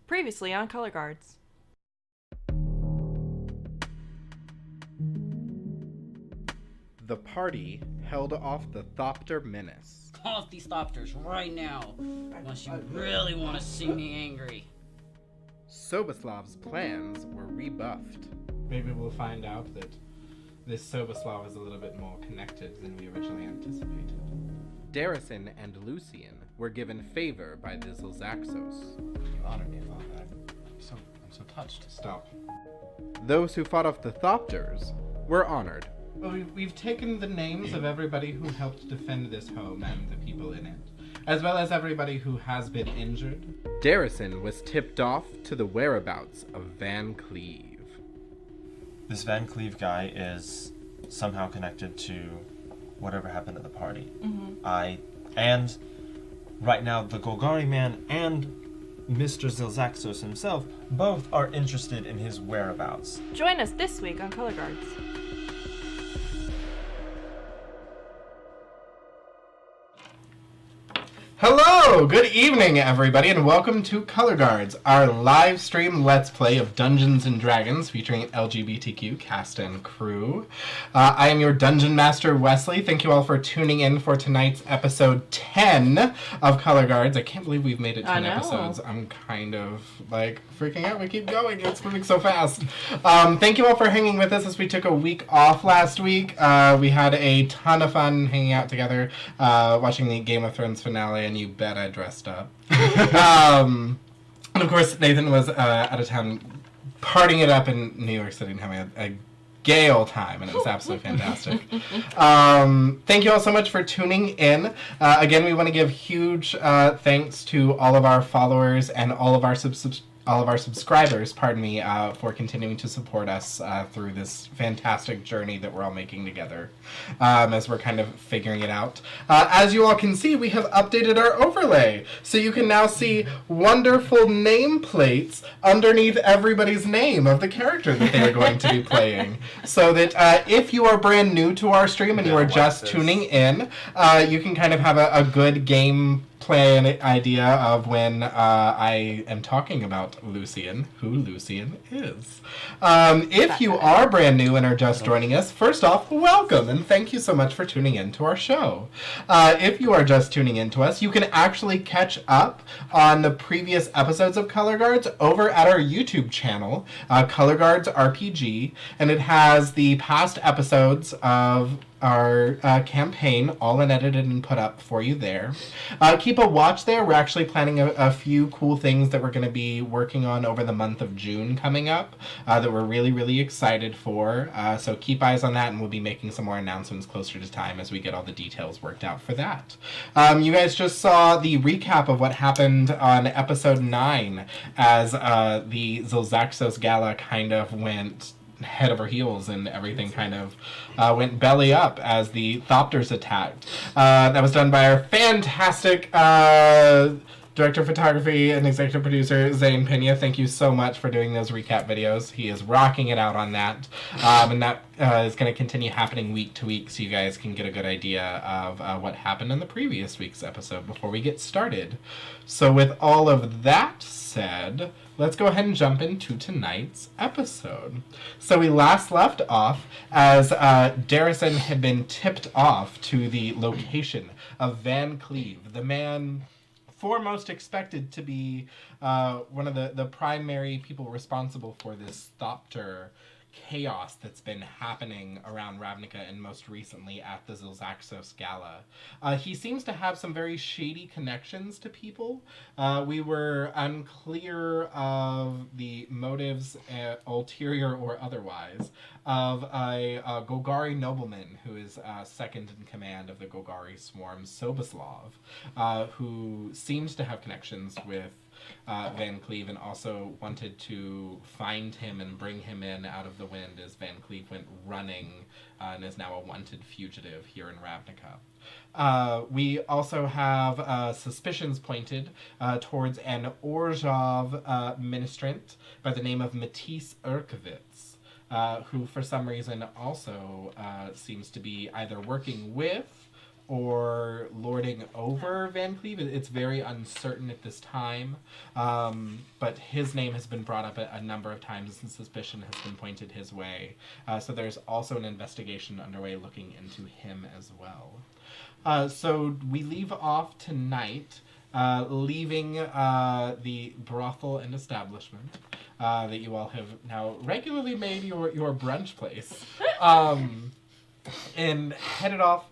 Previously on Color Guards. The party held off the Thopter menace. Call off these Thopters right now, unless you really want to see me angry. Soboslav's plans were rebuffed. Maybe we'll find out that this Soboslav is a little bit more connected than we originally anticipated. Darison and Lucian were given favor by the Zilzaxos. You honored me about that. I'm so touched. Stop. Those who fought off the Thopters were honored. Well, we've taken the names of everybody who helped defend this home and the people in it, as well as everybody who has been injured. Darison was tipped off to the whereabouts of Van Cleve. This Van Cleve guy is somehow connected to whatever happened at the party. And right now the Golgari man and Mr. Zilzaxos himself both are interested in his whereabouts. Join us this week on Color Guards. Hello! Good evening, everybody, and welcome to Color Guards, our live stream Let's Play of Dungeons & Dragons featuring LGBTQ cast and crew. I am your Dungeon Master, Wesley. Thank you all for tuning in for tonight's episode 10 of Color Guards. I can't believe we've made it 10 episodes. I'm kind of, freaking out. We keep going. It's moving so fast. Thank you all for hanging with us as we took a week off last week. We had a ton of fun hanging out together, watching the Game of Thrones finale, and you bet I dressed up. And of course, Nathan was out of town partying it up in New York City and having a gay old time, and it was absolutely fantastic. Thank you all so much for tuning in. Again, we want to give huge thanks to all of our followers and all of our subscribers, for continuing to support us through this fantastic journey that we're all making together as we're kind of figuring it out. As you all can see, we have updated our overlay. So you can now see wonderful nameplates underneath everybody's name of the character that they are going to be playing. So that if you are brand new to our stream and you are just tuning in, you can kind of have a good game plan idea of when I am talking about Lucian, who Lucian is. If you are brand new and are just joining us, first off, welcome, and thank you so much for tuning in to our show. If you are just tuning in to us, you can actually catch up on the previous episodes of Color Guards over at our YouTube channel, Color Guards RPG, and it has the past episodes of our campaign all unedited and put up for you there. Keep a watch there. We're actually planning a few cool things that we're going to be working on over the month of June coming up that we're really, really excited for. So keep eyes on that, and we'll be making some more announcements closer to time as we get all the details worked out for that. You guys just saw the recap of what happened on episode 9 as the Zilzaxos Gala kind of went head over heels and everything kind of went belly up as the Thopters attacked. That was done by our fantastic director of photography and executive producer, Zane Pena. Thank you so much for doing those recap videos. He is rocking it out on that. And that is going to continue happening week to week so you guys can get a good idea of what happened in the previous week's episode before we get started. So with all of that said, let's go ahead and jump into tonight's episode. So we last left off as Darison had been tipped off to the location of Van Cleve, the man foremost expected to be one of the primary people responsible for this Thopter chaos that's been happening around Ravnica and most recently at the Zilzaxos Gala. He seems to have some very shady connections to people. We were unclear of the motives, ulterior or otherwise, of a Golgari nobleman who is second in command of the Golgari swarm, Soboslav, who seems to have connections with Van Cleve and also wanted to find him and bring him in out of the wind as Van Cleve went running and is now a wanted fugitive here in Ravnica. We also have suspicions pointed towards an Orzhov ministrant by the name of Matisse Urkovitz, who for some reason also seems to be either working with or lording over Van Cleve. It's very uncertain at this time, but his name has been brought up a number of times and suspicion has been pointed his way. So there's also an investigation underway looking into him as well. So we leave off tonight, leaving the brothel and establishment that you all have now regularly made your brunch place, and headed off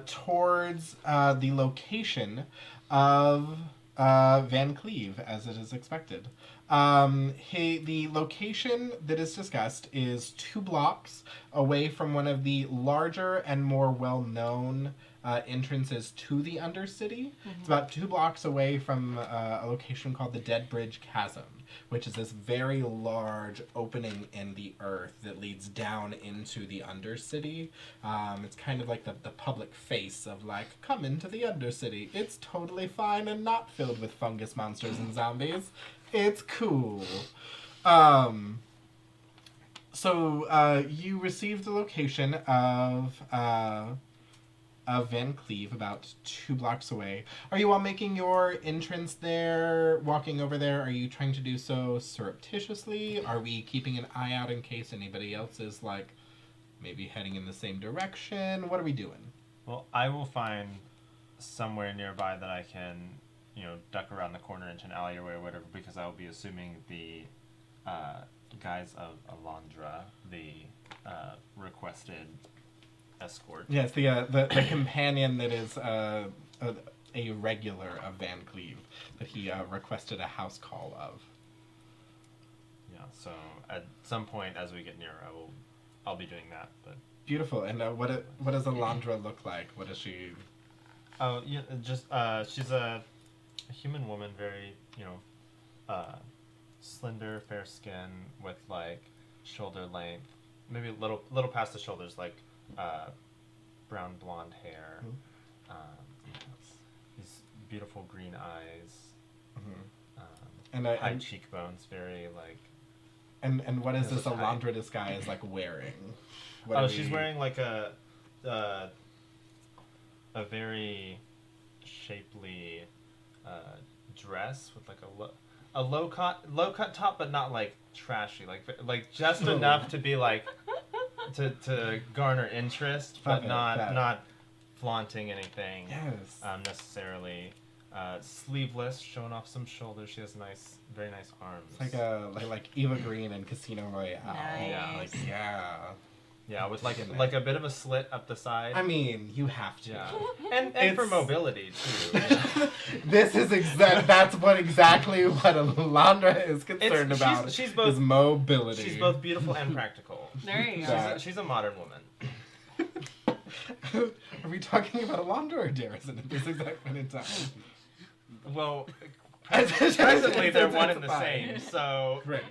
towards the location of Van Cleve, as it is expected. The location that is discussed is 2 blocks away from one of the larger and more well-known entrances to the Undercity. It's about 2 blocks away from a location called the Dead Bridge Chasm, which is this very large opening in the earth that leads down into the Undercity. It's kind of like the public face of, like, come into the Undercity. It's totally fine and not filled with fungus monsters and zombies. It's cool. So you received the location of Van Cleve, about 2 blocks away. Are you all making your entrance there, walking over there? Are you trying to do so surreptitiously? Are we keeping an eye out in case anybody else is, like, maybe heading in the same direction? What are we doing? Well, I will find somewhere nearby that I can, duck around the corner into an alleyway or whatever, because I will be assuming the guise of Alondra, the requested escort. Yes, the companion that is a regular of Van Cleve that he requested a house call of. Yeah, so at some point as we get nearer, I'll be doing that. But beautiful. And what does Alondra look like? What is she? Oh, yeah, just she's a human woman, very slender, fair skin with like shoulder length, maybe a little past the shoulders, like brown blonde hair, these beautiful green eyes, and high cheekbones, very like. And what is this Alondra disguise like wearing? She's wearing like a very shapely dress with like a low cut top, but not like trashy, like just enough to be like to garner interest, but not flaunting anything. Yes. Necessarily. Sleeveless, showing off some shoulders. She has very nice arms. It's like Eva Green in Casino Royale. Nice. Yeah, with like a bit of a slit up the side. I mean, you have to. Yeah. And for mobility too. This is that's exactly what Alondra is concerned about. She's both is mobility. She's both beautiful and practical. There you go. She's a modern woman. Are we talking about Alondra or Darrison at this exact point in time? Well, presently they're one and the same. So great.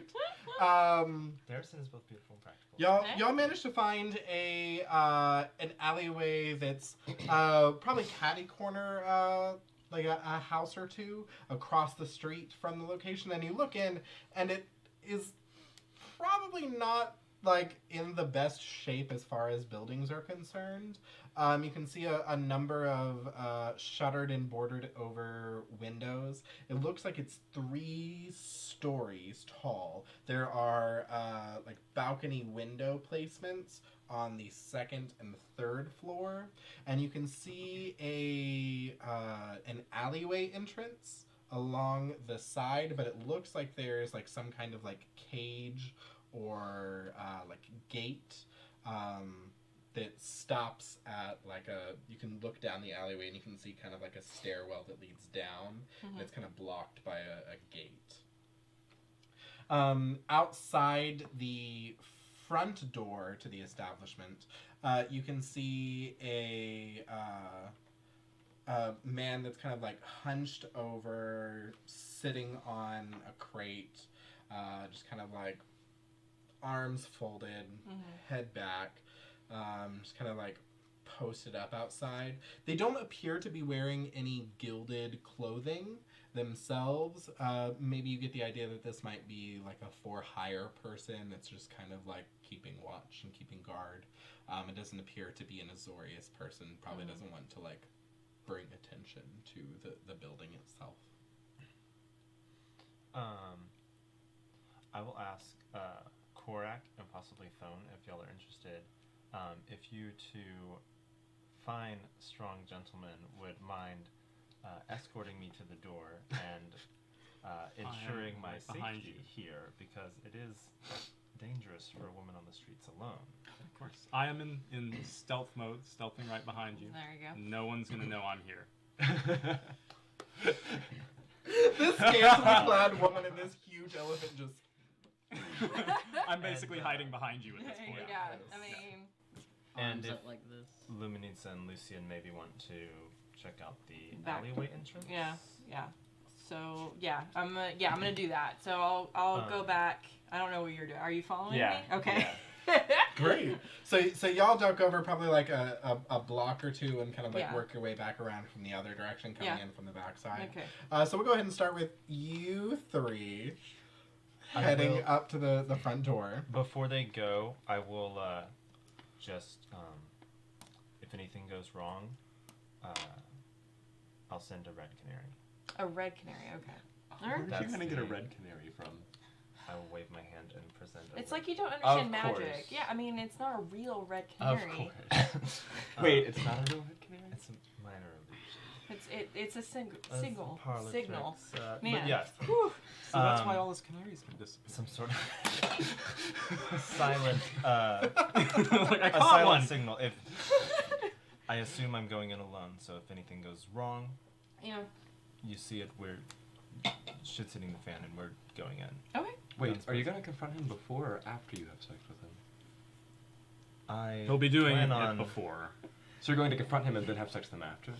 Darrison is both beautiful and practical. Y'all managed to find an alleyway that's probably catty corner, like a house or two across the street from the location, and you look in, and it is probably not like in the best shape as far as buildings are concerned. You can see a number of shuttered and bordered over windows. It looks like it's 3 stories tall. There are like balcony window placements on the 2nd and 3rd floor, and you can see an alleyway entrance along the side, but it looks like there's like some kind of like cage or like gate that stops at like you can look down the alleyway and you can see kind of like a stairwell that leads down, and it's kind of blocked by a gate. Outside the front door to the establishment, you can see a man that's kind of like hunched over, sitting on a crate, just kind of like arms folded, head back, just kind of like posted up outside. They don't appear to be wearing any gilded clothing. themselves, maybe you get the idea that this might be like a for-hire person that's just kind of like keeping watch and keeping guard. It doesn't appear to be an Azorius person. Probably doesn't want to like bring attention to the building itself. I will ask Korak and possibly Thone if y'all are interested. If you two fine, strong gentlemen would mind escorting me to the door and ensuring my behind safety you. here, because it is dangerous for a woman on the streets alone. Of course. I am in stealth mode, stealthing right behind you. There you go. No one's gonna know I'm here. This scantily clad woman and this huge elephant just... I'm basically hiding behind you at this point. Yeah, I mean, And Arms if up like this. Luminance and Lucian maybe want to check out the Back. alleyway entrance. yeah. So yeah, I'm gonna do that. So I'll go back. I don't know what you're doing. Are you following Yeah. me? Okay. Great. So y'all duck over probably like a block or two and kind of like Yeah. work your way back around from the other direction, coming Yeah. in from the backside. Okay. So we'll go ahead and start with you three heading up to the front door. Before they go, I will just, if anything goes wrong, I'll send a red canary. A red canary. Okay. Where Alright. are you gonna get a the- red canary from? I will wave my hand and present a It's red- like you don't understand Of magic. course. Yeah, I mean it's not a real red Of canary. course. Wait, it's not a real red canary? It's a minor illusion. It's a As signal. parlor Signal. tricks, Man. But yes, Whew. So that's why Um, all his canaries can disappear. some sort of silent, Like, I a caught silent one. signal. If I assume I'm going in alone, so if anything goes wrong, Yeah. you see it. We're shit's hitting the fan, and we're going in. Okay. Wait, are you gonna confront him before or after you have sex with him? I He'll be doing plan it on before. So you're going to confront him and then have sex with him after?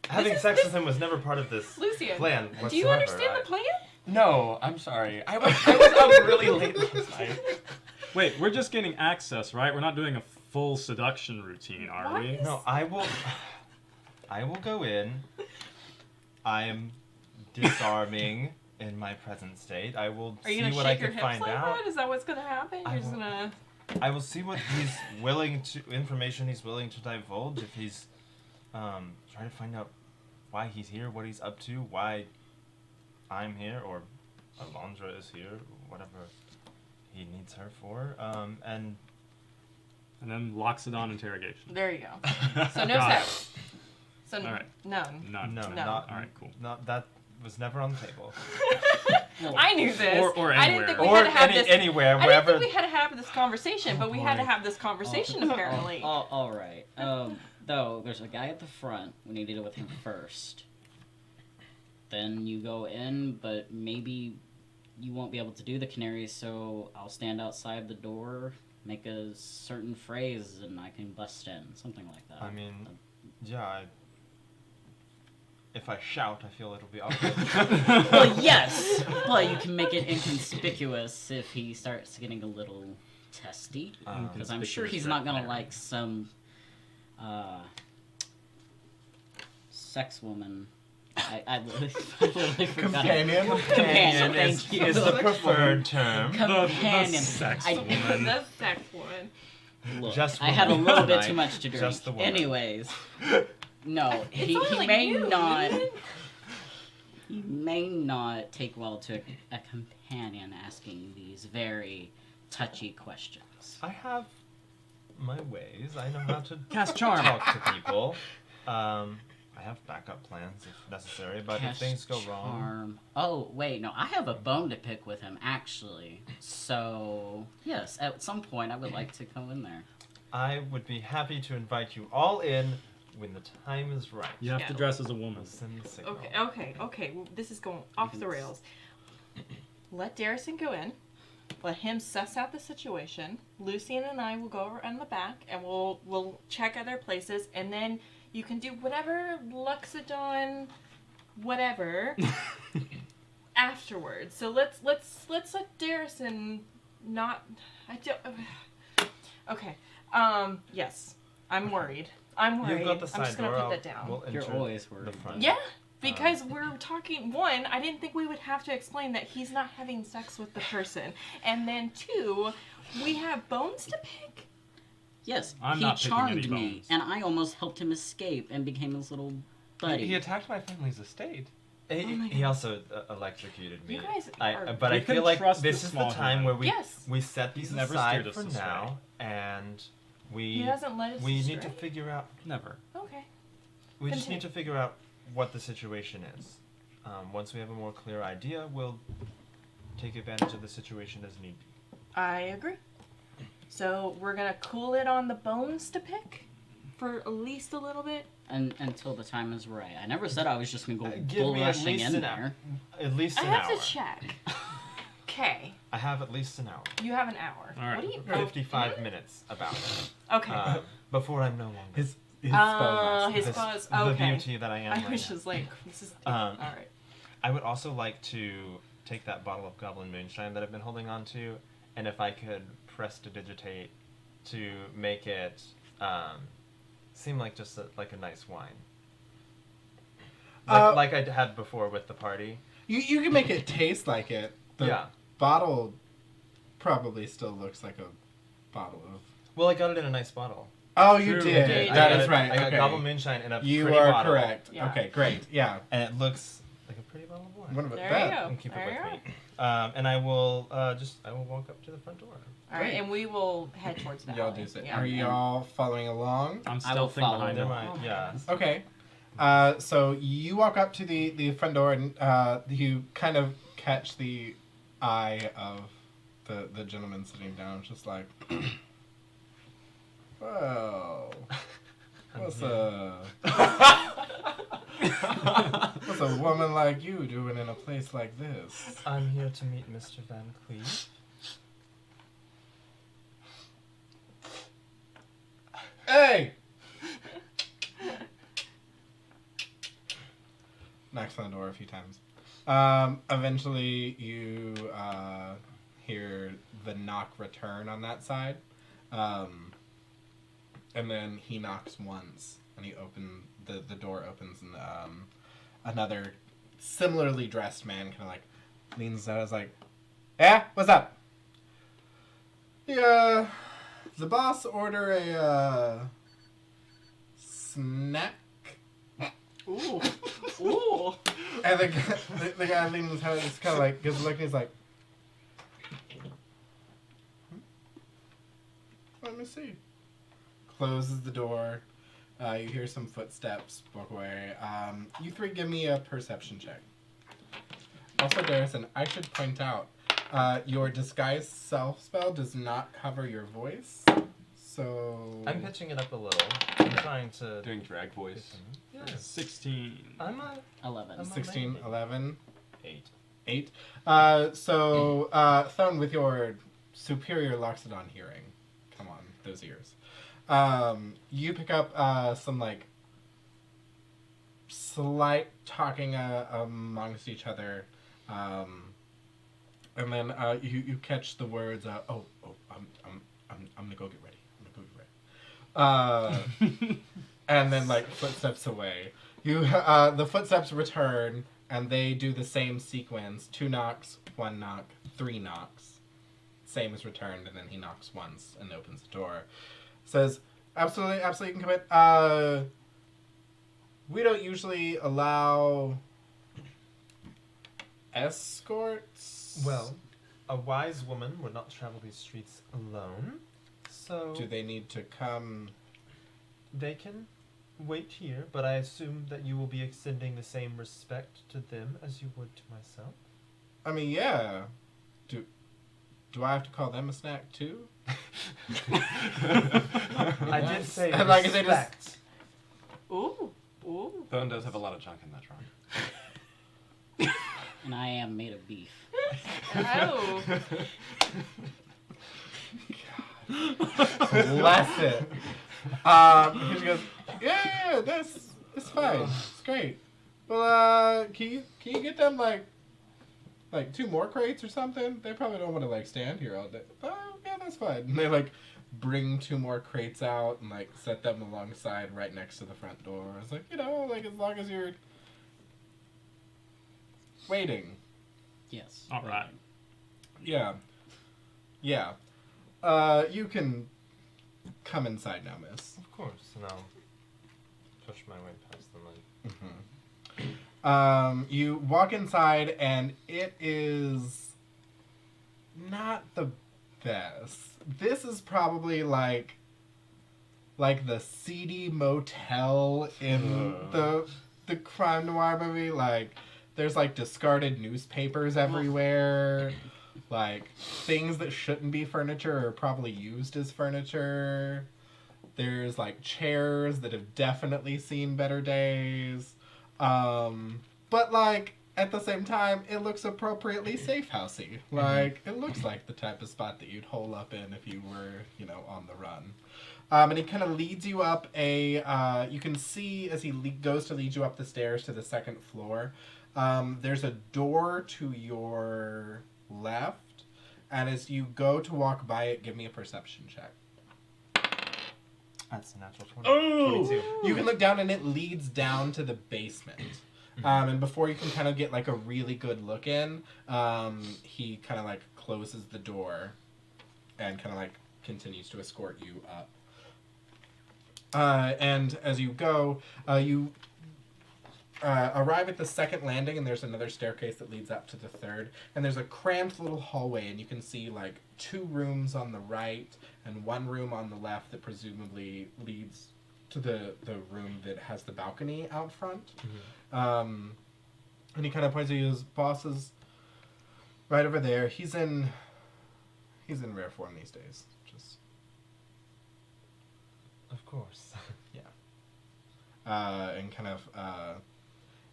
having This is- sex this- with him was never part of this Lucian, plan whatsoever. do you understand I- the plan? No, I'm sorry. I was up really late last night. Wait, we're just getting access, right? We're not doing a full seduction routine, are What we? is- No, I will go in. I am disarming in my present state. I will Are you see gonna what I shake your can hips find like out. that? Is that what's gonna happen? I You're just will- gonna. I will see what he's willing to information he's willing to divulge. If he's trying to find out why he's here, what he's up to, why I'm here, or Alondra is here, whatever he needs her for, and And then Loxodon interrogation. There you go. So no Got it. sex. So All right. none. None. no, No. not All right, cool. Not that was never on the table. I knew this. Or I didn't think we or had to have any, this. anywhere, I didn't wherever. think we had to have this conversation, but we had to boy. have this conversation apparently. All right. Though there's a guy at the front. We need to deal with him first. Then you go in, but maybe you won't be able to do the canary, so I'll stand outside the door, make a certain phrase, and I can bust in. Something like that. I mean, yeah. If I shout, I feel it'll be obvious. Well, yes, but you can make it inconspicuous if he starts getting a little testy. Because I'm sure he's not gonna like some sex woman. I literally forgot. Companion? Companion, is, thank you. is the preferred term. Companion. The sex I- woman. That's sex one. Look, Just I had a woman little bit tonight. too much to drink. Just the woman. Anyways, no, It's he only like may you, not. man. He may not take well to a companion asking these very touchy questions. I have my ways. I know how to Cast charm. talk to people. I have backup plans if necessary, but if Cast things go wrong, charm. Oh, wait, no, I have a bone to pick with him, actually. So, yes, at some point I would like to come in there. I would be happy to invite you all in when the time is right. You have to Yeah. dress as a woman. I'll send the signal. Okay. Well, this is going off the rails. Let Darrison go in. Let him suss out the situation. Lucian and I will go over in the back, and we'll check other places, and then you can do whatever Luxodon, whatever, afterwards. So let's let Darrison not. I don't. Okay. Yes. I'm worried. I'm worried. You've got the I'm side just gonna door. put that down. We'll You're enter always the worried. front. Yeah. Because we're talking, one, I didn't think we would have to explain that he's not having sex with the person. And then two, we have bones to pick? Yes, I'm he not picking charmed any me, bones. and I almost helped him escape and became his little buddy. He attacked my family's estate. He also electrocuted me. You guys I are- but We I can feel like trust this the is the small time human. where Yes. we set these He's never aside steered us for astray. now, and He hasn't let us we need astray? to figure out. Never. Okay. We just Continue. need to figure out what the situation is. Once we have a more clear idea, we'll take advantage of the situation as need be. I agree. So we're gonna cool it on the bones to pick for at least a little bit. And until the time is right. I never said I was just gonna go Give bull me at rushing least in an there. At least I an have hour. to check. Okay. I have at least an hour. You have an hour. All right. What do you? 55 minutes about. Okay. Before I'm no longer. His spell Oh, lasts. his This- buzz. The Okay. beauty that I am. I right was now. just like, this is. Um, all right. I would also like to take that bottle of Goblin Moonshine that I've been holding on to, and if I could prestidigitate to make it seem like just like a nice wine. Like I had before with the party. You can make it taste like it. The Yeah. bottle probably still looks like a bottle of. Well, I got it in a nice bottle. Oh, you True, did. you did. That I is got right. I got okay. Goblin Moonshine in a You pretty are bottle. correct. Yeah. Okay, great. Yeah. And it looks like a pretty bottle of wine. What about There that? you go. And keep There it you with me. And I will I will walk up to the front door. All right, and we will head towards the Y'all alley. do it. Yeah. Are y'all following along? I'm I will stealthing follow behind There him. might, yeah. Okay. So you walk up to the front door and you kind of catch the eye of the gentleman sitting down, just like, well, what's a woman like you doing in a place like this? I'm here to meet Mr. Van Cleve. Hey! Knocks on the door a few times. Eventually, you hear the knock return on that side. And then he knocks once, and the door opens, and another similarly dressed man kind of like leans out. Is like, "Yeah, what's up?" The boss order a snack. Ooh. Ooh. And the guy leaning his head is kind of like gives a look, and he's like, "Let me see." Closes the door. You hear some footsteps walk away. You three give me a perception check. Also, Darrison, I should point out, your disguise self spell does not cover your voice, so I'm pitching it up a little. I'm trying to. Doing drag voice. Yeah. 16. I'm a 11. 16, 11, 8. 8. So Thone, with your superior Loxodon hearing, come on, those ears. You pick up some like slight talking amongst each other, and then you catch the words. I'm gonna go get ready. And then like footsteps away. The footsteps return, and they do the same sequence: 2 knocks, 1 knock, 3 knocks. Same is returned, and then he knocks once and opens the door. Says, absolutely, you can come in. We don't usually allow escorts. Well, a wise woman would not travel these streets alone. So Do they need to come? they can wait here, but I assume that you will be extending the same respect to them as you would to myself. I mean, yeah. Do I have to call them a snack too? I did say And like, they respect. just- Ooh. Ooh. Bone does have a lot of junk in that trunk. And I am made of beef. Oh. Bless it. He goes, yeah, it's fine. It's great. Well, can you get them like 2 more crates or something? They probably don't want to like stand here all day. Oh, yeah, that's fine. And they like bring 2 more crates out and like set them alongside right next to the front door. It's like, as long as you're Waiting. Yes. All right. Yeah. Yeah. You can come inside now, miss. Of course, and I'll push my way past the light. You walk inside, and it is not the best. This is probably like the seedy motel in the crime noir movie. Like, there's like discarded newspapers everywhere. Like, things that shouldn't be furniture are probably used as furniture. There's like chairs that have definitely seen better days. But like at the same time, it looks appropriately safe housey. Like, it looks like the type of spot that you'd hole up in if you were, on the run. And he kind of leads you up you can see as he goes to lead you up the stairs to the second floor, there's a door to your left, and as you go to walk by it, give me a perception check. That's a natural 20. Oh! 22. You can look down, and it leads down to the basement. And before you can kind of get like a really good look in, he kind of like closes the door and kind of like continues to escort you up. And as you go, you arrive at the second landing, and there's another staircase that leads up to the third. And there's a cramped little hallway, and you can see like 2 rooms on the right and 1 room on the left that presumably leads to the room that has the balcony out front. And he kind of points to you. His boss is right over there. He's in rare form these days. Just Of course. and kind of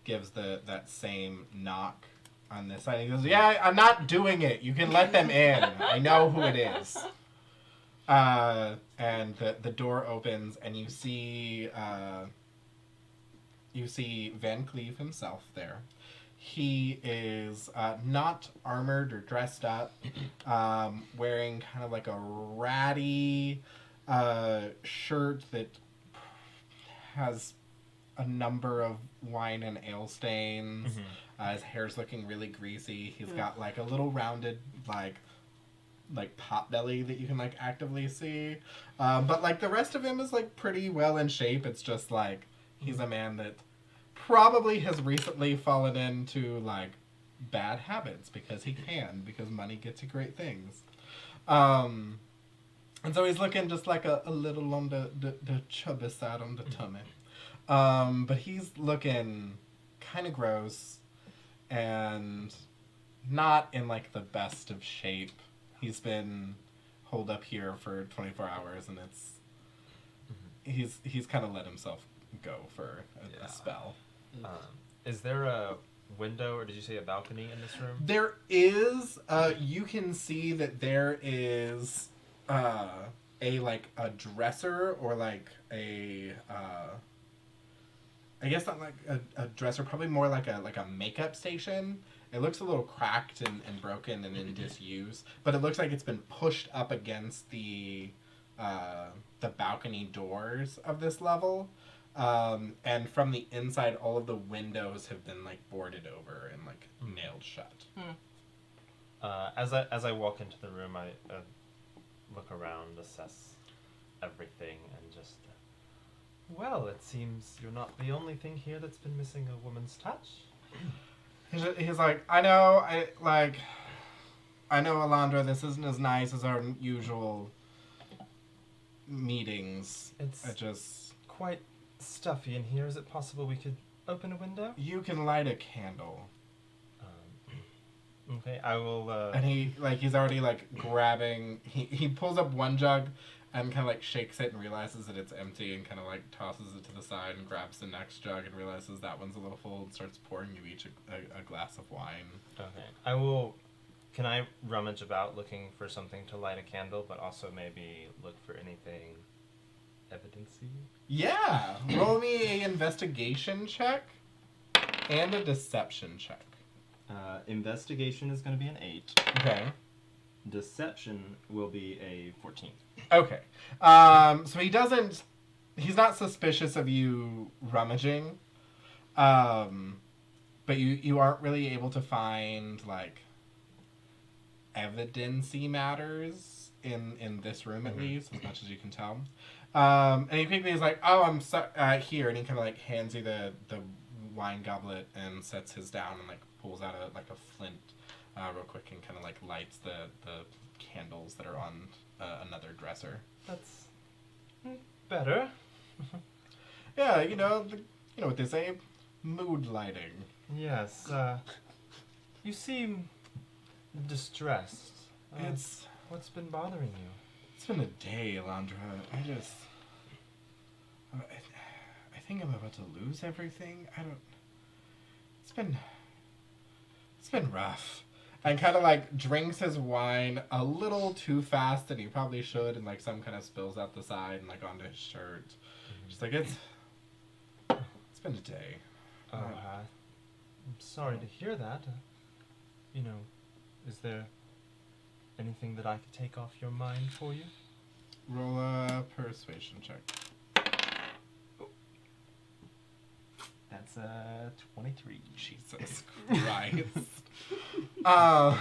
gives that same knock on this side. He goes, "Yeah, I'm not doing it. You can let them in. I know who it is." And the door opens, and you see Van Cleave himself there. He is not armored or dressed up, wearing kind of like a ratty shirt that has a number of wine and ale stains. His hair's looking really greasy. He's got like a little rounded like pot belly that you can like actively see. But like the rest of him is like pretty well in shape. It's just like he's a man that probably has recently fallen into like bad habits because money gets you great things. And so he's looking just like a little on the chubby side on the tummy. But he's looking kind of gross and not in like the best of shape. He's been holed up here for 24 hours, and he's kind of let himself go for a spell. Is there a window, or did you say a balcony in this room? There is. You can see that there is a dresser, or like a I guess not like a dresser, probably more like a makeup station. It looks a little cracked and broken and in disuse, but it looks like it's been pushed up against the balcony doors of this level. And from the inside, all of the windows have been like boarded over and like nailed shut. As I walk into the room, I look around, assess everything, and just well, it seems you're not the only thing here that's been missing a woman's touch. He's like, I know, Alondra, this isn't as nice as our usual meetings. It's I just quite stuffy in here. Is it possible we could open a window? You can light a candle. Okay, I will. And he's already like grabbing. He pulls up one jug and kind of like shakes it and realizes that it's empty, and kind of like tosses it to the side and grabs the next jug and realizes that one's a little full and starts pouring you each a glass of wine. Okay, I will. Can I rummage about looking for something to light a candle, but also maybe look for anything evidence-y? Yeah, roll me a investigation check and a deception check. Investigation is going to be an 8. Okay. Deception will be a 14. Okay. So he's not suspicious of you rummaging. but you aren't really able to find like evidence-y matters in this room at least, as much as you can tell. And he quickly is like, "Oh, I'm so here," and he kind of like hands you the wine goblet and sets his down and like pulls out a flint real quick and kind of like lights the candles that are on another dresser. That's better. Yeah, you know what they say, mood lighting. Yes. You seem distressed. What's been bothering you? It's been a day, Elandra. I think I'm about to lose everything. It's been rough. And kind of like drinks his wine a little too fast than he probably should, and like some kind of spills out the side and like onto his shirt. Just like it's been a day. Oh, I'm sorry to hear that. Is there anything that I could take off your mind for you? Roll a persuasion check. That's 23. Jesus Christ. Oh,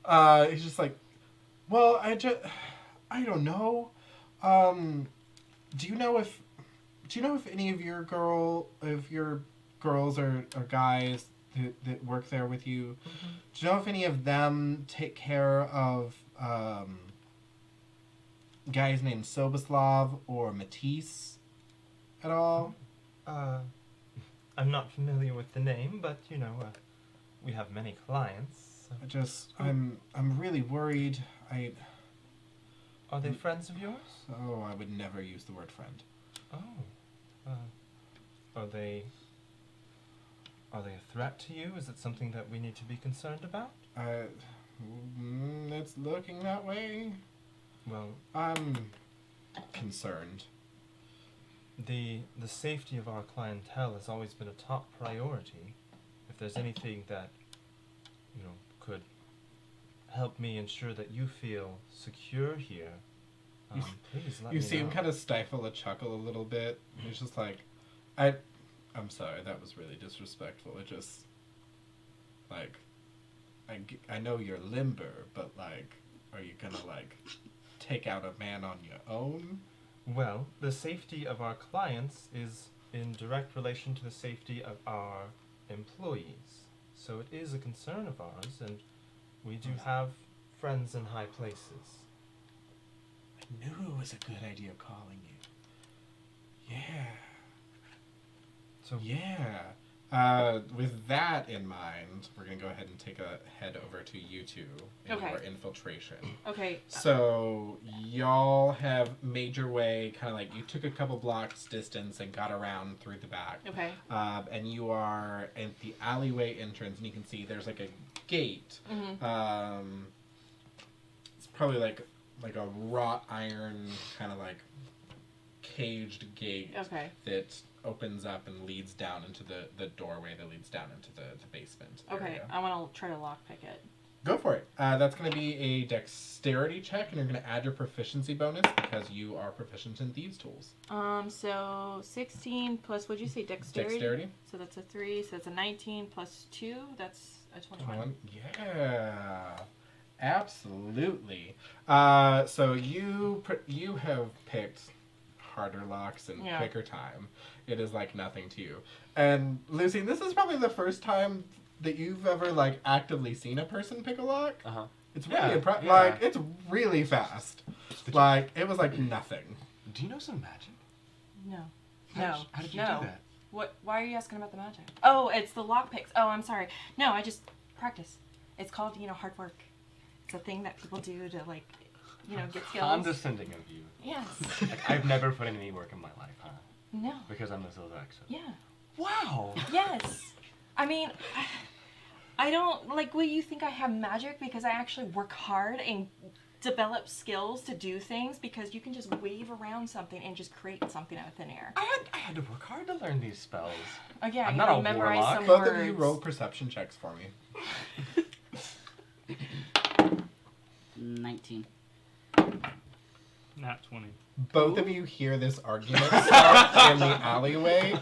God. He's just like, well, I don't know. Do you know if any of your girls or guys that work there with you, do you know if any of them take care of guys named Soboslav or Matisse at all? I'm not familiar with the name, but we have many clients. So. I'm really worried. Are they friends of yours? Oh, I would never use the word friend. Oh. Are they a threat to you? Is it something that we need to be concerned about? It's looking that way. Well, I'm concerned. The safety of our clientele has always been a top priority. If there's anything that, could help me ensure that you feel secure here, please let me know. You see him kind of stifle a chuckle a little bit. He's just like, I'm sorry, that was really disrespectful. It just, like, I know you're limber, but, like, are you gonna, like, take out a man on your own? Well, the safety of our clients is in direct relation to the safety of our employees. So it is a concern of ours, and we do have friends in high places. I knew it was a good idea calling you. Yeah. So Yeah. With that in mind, we're going to go ahead and head over to you two in Okay. your infiltration. Okay. So, y'all have made your way, kind of like, you took a couple blocks distance and got around through the back. Okay. And you are at the alleyway entrance, and you can see there's like a gate. Mm-hmm. It's probably like a wrought iron kind of like caged gate Okay. that opens up and leads down into the doorway that leads down into the basement Okay. area. I want to try to lockpick it. Go for it. That's going to be a dexterity check, and you're going to add your proficiency bonus because you are proficient in thieves' tools. So 16 plus, what'd you say, dexterity? Dexterity. So that's a 3, so that's a 19 plus 2, that's a 21. Yeah, absolutely. So you have picked harder locks and quicker time. It is like nothing to you. And Lucy, this is probably the first time that you've ever like actively seen a person pick a lock. Uh-huh. It's really Yeah. like it's really fast. Like it was like nothing. Do you know some magic? No. How did you do that? What? Why are you asking about the magic? Oh, it's the lockpicks. Oh, I'm sorry. No, I just practice. It's called, hard work. It's a thing that people do to like, get skills. Condescending of you. Yes. Like, I've never put in any work in my life, huh? No. Because I'm a sales expert. Yeah. Wow. Yes. I mean, I don't, like, will you think I have magic because I actually work hard and develop skills to do things, because you can just wave around something and just create something out of thin air. I had to work hard to learn these spells. Oh yeah, I'm you not gotta a memorize warlock. some Both words. of you roll perception checks for me. 19. Nat 20. Both of you hear this argument start in the alleyway,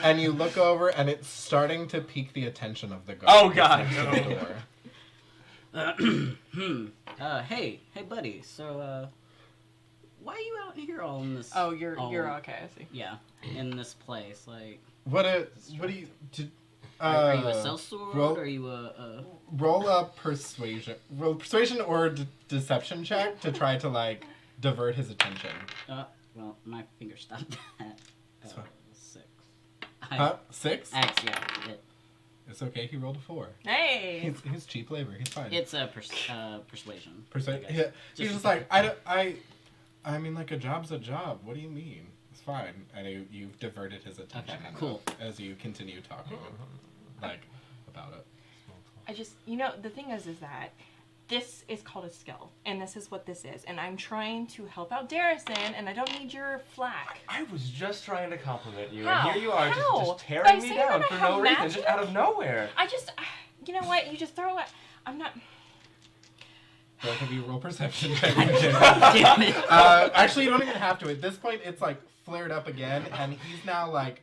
and you look over, and it's starting to pique the attention of the guard. Oh, God, next to the door. Hey, buddy. So, why are you out here all in this? Oh, you're all- okay. I see. Yeah, in this place. Like, What do you... are you a sellsword? roll- Are you a? Roll a persuasion. Roll persuasion or deception check to try to, like, divert his attention. Well, my finger stopped at That's fine. 6. Huh? 6? Actually, yeah, It's okay, he rolled a 4. Hey. He's cheap labor, he's fine. it's a persuasion. I Yeah, guess. he's just like, I mean, like, a job's a job. What do you mean? It's fine. And you've diverted his attention. Okay, enough cool. As you continue talking, like, about it. I just, the thing is that this is called a skill, and this is what this is, and I'm trying to help out Darrison, and I don't need your flack. I was just trying to compliment you, How? and here you are How? just By tearing me saying down that for I no have reason, magic? just out of nowhere. I just, you know what? You just throw it. I'm not. Both of you roll perception check. Damn it. Actually, you don't even have to. At this point, it's, like, flared up again, and he's now, like,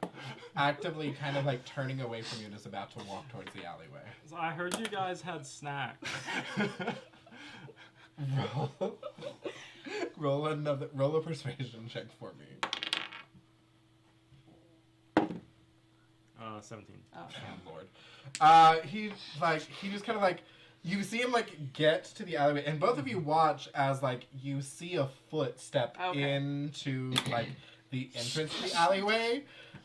actively kind of, like, turning away from you and is about to walk towards the alleyway. So I heard you guys had snacks. Roll a persuasion check for me. 17. Oh. Oh Lord. He just kind of like, you see him like get to the alleyway, and both of you watch as like you see a foot step Okay. into like the entrance to the alleyway,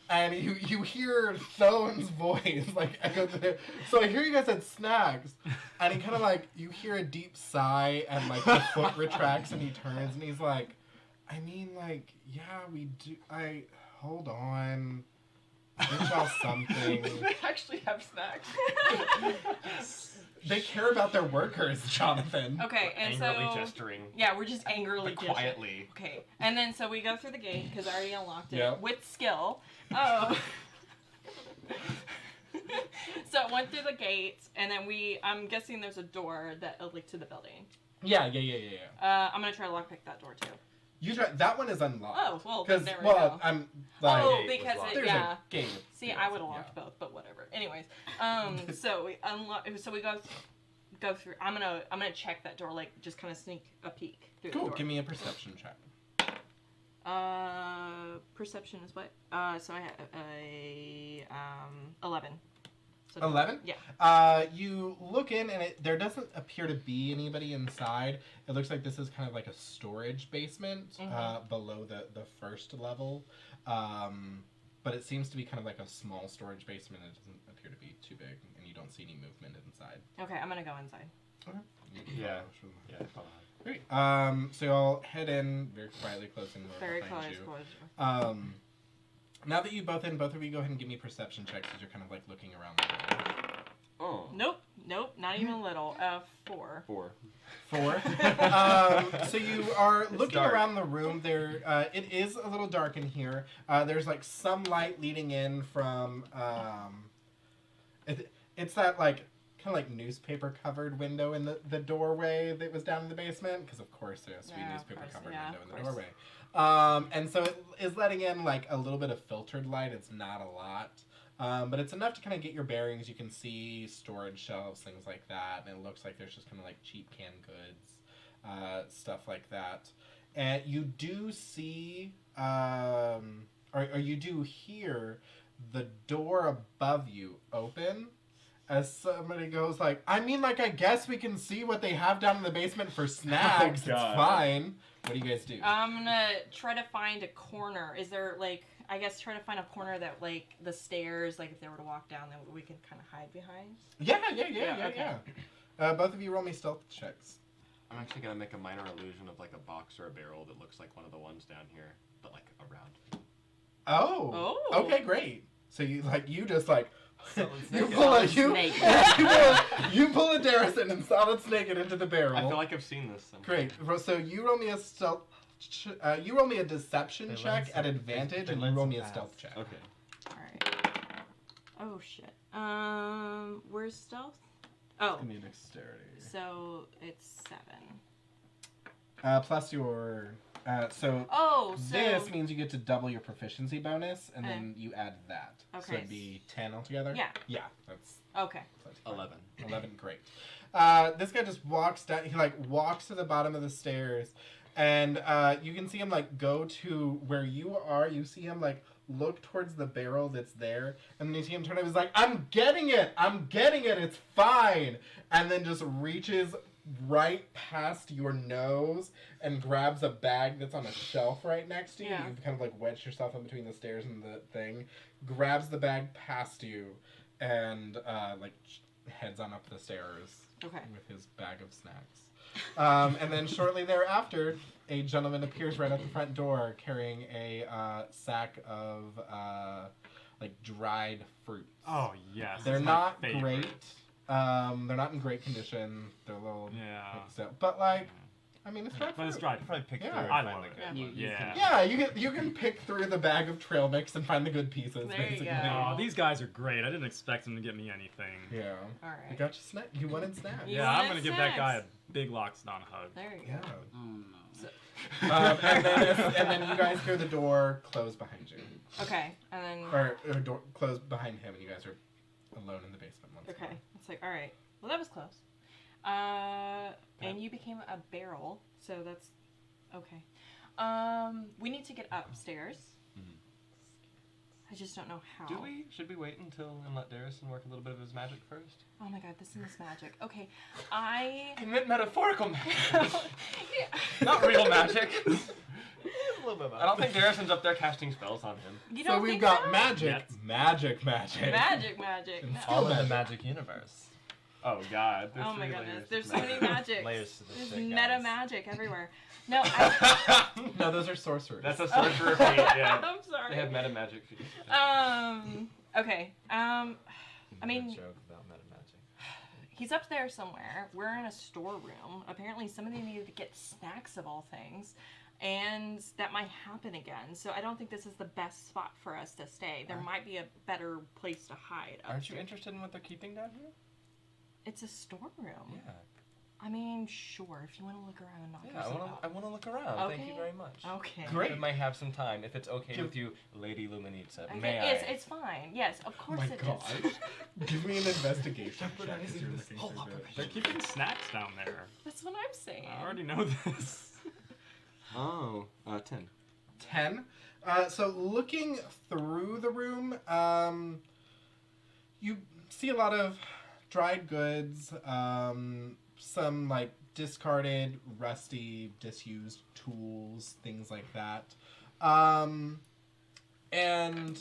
and you hear Thone's voice like echo to there. So I hear you guys had snacks, and he kind of like, you hear a deep sigh, and like the foot retracts, and he turns, and he's like, I mean, like, yeah, we do. Hold on. Get y'all something. They actually have snacks. They care about their workers, Jonathan. Okay, and Angrily so gesturing. yeah, we're just angrily But gesturing. quietly. Okay, and then so we go through the gate because I already unlocked it Yep. with skill. Oh. So I went through the gates, and then I'm guessing there's a door that like to the building. Yeah. I'm gonna try to lockpick that door too. You try. That one is unlocked. Oh, well, then 'Cause, there we well, go. I'm like, Oh, gate was because locked. there's yeah. a gate. See, Yeah, I would have locked yeah. both, but whatever. Anyways, so we unlock. So we go through. I'm gonna check that door, like just kind of sneak a peek through the Cool. door. Give me a perception check. Perception is what? So I have a 11. So 11? Yeah. You look in, and there doesn't appear to be anybody inside. It looks like this is kind of like a storage basement below the first level. But it seems to be kind of like a small storage basement. It doesn't appear to be too big, and you don't see any movement inside. Okay, I'm gonna go inside. Okay. Yeah. Yeah. Great. So y'all head in very quietly, closing the door Very behind close. you. Now that you both of you go ahead and give me perception checks as you're kind of like looking around the room. Oh. Nope, not even a little. 4. 4. 4. So you are looking dark. around the room. There, it is a little dark in here. There's like some light leading in from. It's that like kind of like newspaper covered window in the doorway that was down in the basement, because of course there has to be a Yeah, of newspaper course, covered yeah, window in of the course. doorway. And so it is letting in like a little bit of filtered light. It's not a lot. But it's enough to kind of get your bearings. You can see storage shelves, things like that, and it looks like there's just kind of like cheap canned goods, stuff like that. And you do see, or you do hear the door above you open as somebody goes like, I mean, like, I guess we can see what they have down in the basement for snacks. Oh, God. It's fine. What do you guys do? I'm gonna try to find a corner. Is there like, I guess try to find a corner that like the stairs, like if they were to walk down, then we can kind of hide behind. Yeah. okay. Both of you roll me stealth checks. I'm actually gonna make a minor illusion of like a box or a barrel that looks like one of the ones down here, but like around. Oh. Okay, great. So you just like Solid you snake. pull a Snake. you pull a Darrison and solid snake it into the barrel. I feel like I've seen this somewhere. Great. So you roll me a stealth. You roll me a deception They check learn at some- advantage, they and you learn roll some me a fast. stealth check. Okay. All right. Oh shit. Where's stealth? Oh, Give me a dexterity. so it's 7. Plus your So Oh, so this means you get to double your proficiency bonus, and then you add that. So Okay. it'd be 10 altogether? Yeah. Yeah, that's okay. 11. 11, great. This guy just walks down, he walks to the bottom of the stairs, and you can see him go to where you are. You see him look towards the barrel that's there, and then you see him turn up. He's like, I'm getting it, it's fine. And then just reaches right past your nose and grabs a bag that's on a shelf right next to you. Yeah. You've kind of wedged yourself in between the stairs and the thing. Grabs the bag past you and heads on up the stairs Okay. with his bag of snacks. And then shortly thereafter, a gentleman appears right at the front door carrying a sack of dried fruits. Oh yes. They're it's my not favorite. great. They're not in great condition. They're a little Yeah. but I mean, it's dried But it's fruit. dried. Probably pick Yeah. through it I and love find it. the good You- ones. you Yeah. Yeah, you can pick through the bag of trail mix and find the good pieces. There you basically. go. Oh, these guys are great. I didn't expect them to get me anything. Yeah. All I right. got you snack. You wanted snacks. You Yeah, I'm wanted gonna give that guy a snacks. big Loxodon hug. There you go. Yeah. Oh no. So, And then you guys hear the door close behind you, okay, and then or door close behind him, and you guys are alone in the basement once okay, more. it's all right. Well, that was close. And you became a barrel, so that's okay. We need to get upstairs. I just don't know how. Should we wait until and let Darrison work a little bit of his magic first? Oh my god, this is magic. Okay, I. I meant metaphorical magic. Yeah. Not real magic. A little bit of I don't think Darrison's up there casting spells on him. You So don't we've think got so? magic, Yes. magic. Magic. No. all in the magic universe. Oh God. There's Oh my three goodness, layers there's of so many magics. Layers to this There's shit, meta guys. magic everywhere. No, I. No, those are sorcerers. That's a sorcerer feat. Yeah. I'm sorry. They have meta magic feats. Okay. I mean, Good joke about meta magic. he's up there somewhere. We're in a storeroom. Apparently, somebody needed to get snacks of all things. And that might happen again. So I don't think this is the best spot for us to stay. There might be a better place to hide. Aren't you upstairs. interested in what they're keeping down here? It's a storeroom. Yeah. I mean, sure. If you want to look around and knock Yeah, yourself I want to look around. Thank you Okay. very much. out. Okay. Great. I might have some time if it's okay Give- with you, Lady Luminitza. Okay, May it's fine. Yes, of Oh course my it is. gosh. Give me an investigation check as you're looking through They're keeping snacks down there. That's what I'm saying. I already know this. Oh, 10. 10. So looking through the room, you see a lot of dried goods, some discarded, rusty, disused tools, things like that. And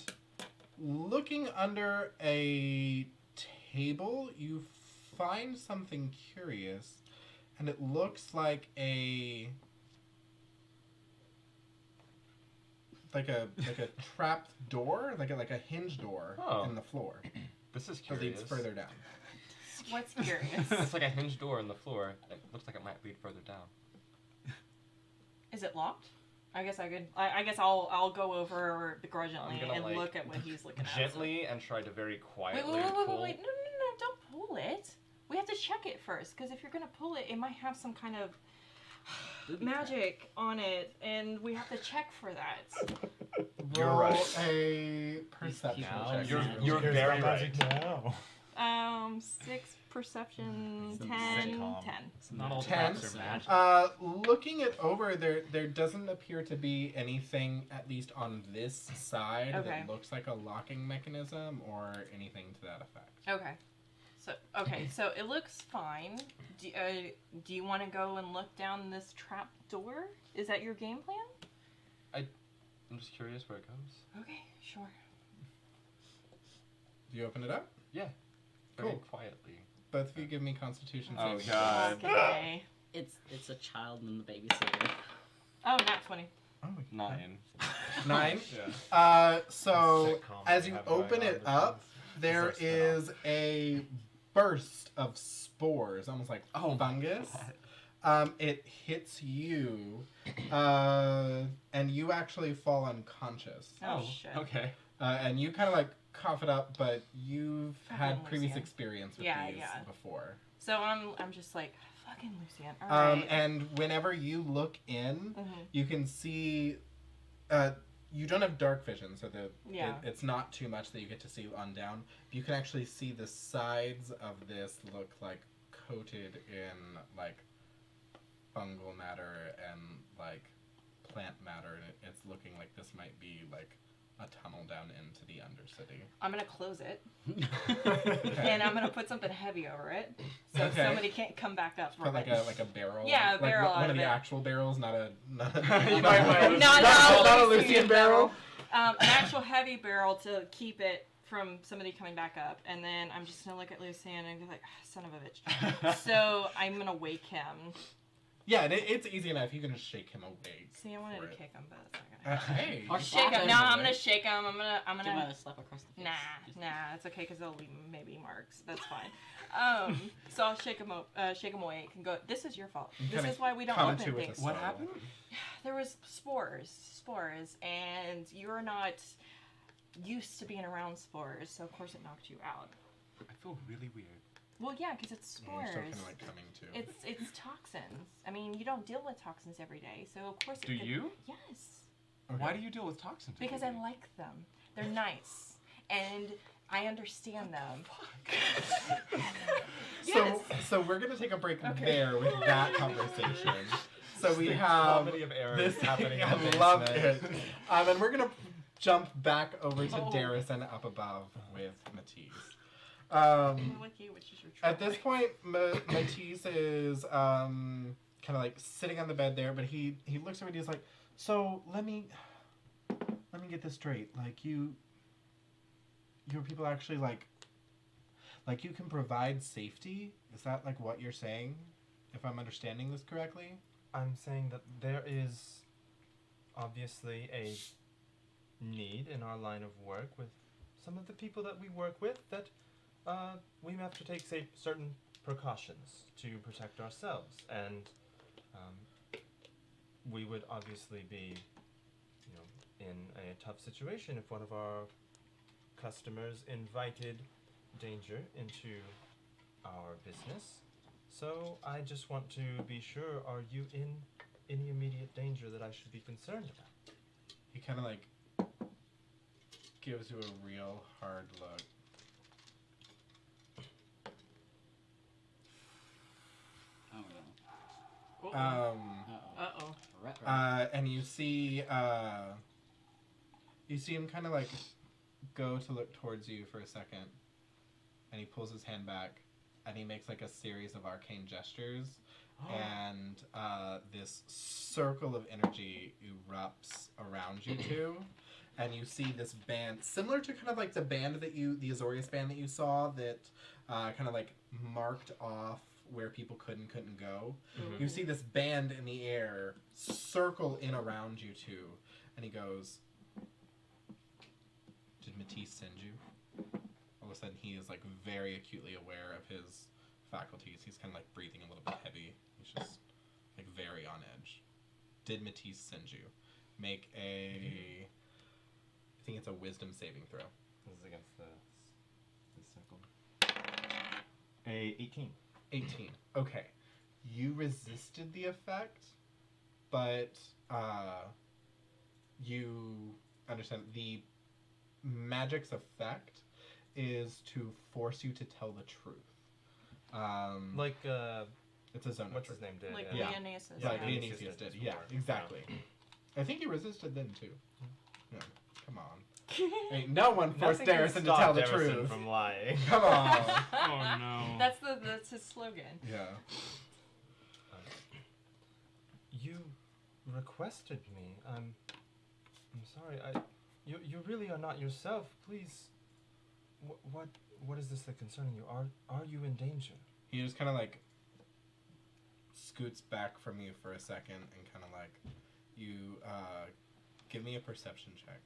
looking under a table, you find something curious, and it looks like a trap door, like a hinge door Oh. in the floor This is that curious. leads further down. What's curious? It's like a hinged door in the floor. It looks like it might lead further down. Is it locked? I guess I could. I guess I'll go over begrudgingly I'm gonna, and like, look at what he's looking at. Gently and try to very Wait, quietly wait, pull. wait! No! Don't pull it. We have to check it first, because if you're gonna pull it, it might have some kind of magic on it, and we have to check for that. You're Roll right. a perception people check. You're very right. now. 6 perception, Some 10, sitcom. 10. Not all 10. traps are magic. Looking it over, there doesn't appear to be anything, at least on this side, Okay. that looks like a locking mechanism or anything to that effect. Okay, so it looks fine. Do you want to go and look down this trap door? Is that your game plan? I'm just curious where it goes. Okay, sure. Do you open it up? Yeah. Very Cool. quietly. Both of you give me Constitution Oh, saving God. throws. Okay. It's a child and the babysitter. Oh, not 20. Oh, 9. 9. Yeah. So Sitcom as they you have going open on it with up, this. there Is there is a burst of spores, almost like Oh my fungus. God. It hits you, and you actually fall unconscious. Oh, shit. Okay. And you kind of cough it up, but you've had Fucking previous Lucian. experience with Yeah, these yeah. before. So I'm just like, fucking in, Lucian. All right. And whenever you look in, Mm-hmm. you can see. You don't have dark vision, so it's not too much that you get to see on down. You can actually see the sides of this look like coated in like fungal matter and like plant matter, and it's looking like this might be like a tunnel down into the Undercity. I'm gonna close it, and I'm gonna put something heavy over it, so somebody can't come back up. Put like a barrel. Yeah, a barrel one out of of the it. actual barrels, not a Not a Lucian barrel. An actual heavy barrel to keep it from somebody coming back up, and then I'm just gonna look at Lucian and be like, son of a bitch. So I'm gonna wake him. Yeah, it's easy enough. You can just shake him awake. See, I wanted to kick him, but it's not gonna happen. Hey. Or Shake him. No, I'm gonna shake him. I'm Give him gonna. a slap across the face. Nah, it's okay because they'll leave maybe marks. That's fine. So I'll shake him awake and go. This is your fault. This is why we don't open things. What happened? There was spores, and you're not used to being around spores, so of course it knocked you out. I feel really weird. Well, yeah, because it's You're spores. still kind of like coming to. It's toxins. I mean, you don't deal with toxins every day, so of course. Do you? Yes. Okay. Why do you deal with toxins? Because I like them. They're nice, and I understand them. Yes. So we're gonna take a break there with that conversation. So we have comedy of errors this happening in I the love it. basement. And we're gonna jump back over to Oh. Darrison up above with Matisse. I'm like you, which is your At this point, Matisse is kind of like sitting on the bed there, but he looks over and he's like, "So let me get this straight. Like your people actually like you can provide safety? Is that like what you're saying? If I'm understanding this correctly?" I'm saying that there is obviously a need in our line of work with some of the people that we work with that we have to take certain precautions to protect ourselves, and we would obviously be, in a tough situation if one of our customers invited danger into our business. So I just want to be sure, are you in any immediate danger that I should be concerned about? He kind of like gives you a real hard look. Oh no. Uh-oh. And you see him kind of like go to look towards you for a second, and he pulls his hand back, and he makes like a series of arcane gestures, and this circle of energy erupts around you two, and you see this band similar to kind of like the band the Azorius band that you saw that kind of like marked off where people could and couldn't go. Mm-hmm. You see this band in the air circle in around you two, and he goes, "Did Matisse send you?" All of a sudden, he is like very acutely aware of his faculties. He's kind of like breathing a little bit heavy. He's just like very on edge. "Did Matisse send you?" Make a, I think it's a wisdom saving throw. This is against the circle. A 18. 18. Okay. You resisted the effect, but you understand the magic's effect is to force you to tell the truth. Like, it's a zone. what's his name did? Like Yeah. Leonasis. Like Yeah. Leonasis did. Yeah, exactly. I think you resisted then too. No, come on. Ain't no one forced Nothing can Darrison to stop tell the Darrison truth. from lying. Come on. Oh no. That's his slogan. Yeah. You requested me. I'm sorry. You really are not yourself. Please. What is this that concerning you? Are you in danger? He just kind of like scoots back from you for a second and kind of like, you give me a perception check.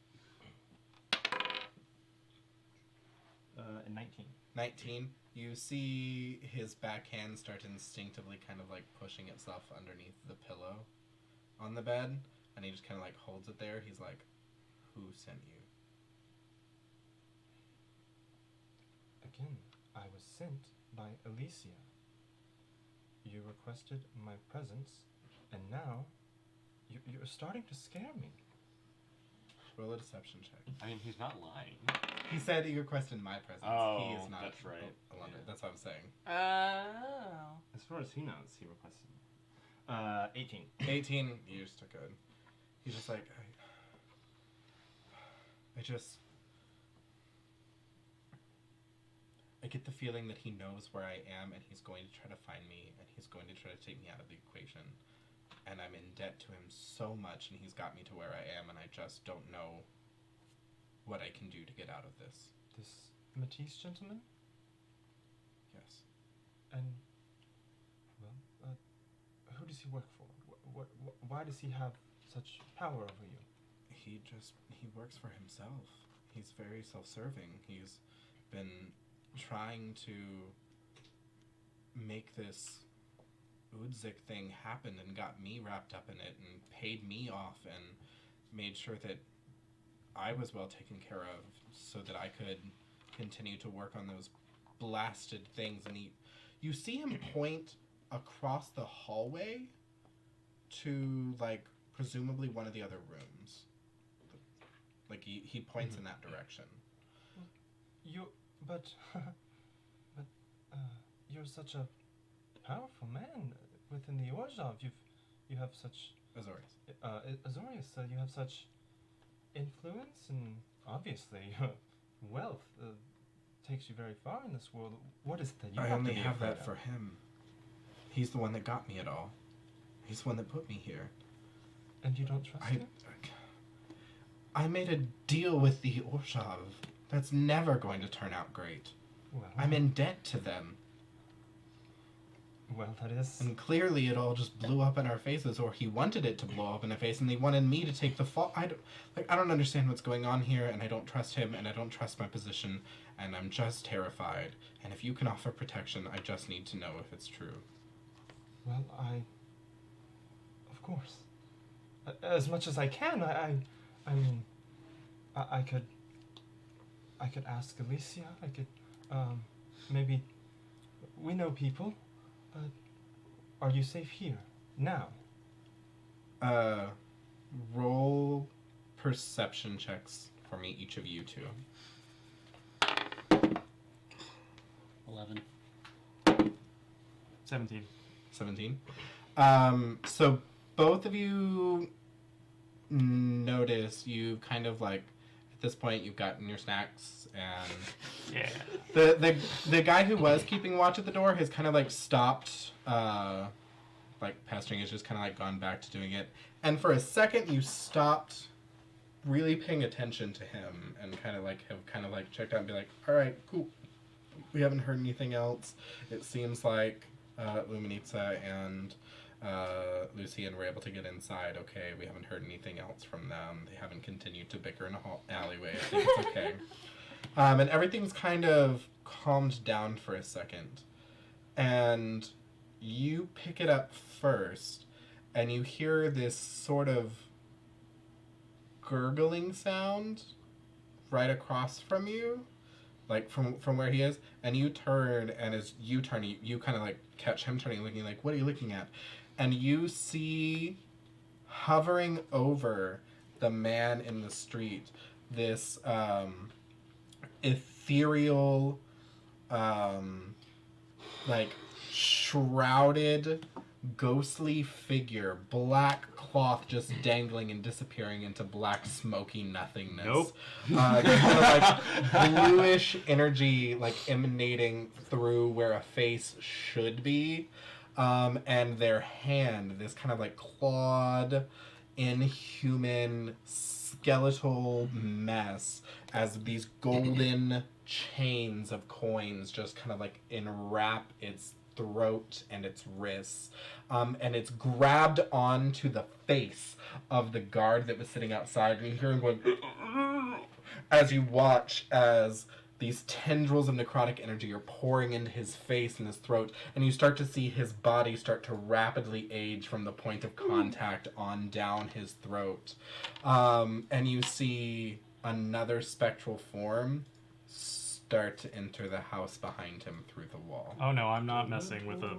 19. 19. You see his backhand start instinctively kind of like pushing itself underneath the pillow on the bed, and he just kind of like holds it there. He's like, "Who sent you?" Again, I was sent by Alicia. You requested my presence, and now you're starting to scare me. Roll a deception check. I mean, he's not lying. He said he requested my presence. Oh, he is not. that's right. A London. Yeah. That's what I'm saying. Oh. As far as he knows, he requested 18. 18. You just took good. He's just like, I get the feeling that he knows where I am, and he's going to try to find me, and he's going to try to take me out of the equation. And I'm in debt to him so much, and he's got me to where I am, and I just don't know what I can do to get out of this. This Matisse gentleman? Yes. And, well, who does he work for? Why does he have such power over you? He works for himself. He's very self-serving. He's been trying to make this Udzik thing happen and got me wrapped up in it and paid me off and made sure that I was well taken care of so that I could continue to work on those blasted things. And you see him point across the hallway to, like, presumably one of the other rooms. Like, he points in that direction. But you're such a powerful man within the Orzhov. You have such... Azorius. Azorius, you have such influence, and obviously wealth takes you very far in this world. What is it that you I have only to be have afraid that of? for him. He's the one that got me it all. He's the one that put me here. And you don't trust him? I made a deal with the Orzhov. That's never going to turn out great. Well, I'm in debt to them. Well, that is... And clearly it all just blew up in our faces, or he wanted it to blow up in our face, and they wanted me to take the fall. I don't understand what's going on here, and I don't trust him, and I don't trust my position, and I'm just terrified. And if you can offer protection, I just need to know if it's true. Well, of course. As much as I can, I mean, I could ask Alicia, I could, maybe, we know people. Are you safe here, now? Roll perception checks for me, each of you two. 11. 17. 17. So both of you notice you kind of like, at this point you've gotten your snacks, and Yeah. the guy who was keeping watch at the door has kind of like stopped like pestering, has just kind of like gone back to doing it. And for a second you stopped really paying attention to him and have checked out and be like, all right, cool. We haven't heard anything else. It seems like Luminitsa and Lucian were able to get inside. Okay, we haven't heard anything else from them. They haven't continued to bicker in a alleyway. I think it's okay. And everything's kind of calmed down for a second. And you pick it up first, and you hear this sort of gurgling sound right across from you, like from where he is, and you turn, and as you turn, you kind of like catch him turning, looking like, what are you looking at? And you see hovering over the man in the street this ethereal, like shrouded, ghostly figure, black cloth just dangling and disappearing into black smoky nothingness. Nope. Kind of like bluish energy like emanating through where a face should be. And their hand, this kind of like clawed, inhuman, skeletal mess, as these golden chains of coins just kind of like enwrap its throat and its wrists, and it's grabbed onto the face of the guard that was sitting outside, and you hear him going as you watch as these tendrils of necrotic energy are pouring into his face and his throat, and you start to see his body start to rapidly age from the point of contact on down his throat. And you see another spectral form start to enter the house behind him through the wall. Oh no, I'm not messing with a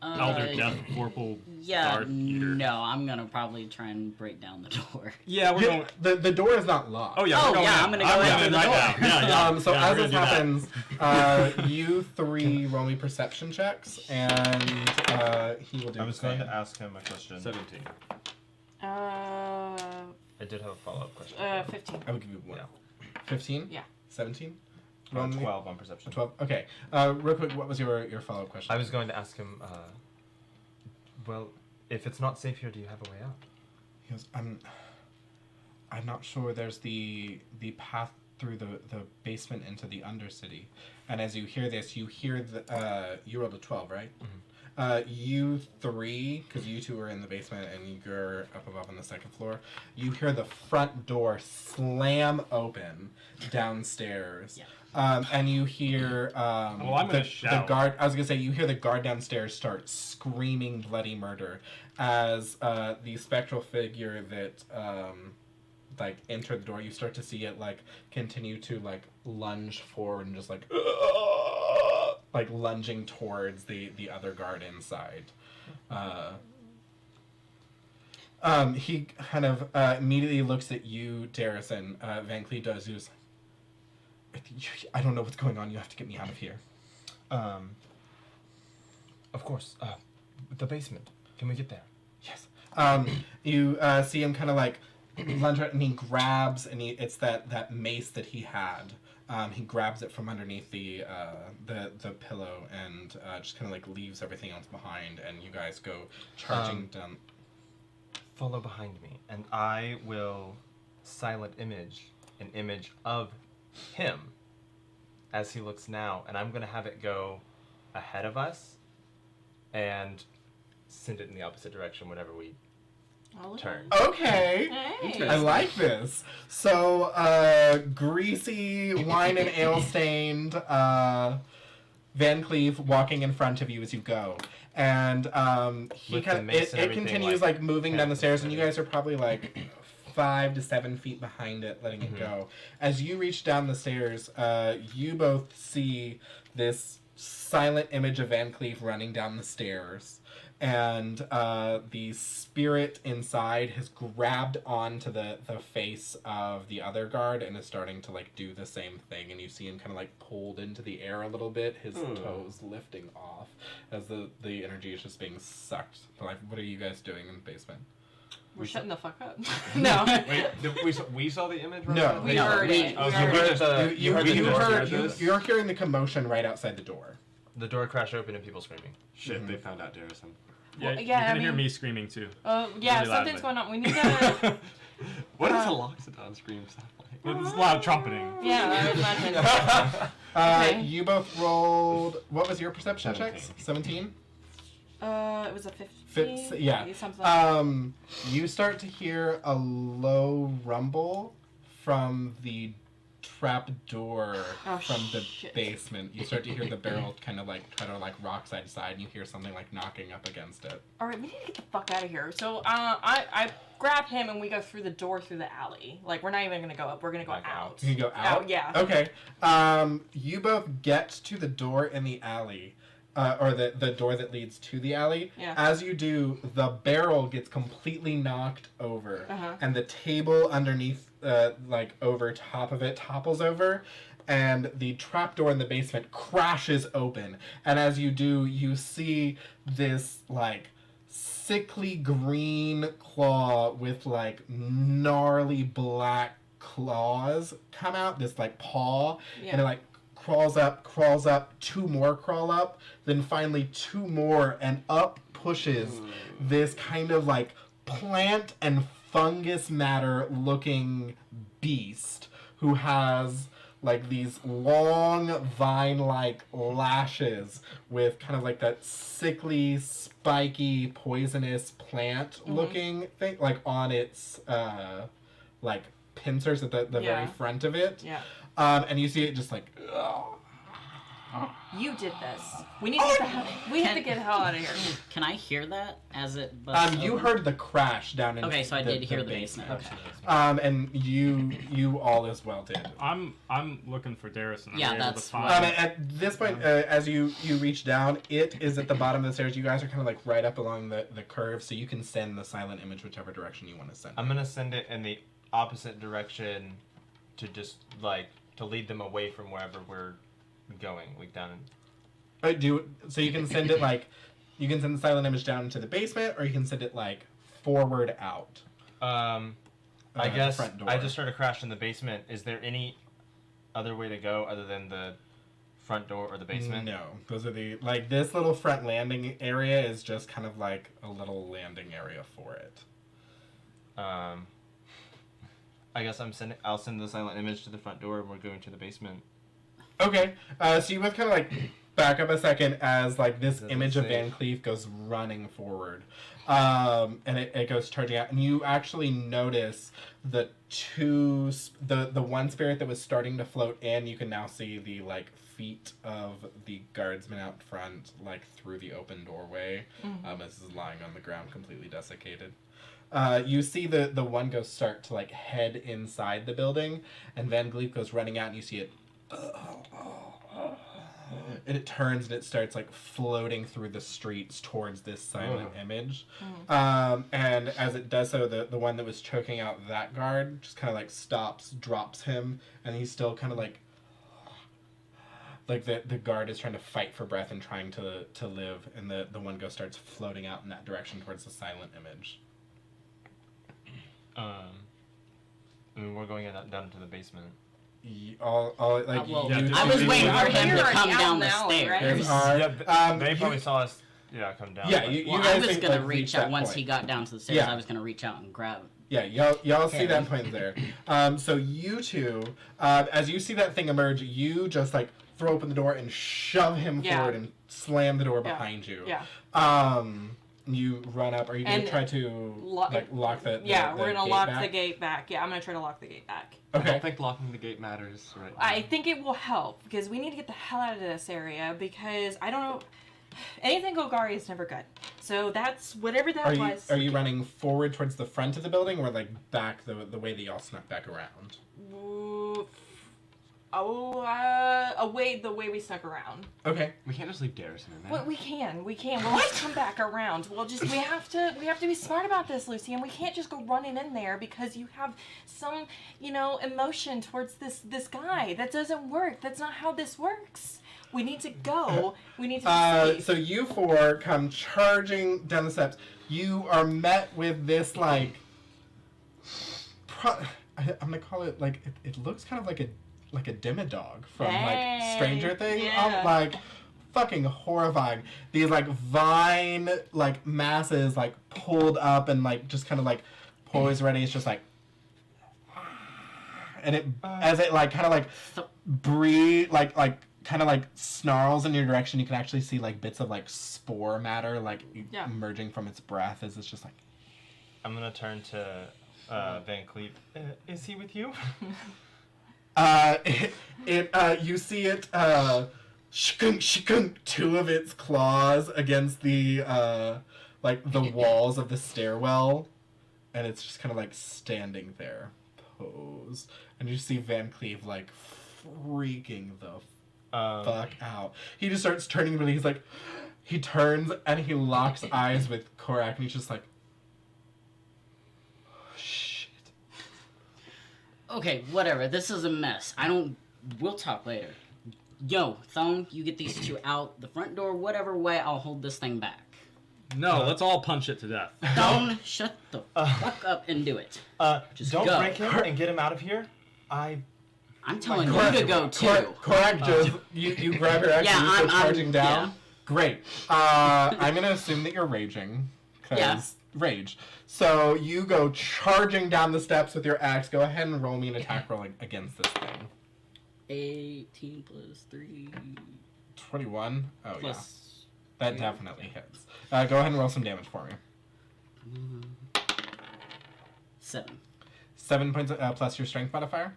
Uh, elder death vorpal Yeah, guard eater. no, I'm gonna probably try and break down the door. Yeah, we're going. The door is not locked. Oh yeah, we're Oh, going yeah, in. I'm gonna go in running through the right door. now. Yeah. So yeah, as we're this gonna do happens, you three roll me perception checks, and he will do I the was same. going to ask him a question. 17. I did have a follow-up question. 15. I will give you one. Yeah. 15? Yeah. 17? Roll me- 12 on perception. 12. Okay. Real quick, what was your follow-up question? I was going to ask him, well, if it's not safe here, do you have a way out? He goes, I'm not sure there's the path through the basement into the Undercity. And as you hear this, you hear the you rolled a 12, right? Mm-hmm. You three, because you two are in the basement and you're up above on the second floor, you hear the front door slam open downstairs. Yeah. And you hear I'm gonna the shout. guard. I was gonna say you hear the guard downstairs start screaming bloody murder as the spectral figure that like entered the door. You start to see it like continue to like lunge forward and just like lunging towards the other guard inside. He kind of immediately looks at you, Darrison. Van Cleef does. He was like, I don't know what's going on. You have to get me out of here. Of course. The basement. Can we get there? Yes. You see him kind of like lunge out, and he grabs, and it's that mace that he had. He grabs it from underneath the pillow and just kind of like leaves everything else behind, and you guys go charging down. Follow behind me, and I will silent image an image of him as he looks now, and I'm going to have it go ahead of us and send it in the opposite direction whenever we turn. Okay. Hey. I like this. So, greasy, wine and ale stained Van Cleef walking in front of you as you go. And he With kind the of mace and it everything, continues like, like moving down the stairs, and you guys are probably like 5 to 7 feet behind it, letting it go. As you reach down the stairs, you both see this silent image of Van Cleef running down the stairs. And the spirit inside has grabbed onto the face of the other guard and is starting to like do the same thing. And you see him kind of like pulled into the air a little bit, his toes lifting off as the energy is just being sucked. Like, what are you guys doing in the basement? We're shutting the fuck up. No. Wait, we saw the image? Right No, now? We heard it. Oh, We so heard we it. just You heard the door. you're hearing the commotion right outside the door. The door crashed open and people screaming. Shit, they found out Darrison. Yeah, Well, you yeah, can I hear mean- me screaming too. Yeah, Really something's loudly. going on. We need to. What does a Loxodon scream sound like? It's a lot of trumpeting. Yeah, I would imagine. Okay. You both rolled. What was your perception 17. checks? 17. It was a 15. Yeah. Something like You start to hear a low rumble from the trap door Oh, from the shit. basement. You start to hear the barrel kind of like try to like rock side to side, and you hear something like knocking up against it. All right, we need to get the fuck out of here. So, I grab him and we go through the door through the alley. Like, we're not even gonna go up. We're gonna go Like out. You can go out. Yeah. Okay. You both get to the door in the alley. Or the door that leads to the alley. Yeah. As you do, the barrel gets completely knocked over, Uh-huh. and the table underneath, like over top of it, topples over, and the trapdoor in the basement crashes open. And as you do, you see this like sickly green claw with like gnarly black claws come out. This like paw, Yeah. and it like crawls up, 2 more crawl up, then finally 2 more, and up pushes this kind of like plant and fungus matter looking beast who has like these long vine-like lashes with kind of like that sickly, spiky, poisonous plant looking thing like on its like pincers at the very Yeah. front of it. Yeah. And you see it just like You did this. We need to get the hell. We have to get the hell out of here. Can I hear that as it busts You open? heard the crash down in Okay, so I did hear the basement. Okay. And you all as well did. I'm looking for Darrison. Are Yeah, we able to that's find him? At this point, as you reach down, it is at the bottom of the stairs. You guys are kind of like right up along the curve, so you can send the silent image whichever direction you want to send. I'm gonna send it in the opposite direction to just like to lead them away from wherever we're going, like down in... So you can send it like, you can send the silent image down into the basement, or you can send it like forward out. I guess front door. I just heard a crash in the basement. Is there any other way to go other than the front door or the basement? No, those are the like this little front landing area is just kind of like a little landing area for it. I guess I'll send the silent image to the front door, and we're going to the basement. Okay, so you both kind of like back up a second as like this Doesn't image of say. Van Cleef goes running forward, and it goes charging out, and you actually notice the the one spirit that was starting to float in. You can now see the like feet of the guardsman out front, like through the open doorway, as this is lying on the ground, completely desiccated. You see the one ghost start to like head inside the building, and Van Cleef goes running out, and you see it. And it turns and it starts like floating through the streets towards this silent image. And as it does so, the one that was choking out that guard just kind of like stops, drops him, and he's still kind of like the guard is trying to fight for breath and trying to live, and the one ghost starts floating out in that direction towards the silent image. I mean, we're going down into the basement. Well, I you was two- waiting for him to We're come out down in the the alley, right? stairs. They you- probably saw us. Yeah, come down. Yeah, but- you Well, I guys was think, gonna like, reach that out once point. he got down to the stairs. Yeah. I was gonna reach out and grab. Yeah, y'all see Okay. that point there. So you two, as you see that thing emerge, you just like throw open the door and shove him Yeah. forward and slam the door Yeah. behind you. Yeah. You run up. Are you gonna And try to lock the Yeah, we're gonna gate lock back? the gate back. Yeah, I'm gonna try to lock the gate back. I Okay. don't think locking the gate matters right now. I think it will help because we need to get the hell out of this area because I don't know. Anything Golgari is never good. So that's whatever that was. Are you running forward towards the front of the building or like back the way that y'all snuck back around? Away the way we snuck around. Okay. We can't just leave Darrison in there. Well, we can. We'll just come back around. We have to be smart about this, Lucy, and we can't just go running in there because you have some, emotion towards this guy. That doesn't work. That's not how this works. We need to go. We need to be safe. So you four come charging down the steps. You are met with this like. I'm gonna call it like it looks kind of like a demodog from like Stranger Things. Yeah. Like fucking horrifying. These like vine like masses like pulled up and like just kind of like poised ready. It's just like. And it as it like kind of like breathe like kind of like snarls in your direction. You can actually see like bits of like spore matter like emerging from its breath as it's just like. I'm gonna turn to Van Cleef. Is he with you? You see it shikunk, two of its claws against the like the walls of the stairwell, and it's just kind of like standing there, posed, and you see Van Cleef like freaking the fuck out. He just starts turning, but he's like, he turns and he locks eyes with Korak, and he's just like, shit. Okay, whatever. This is a mess. We'll talk later. Yo, Thone, you get these two out the front door, whatever way, I'll hold this thing back. No, let's all punch it to death. Thone, shut the fuck up and do it. Just Don't go. break him and get him out of here. I'm telling you to go too. Korak just you grab your axe Yeah, and you I'm start charging down. yeah. Great. I'm gonna assume that you're raging. 'Cause Yeah. Rage. So you go charging down the steps with your axe. Go ahead and roll me an attack roll against this thing. 18 plus 3 21. Oh plus... yeah, that definitely hits. Go ahead and roll some damage for me. 7. 7 points plus your strength modifier.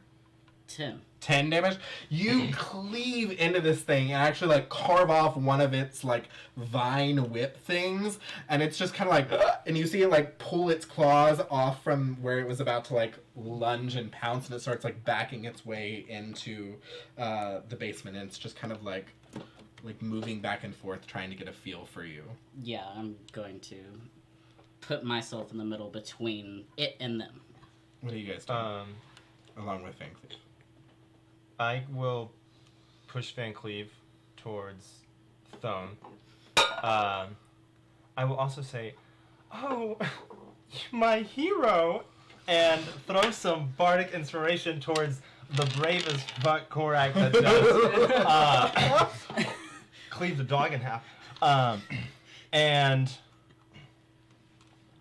10. 10 damage. You cleave into this thing and actually like carve off one of its like vine whip things, and it's just kind of like and you see it like pull its claws off from where it was about to like lunge and pounce, and it starts like backing its way into the basement, and it's just kind of like moving back and forth trying to get a feel for you. Yeah, I'm going to put myself in the middle between it and them. What are you guys doing? Along with Van Cleef. I will push Van Cleave towards Thone. I will also say, "Oh, my hero," and throw some bardic inspiration towards the bravest butt Korak that does cleave the dog in half. And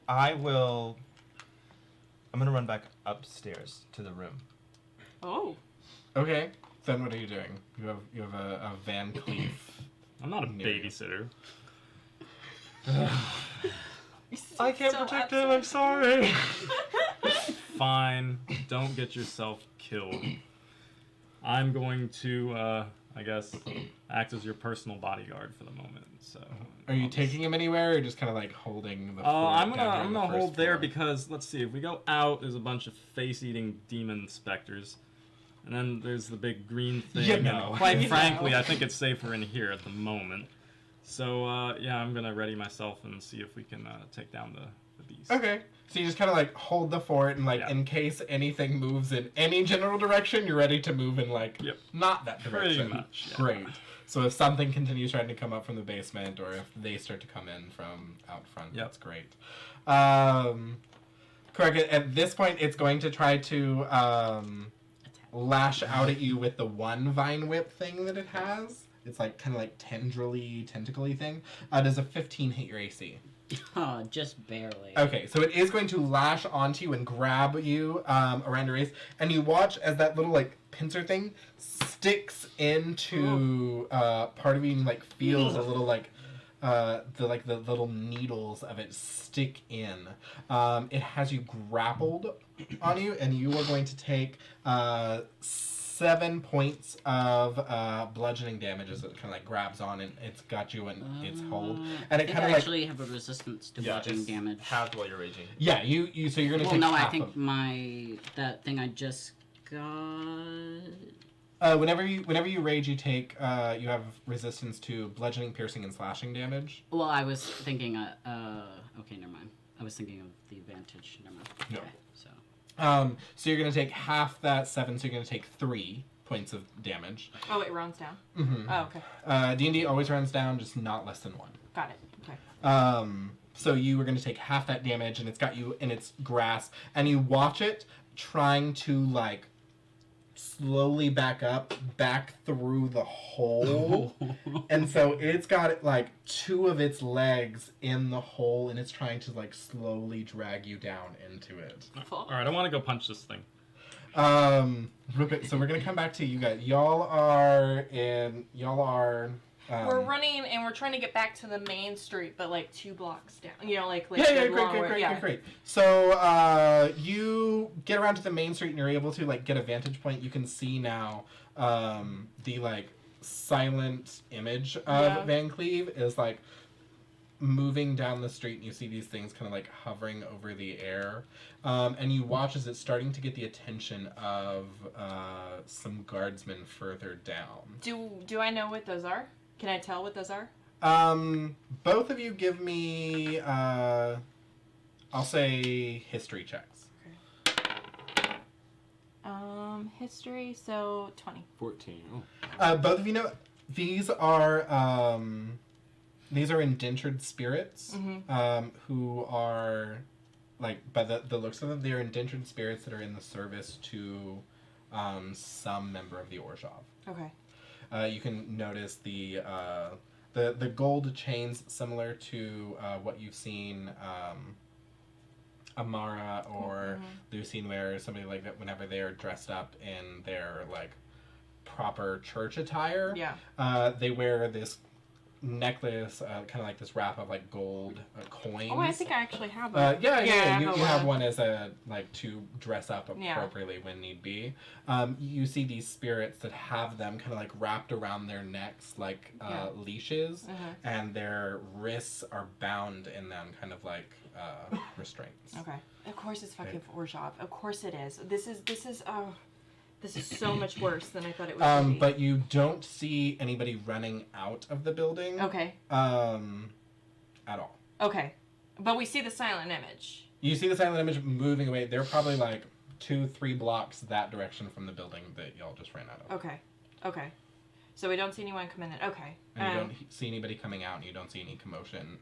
I'm gonna run back upstairs to the room. Oh. Okay. Then what are you doing? You have a Van Cleef. I'm not a Near you. babysitter. I can't protect him. I'm sorry. Fine. Don't get yourself killed. I'm going to, I guess, act as your personal bodyguard for the moment. So. Are you taking him anywhere, or just kind of like holding the? Oh, I'm down here on gonna the first hold there floor? because let's see. If we go out, there's a bunch of face-eating demon specters, and then there's the big green thing. You and know. quite You frankly, know. I think it's safer in here at the moment. So yeah, I'm gonna ready myself and see if we can take down the beast. Okay. So you just kind of like hold the fort, and like Yeah. in case anything moves in any general direction, you're ready to move in like Yep. not that direction. Pretty much. Yeah. Great. So if something continues trying to come up from the basement, or if they start to come in from out front, Yep. that's great. Correct. At this point, it's going to try to lash out at you with the one vine whip thing that it has. It's like kind of like tentacly thing. Does a 15 hit your AC? Oh, just barely. Okay, so it is going to lash onto you and grab you around your waist, and you watch as that little like pincer thing sticks into part of you, and like feels a little like the little needles of it stick in. It has you grappled on you, and you are going to take 7 points of bludgeoning damage as it kind of like grabs on, and it's got you in its hold, and I it think kind I of like actually have a resistance to bludgeoning damage. Halved while you're raging. yeah you so you're gonna Well, take no, I half think of that thing I just got. whenever you rage, you take you have resistance to bludgeoning, piercing, and slashing damage. Well, I was thinking. Okay, never mind. I was thinking of the advantage. Never mind. No. Okay, so. So you're gonna take half that 7, so you're gonna take 3 points of damage. Oh, it rounds down. Mm-hmm. Oh, okay. D&D always rounds down, just not less than 1. Got it. Okay. So you were gonna take half that damage, and it's got you in its grasp, and you watch it trying to like slowly back through the hole. And so it's got like 2 of its legs in the hole, and it's trying to like slowly drag you down into it. All right, I want to go punch this thing. So we're gonna come back to you guys. Y'all are We're running and we're trying to get back to the main street, but like 2 blocks down. You know, like yeah, the long way- great. So you get around to the main street, and you're able to like get a vantage point. You can see now the like silent image of Van Cleave is like moving down the street, and you see these things kind of like hovering over the air, and you watch as it's starting to get the attention of some guardsmen further down. Do I know what those are? Can I tell what those are? Both of you give me I'll say history checks. History, so 20. 14. Oh. Both of you know these are indentured spirits, who are like, by the looks of them, they are indentured spirits that are in the service to some member of the Orzhov. Okay. You can notice the gold chains similar to what you've seen Amara or Lucine wear, somebody like that whenever they're dressed up in their like proper church attire. Yeah. They wear this necklace, kind of like this wrap of like gold coins. Oh, I think I actually have one. Yeah. I You have one as a like to dress up Yeah. appropriately when need be. You see these spirits that have them kind of like wrapped around their necks like leashes, and their wrists are bound in them, kind of like restraints. Okay. Of course it's fucking Orzhov. Of course it is. This is so much worse than I thought it was. Be. But you don't see anybody running out of the building. Okay. At all. Okay. But we see the silent image. You see the silent image moving away. They're probably like 2-3 blocks that direction from the building that y'all just ran out of. Okay. So we don't see anyone come in. Okay. And you don't see anybody coming out, and you don't see any commotion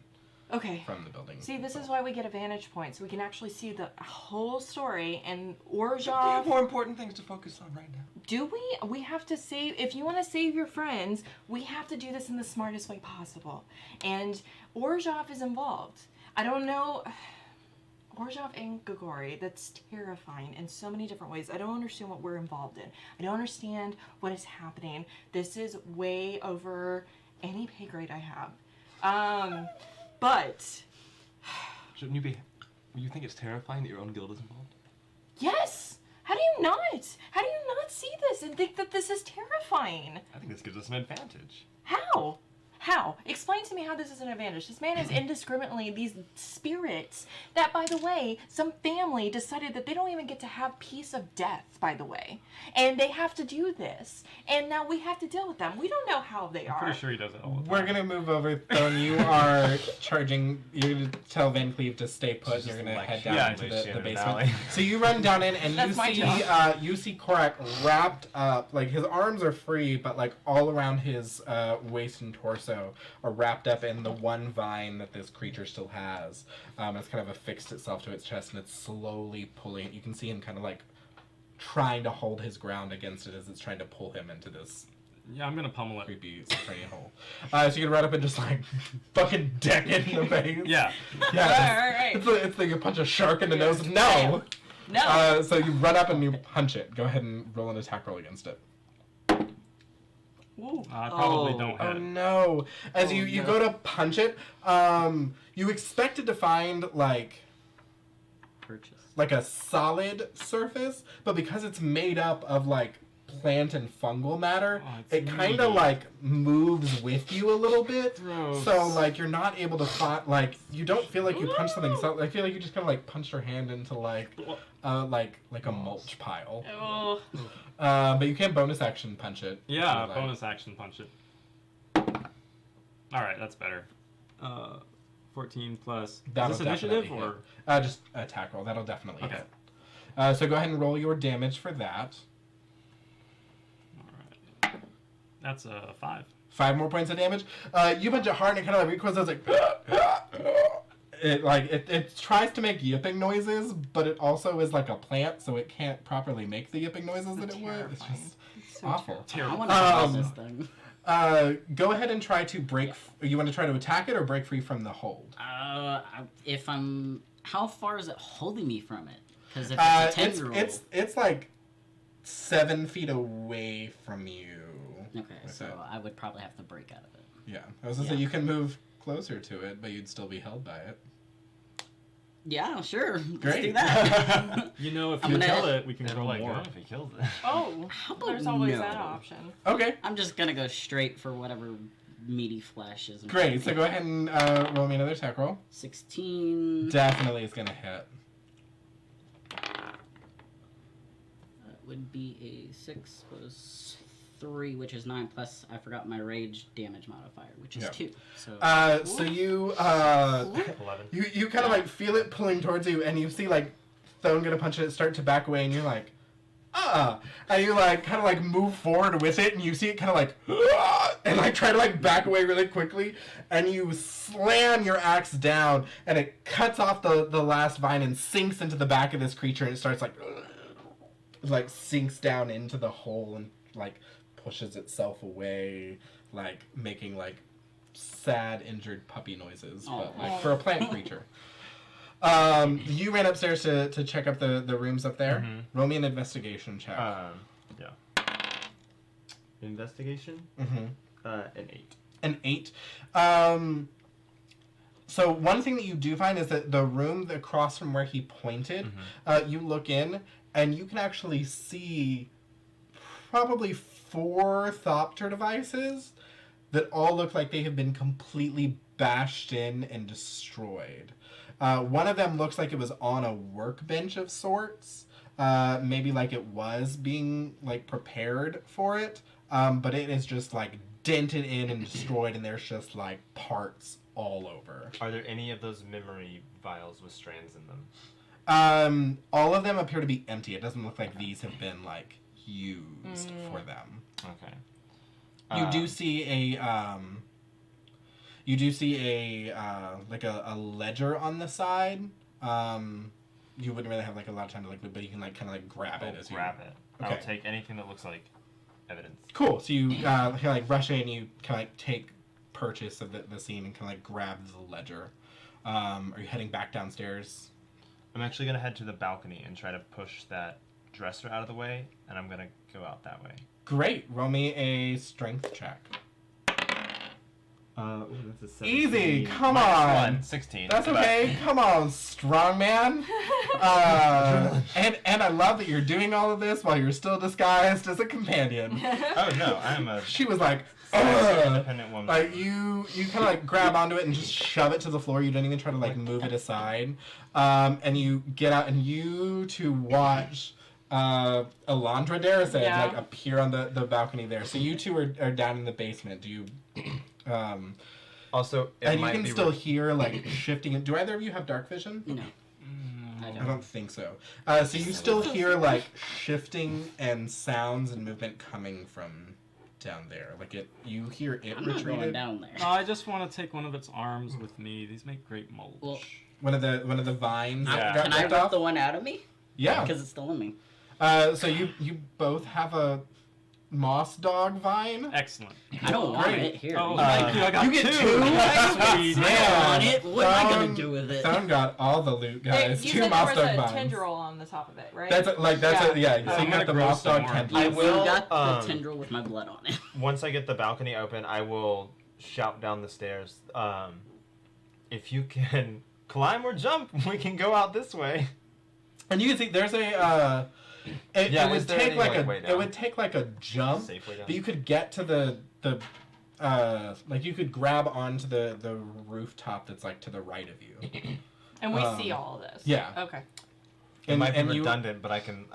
from the building. See, this is why we get a vantage point, so we can actually see the whole story. And We have Orzhov, more important things to focus on right now. do we? We have to save. If you want to save your friends, we have to do this in the smartest way possible. And Orzhov is involved. I don't know. Orzhov and Gogori, that's terrifying in so many different ways. I don't understand what we're involved in. I don't understand what is happening. This is way over any pay grade I have. But Shouldn't you be? You think it's terrifying that your own guild is involved? yes! How do you not? How do you not see this and think that this is terrifying? I think this gives us an advantage. How? How? Explain to me how this is an advantage. This man is indiscriminately these spirits that, by the way, some family decided that they don't even get to have peace of death, by the way. And they have to do this. And now we have to deal with them. We don't know how they I'm are. pretty sure he does it all the time. We're gonna move over. Thone, you are charging. You're gonna tell Van Cleve to stay put, and Just you're gonna like head down yeah, into Lucian the in the basement. valley. So you run down in, and That's my you see Korak wrapped up. Like his arms are free, but like all around his waist and torso are wrapped up in the one vine that this creature still has. It's kind of affixed itself to its chest, and it's slowly pulling. You can see him kind of like trying to hold his ground against it as it's trying to pull him into this Yeah, I'm gonna pummel it. creepy subterranean hole. So you can run up and just like fucking deck it in the face. Yeah. Yeah. Right. It's like you punch a shark in the nose. No. No. So you run up and you punch it. Go ahead and roll an attack roll against it. Ooh. I probably Oh. don't Oh hit. no! As you no. go to punch it, you expected to find like Purchase. a solid surface, but because it's made up of like plant and fungal matter, Oh, it's it kind of meaty. like moves with you a little bit. Gross. So like you're not able to find like you don't feel like you punched something. So I feel like you just kind of like punched your hand into like a mulch pile. Oh. But you can bonus action punch it. if Yeah, you like. bonus action punch it. Alright, that's better. 14 plus. That'll Is this initiative definitely or? hit. Just attack roll. That'll definitely Okay. hit. So go ahead and roll your damage for that. Alright. That's 5. 5 more points of damage. You punch it hard and it kind of like recoils. It's like it tries to make yipping noises, but it also is like a plant, so it can't properly make the yipping noises that it would. It's Terrifying. just It's so awful. I want to kill Um, this thing. Go ahead and try to break. You want to try to attack it or break free from the hold? If I'm, how far is it holding me from it? Because if it's a tendril, It's like 7 feet away from you. okay, with so it. I would probably have to break out of it. Yeah, I was gonna say you can move closer to it, but you'd still be held by it. Yeah, sure. Let's Great. do that. You know, if I'm you gonna- kill it, we can It'll grow like more. good if he kills it. Oh. How about There's always no? that option. Okay, I'm just gonna go straight for whatever meaty flesh is. in front great. of So me. go ahead and roll me another attack roll. 16. Definitely is gonna hit. That would be a 6 plus 3, which is 9, plus I forgot my rage damage modifier, which is Yeah. 2. So So you 11. you kind of like feel it pulling towards you, and you see like Thone gonna punch it, start to back away, and you're like, and you like kind of like move forward with it, and you see it kind of like, and like try to like back away really quickly, and you slam your axe down, and it cuts off the last vine and sinks into the back of this creature, and it starts like sinks down into the hole and like pushes itself away, like making like sad injured puppy noises, but like for a plant creature. You ran upstairs to check up the rooms up there. Mhm. Roll me an investigation check. Yeah. Investigation? Mm-hmm. An 8. An 8. So one thing that you do find is that the room across from where he pointed, you look in, and you can actually see probably 4 Thopter devices that all look like they have been completely bashed in and destroyed. One of them looks like it was on a workbench of sorts, maybe like it was being like prepared for it, but it is just like dented in and destroyed, and there's just like parts all over. Are there any of those memory vials with strands in them? All of them appear to be empty. It doesn't look like these have been like used for them. Okay. You do see a like a ledger on the side. You wouldn't really have like a lot of time to like, but you can like kind of like grab it as grab it. Okay. I'll take anything that looks like evidence. Cool. So you kind of like rush in, you kind of like take purchase of the scene and kind of like grab the ledger. Are you heading back downstairs? I'm actually gonna head to the balcony and try to push that dresser out of the way, and I'm gonna go out that way. Great. Roll me a strength check. That's a 17. Easy. Come Minus on. 1, 16. That's but- okay. Come on, strong man. And I love that you're doing all of this while you're still disguised as a companion. Oh no, I'm a She was like, sexy, ugh. independent woman. Like you kind of like grab onto it and just shove it to the floor. You don't even try to like move it aside. And you get out and you two watch Alondra Darrison like appear on the balcony there. So you two are down in the basement. Do you? Also, it And you might can be still hear like shifting. Do either of you have dark vision? No. I I don't. don't think so. So you still hear like shifting and sounds and movement coming from down there. Like you hear it I'm not going retreated. down there. No, I just want to take one of its arms with me. These make great mulch. Well, One of the vines. Yeah. got Can I ripped rip off? the one out of me? Yeah. Because it's still in me. So you both have a moss dog vine. Excellent. I don't want Great. it. Here. Oh, you thank you. I got you get 2? Sweet. I want it. What am I gonna do with it? Thone got all the loot, guys. You 2 said moss there was dog a vines. tendril on the top of it, right? That's So you I'm got gonna the grow moss some dog more. tendril. I I will, got the um, tendril with my blood on it. Once I get the balcony open, I will shout down the stairs. If you can climb or jump, we can go out this way. And you can see there's a. It would is there take any, like way it down? would take like a jump, Safe way down. but you could get to the like you could grab onto the rooftop that's like to the right of you. And we see all of this. yeah. Okay. It might be you- redundant, but I can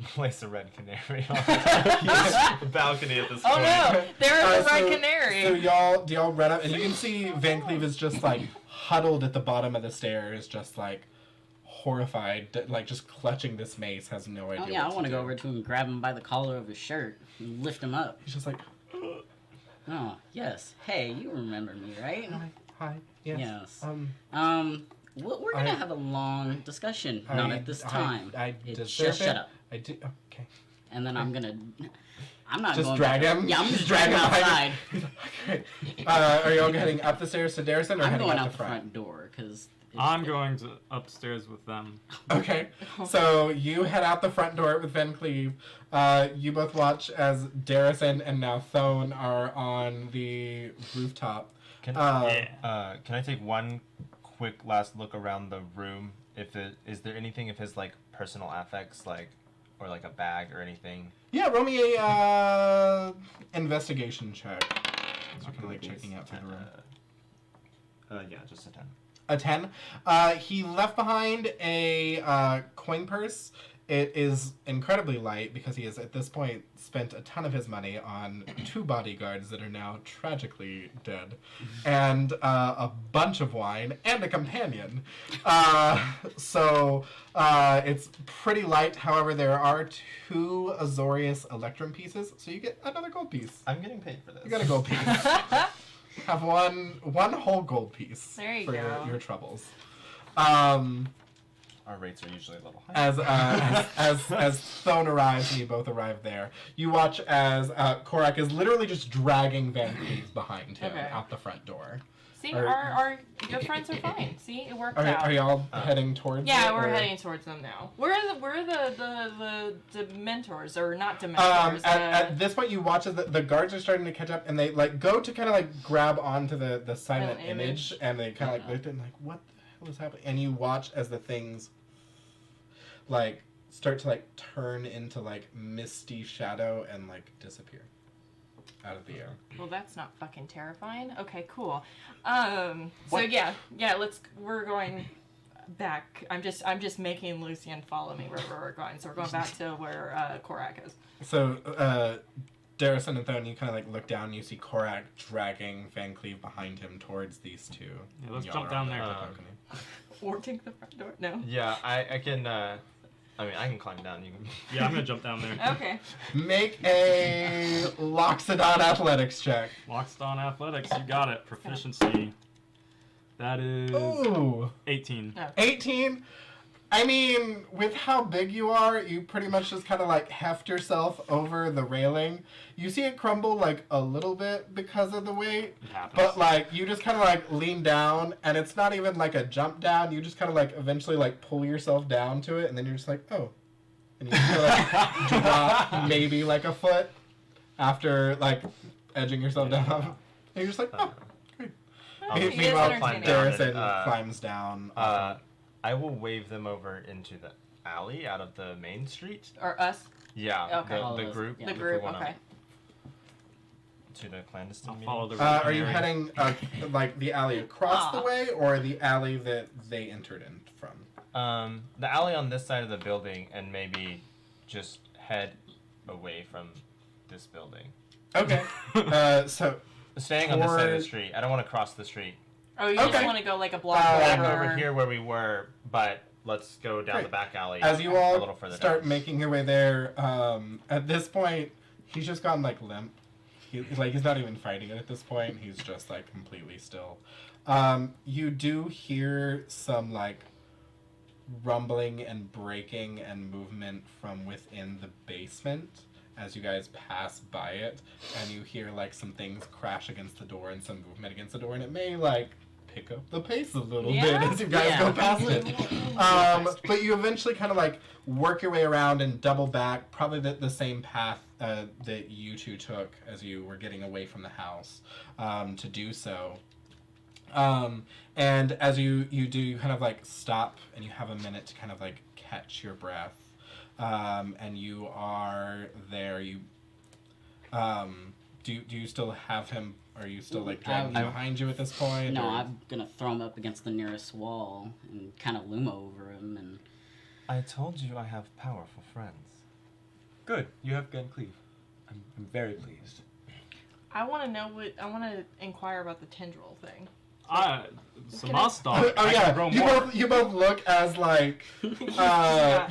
place a red canary on the balcony at this Oh point. no, there is a red so canary. do y'all run up and you can see Van Cleve is just like huddled at the bottom of the stairs, just like horrified, like just clutching this mace, has no idea. Oh yeah, I what want to do. go over to him and grab him by the collar of his shirt and lift him up. He's just like, Oh yes. Hey, you remember me, right? hi, yes. Yes. We're gonna I- have a long discussion. Not at this time. I It's deserve just it. shut up. I do. Okay. And then I'm gonna. I'm not Just going drag back- him. Yeah, I'm just dragging him outside. Okay. Are y'all heading up the stairs to Darrison or I'm heading going out out the the front? front door because. I'm going to upstairs with them. Okay. So you head out the front door with Van Cleve. You both watch as Darrison and now Thone are on the rooftop. Can, Yeah. can I take one quick last look around the room? Is there anything of his like personal affects, like, or like a bag or anything? Yeah, roll me a investigation check. So kind of like Please. checking out through the room. Yeah, just a 10. A 10. He left behind a coin purse. It is incredibly light because he has at this point spent a ton of his money on 2 bodyguards that are now tragically dead, and a bunch of wine and a companion. So it's pretty light. However, there are 2 Azorius Electrum pieces, so you get another gold piece. I'm getting paid for this. You got a gold piece. Have one whole gold piece There you for go. your troubles. Our rates are usually a little high. As Thone arrives and you both arrive there, you watch as Korak is literally just dragging Van Cleve behind him Okay. out the front door. See, Are- your friends are fine. See, it worked Are, out. are y'all heading towards Yeah, it, we're or- heading towards them now. Where are the Dementors, or not Dementors? At this point, you watch as the guards are starting to catch up, and they like go to kind of like grab onto the silent An image, image. and they kind of like look at it and like, what the hell is happening? And you watch as the things like start to like turn into like misty shadow and like disappear out of the air. Well, that's not fucking terrifying. Okay, cool. So yeah, we're going back. I'm just making Lucian follow me wherever we're going. So we're going back to where Korak is. So, Darrison and Thone, you kind of like look down and you see Korak dragging Van Cleve behind him towards these two. Yeah, let's Y'all jump are down on there. the balcony. Or take the front door. No. Yeah, I can. I mean, I can climb down. You can. Yeah, I'm gonna jump down there. Okay. Make a Loxodon athletics check. Lockston Athletics, you got it. Proficiency. That is Ooh. 18. 18? I mean, with how big you are, you pretty much just kind of like heft yourself over the railing. You see it crumble like a little bit because of the weight, It happens. but like you just kind of like lean down, and it's not even like a jump down. You just kind of like eventually like pull yourself down to it, and then you're just like, oh. And you kind of like drop maybe like a foot after like edging yourself down. And you're just like, oh, great. I'll just Meanwhile, entertaining. Darrison and, climbs down. I will wave them over into the alley out of the main street. Or us. Yeah, Okay. All the those- group. yeah. The if we group. wanna- Okay. To the clandestine I'll meeting. follow the Are you Renegades. heading like the alley across the Ah. way, or the alley that they entered in from? The alley on this side of the building, and maybe just head away from this building. Okay. So Staying on this side of the Toward- street. I don't want to cross the street. Oh, you just Okay. want to go like a block Back over. over here where we were, but let's go down Great. the back alley. as you a all little further start down. making your way there, at this point, he's just gone like limp. He's not even fighting it at this point. He's just like completely still. You do hear some like rumbling and breaking and movement from within the basement as you guys pass by it, and you hear like some things crash against the door and some movement against the door, and it may like pick up the pace a little bit Yeah? as you guys Yeah. go past it. But you eventually kind of like work your way around and double back, probably the same path that you two took as you were getting away from the house to do so. And as you do, you kind of like stop and you have a minute to kind of like catch your breath. And you are there. You do you still have him? Are you still like dragging him behind you at this point? No, or- I'm gonna throw him up against the nearest wall and kind of loom over him, and I told you I have powerful friends. Good. You have Van Cleve. I'm very pleased. I want to know what I want to inquire about the tendril thing. Samastov. Oh yeah, grow you more. both like as like like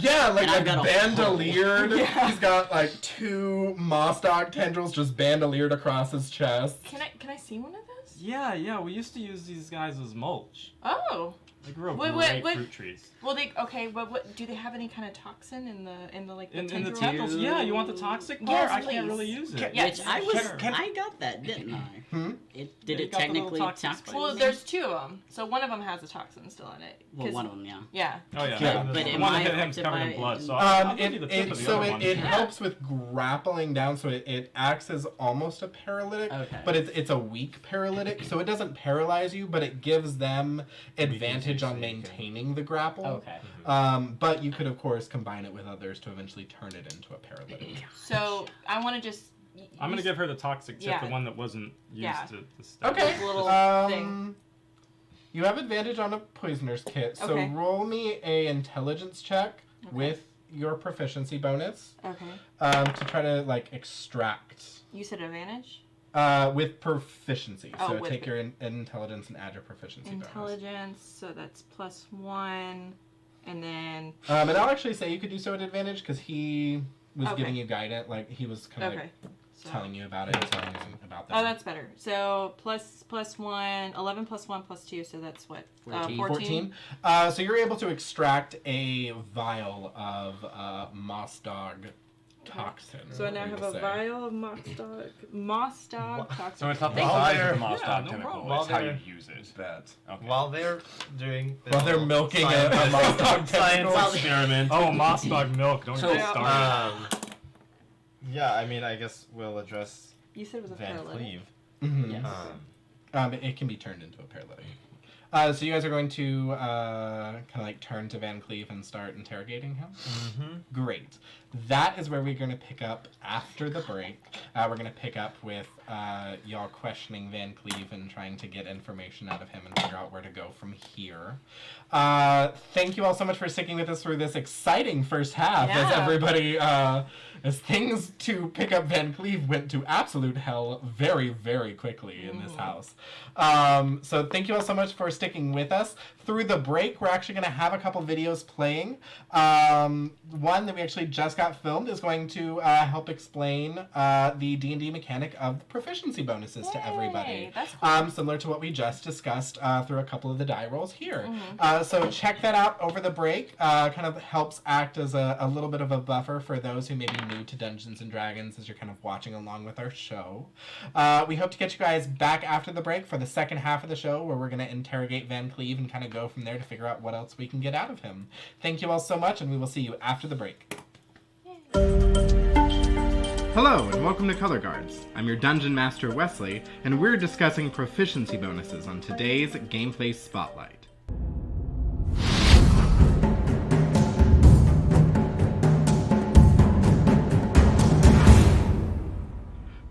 And I've got a bandoliered. Yeah. He's got like two moss dog tendrils just bandoliered across his chest. Can I see one of those? Yeah, we used to use these guys as mulch. Oh, They grew up Wait, great wait. fruit trees. well but what do they have any kind of toxin in the like the In the tendril? tendrils, yeah, you want the toxic part? Yes, I can't please. really use it. Yeah, which I got that, didn't I? Hmm? Did Yeah, it you got the little technically toxic toxic? spike. Well, me? there's two of them, so one of them has a toxin still in it. Well, 'Cause- one of them, yeah. Yeah. Oh yeah, Yeah. the But one am that I hit him's affected covered by in blood. it? So I'll give you the tip It of the so other it, one. it Yeah. helps with grappling down, so it acts as almost a paralytic, Okay. but it's a weak paralytic, so it doesn't paralyze you, but it gives them advantage you on so you can- maintaining the grapple. Okay. But you could of course combine it with others to eventually turn it into a paralytic. So I want to just. I'm gonna give her the toxic tip, Yeah. the one that wasn't used Yeah. to stab Okay. her. Little thing. You have advantage on a poisoner's kit, so Okay. roll me a intelligence check Okay. with your proficiency bonus Okay. to try to like extract You said advantage. with proficiency. Oh, So with take it. your intelligence and add your proficiency bonus. Intelligence. So that's +1, and then And I'll actually say you could do so at advantage because he was Okay. giving you guidance, like he was kind of okay. like So. telling you about it and telling you about that. Oh, that's better. So +1, 11 +1 +2, so that's what? 14. 14. So you're able to extract a vial of moss dog toxin. So I now we have will a say. vial of moss dog toxin. So it's not the Thank size you. of the moss Yeah, dog no tentacle, problem. it's how you While use it. That Okay. while they're doing their While they're little milking science- a moss dog science tentacle. experiment. Oh, moss dog milk. Don't So, get started. Yeah, I mean, I guess we'll address You said it was a Van paralytic. Cleve. Mhm. Yes. It can be turned into a paralytic. So you guys are going to kind of like turn to Van Cleve and start interrogating him? Mm-hmm. Great. That is where we're going to pick up after the break. We're going to pick up with y'all questioning Van Cleve and trying to get information out of him and figure out where to go from here. Thank you all so much for sticking with us through this exciting first half as Yeah. everybody, as things to pick up Van Cleve went to absolute hell very, very quickly in this house. So thank you all so much for sticking with us. Through the break, we're actually going to have a couple videos playing. One that we actually just got filmed is going to help explain the D&D mechanic of the proficiency bonuses to everybody. Yay, that's cool. Similar to what we just discussed through a couple of the die rolls here. So check that out over the break. Kind of helps act as a little bit of a buffer for those who may be new to Dungeons & Dragons as you're kind of watching along with our show. We hope to get you guys back after the break for the second half of the show where we're going to interrogate Van Cleve and kind of go from there to figure out what else we can get out of him. Thank you all so much, and we will see you after the break. Hello, and welcome to Color Guards. I'm your Dungeon Master, Wesley, and we're discussing proficiency bonuses on today's Gameplay Spotlight.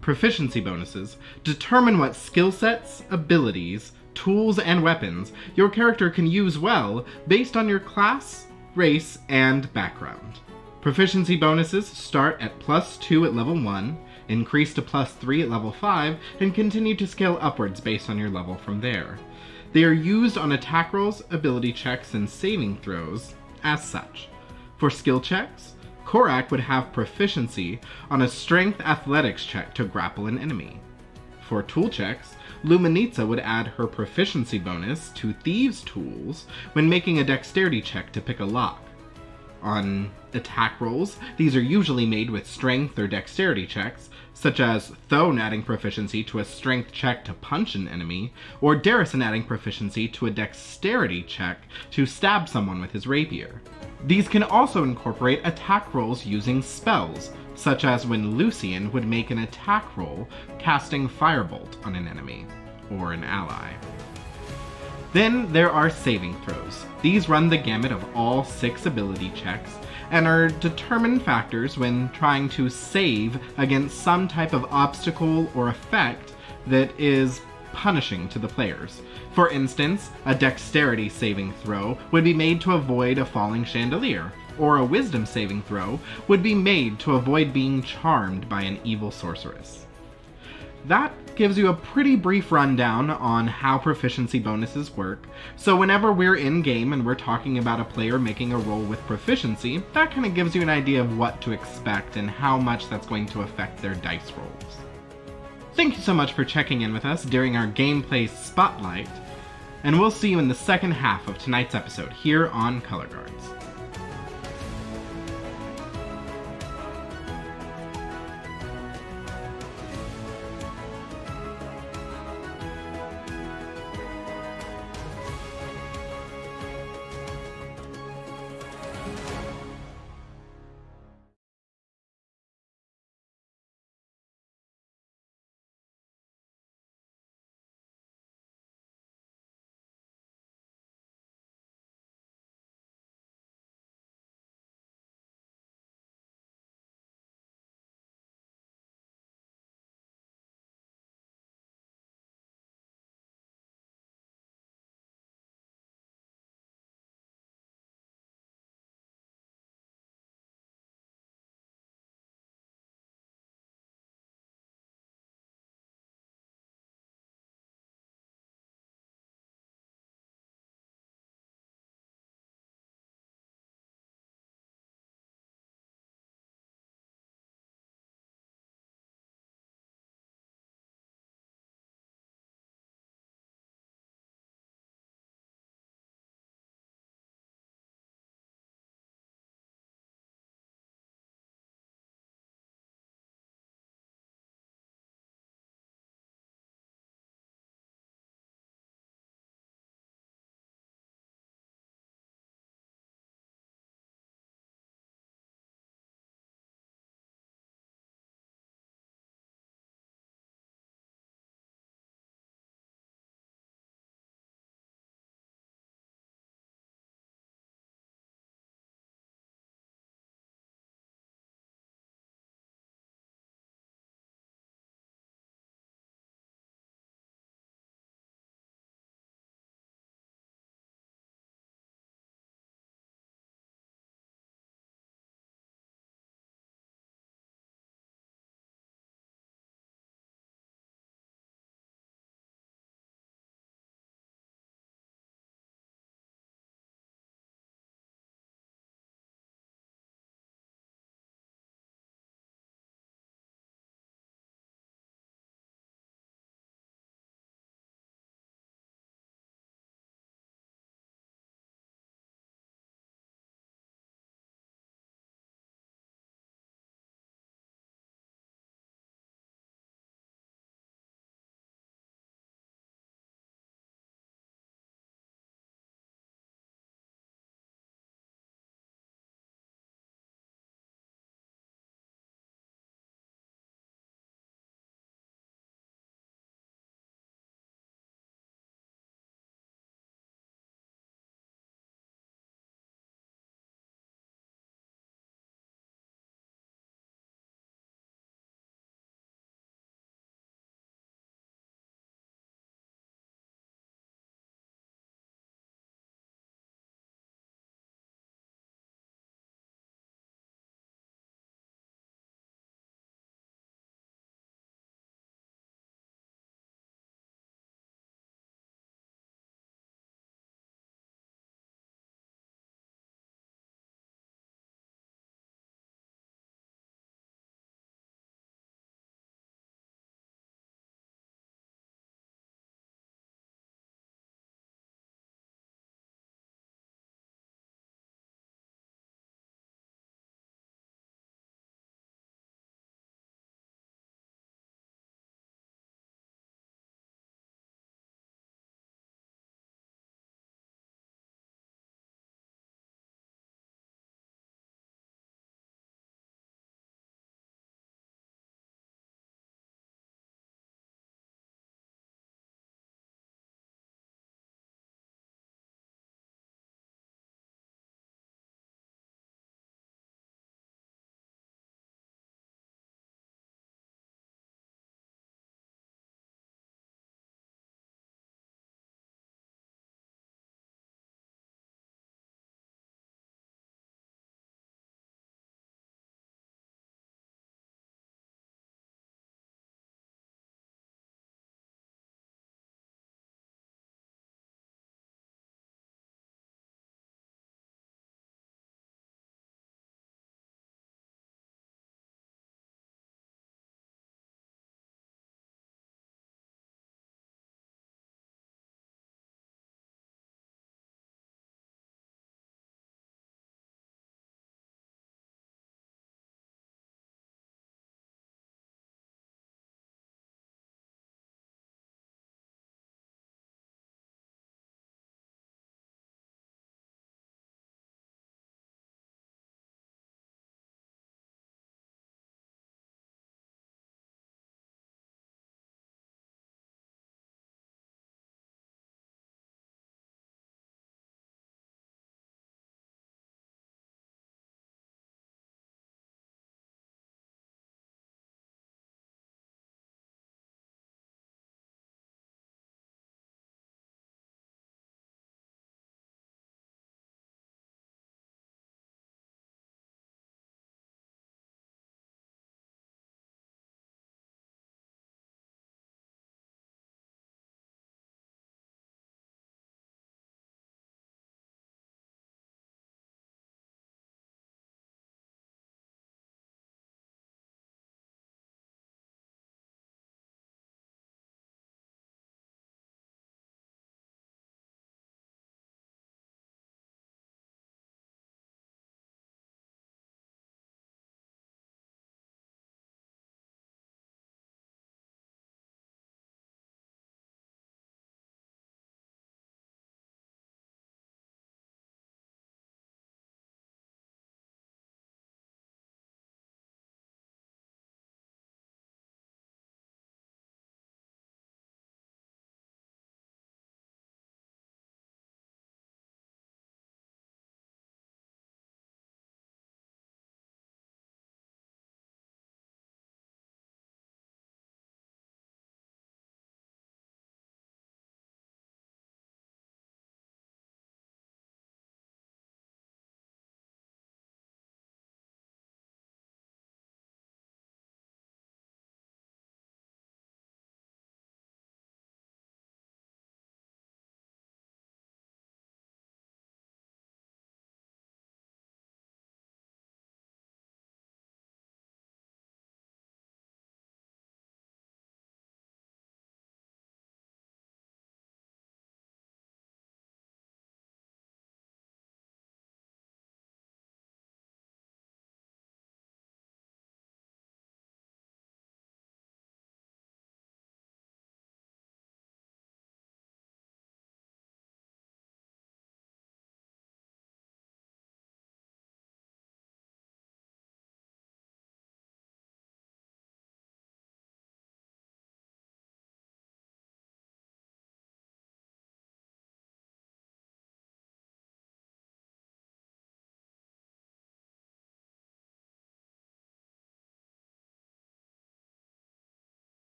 Proficiency bonuses determine what skill sets, abilities, tools, and weapons your character can use well based on your class, race, and background. Proficiency bonuses start at +2 at level 1, increase to +3 at level 5, and continue to scale upwards based on your level from there. They are used on attack rolls, ability checks, and saving throws as such. For skill checks, Korak would have proficiency on a strength athletics check to grapple an enemy. For tool checks, Luminitza would add her proficiency bonus to Thieves' Tools when making a dexterity check to pick a lock. On attack rolls, these are usually made with strength or dexterity checks, such as Thone adding proficiency to a strength check to punch an enemy, or Darrison adding proficiency to a dexterity check to stab someone with his rapier. These can also incorporate attack rolls using spells, such as when Lucian would make an attack roll casting Firebolt on an enemy, or an ally. Then there are saving throws. These run the gamut of all 6 ability checks, and are determined factors when trying to save against some type of obstacle or effect that is punishing to the players. For instance, a dexterity saving throw would be made to avoid a falling chandelier, or a wisdom saving throw would be made to avoid being charmed by an evil sorceress. That gives you a pretty brief rundown on how proficiency bonuses work, so whenever we're in-game and we're talking about a player making a roll with proficiency, that kind of gives you an idea of what to expect and how much that's going to affect their dice rolls. Thank you so much for checking in with us during our Gameplay Spotlight, and we'll see you in the second half of tonight's episode here on Color Guards.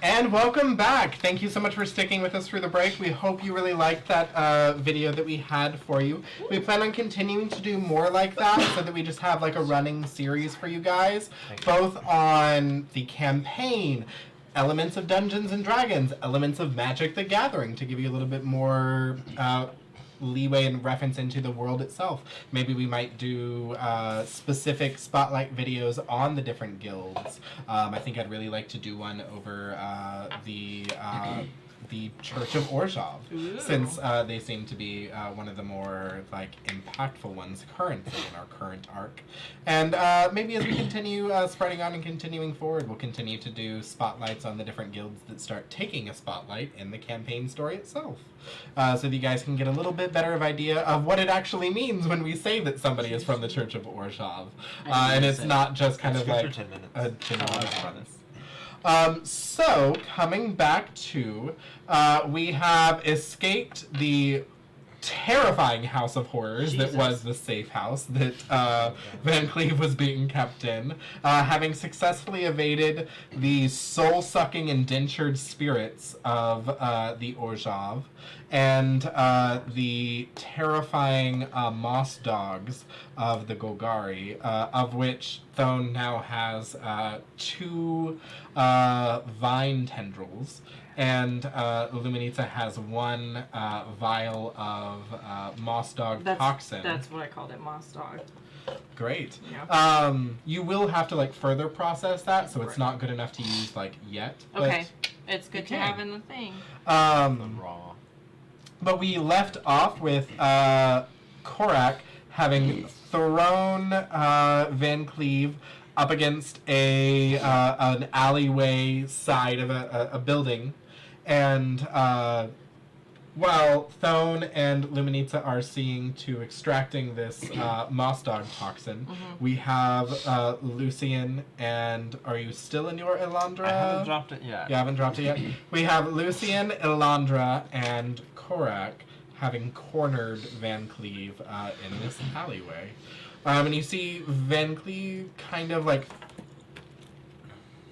And welcome back. Thank you so much for sticking with us through the break. We hope you really liked that video that we had for you. We plan on continuing to do more like that so that we just have like a running series for you guys, both on the campaign, elements of Dungeons and Dragons, elements of Magic the Gathering, to give you a little bit more leeway and reference into the world itself. Maybe we might do specific spotlight videos on the different guilds. I think I'd really like to do one over the Church of Orzhov, since they seem to be one of the more like impactful ones currently in our current arc. And maybe as we continue spreading on and continuing forward, we'll continue to do spotlights on the different guilds that start taking a spotlight in the campaign story itself. So that you guys can get a little bit better of idea of what it actually means when we say that somebody is from the Church of Orzhov. And it's not just kind of like a general premise. So, coming back to, we have escaped the terrifying house of horrors that was the safe house that Van Cleve was being kept in, having successfully evaded the soul-sucking indentured spirits of the Orzhov, and the terrifying moss dogs of the Golgari, of which Thone now has 2 vine tendrils, and Luminita has 1 vial of moss dog toxin. That's what I called it, moss dog. Great. Yeah. You will have to like further process that, so it's not good enough to use like yet. Okay, it's good to have in the thing. Raw. But we left off with Korak having thrown Van Cleve up against an alleyway side of a building, and while Thone and Luminita are seeing to extracting this moss dog toxin, we have Lucian and... Are you still in your Elandra? I haven't dropped it yet. You haven't dropped it yet? We have Lucian, Elandra, and Korak having cornered Van Cleve in this alleyway. And you see Van Cleve kind of like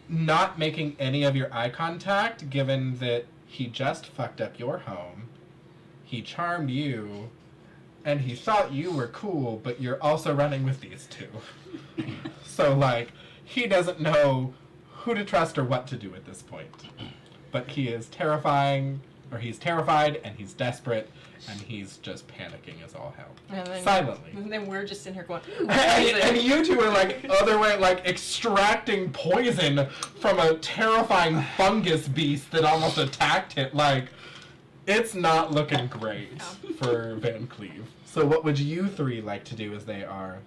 not making any of your eye contact, given that he just fucked up your home. He charmed you, and he thought you were cool, but you're also running with these 2. So, like, he doesn't know who to trust or what to do at this point. But he is terrifying, or he's terrified, and he's desperate, and he's just panicking as all hell. And then, Silently. And then we're just in here going, And you 2 are like other way, like extracting poison from a terrifying fungus beast that almost attacked him. Like, it's not looking great for Van Cleve. So what would you 3 like to do as they are?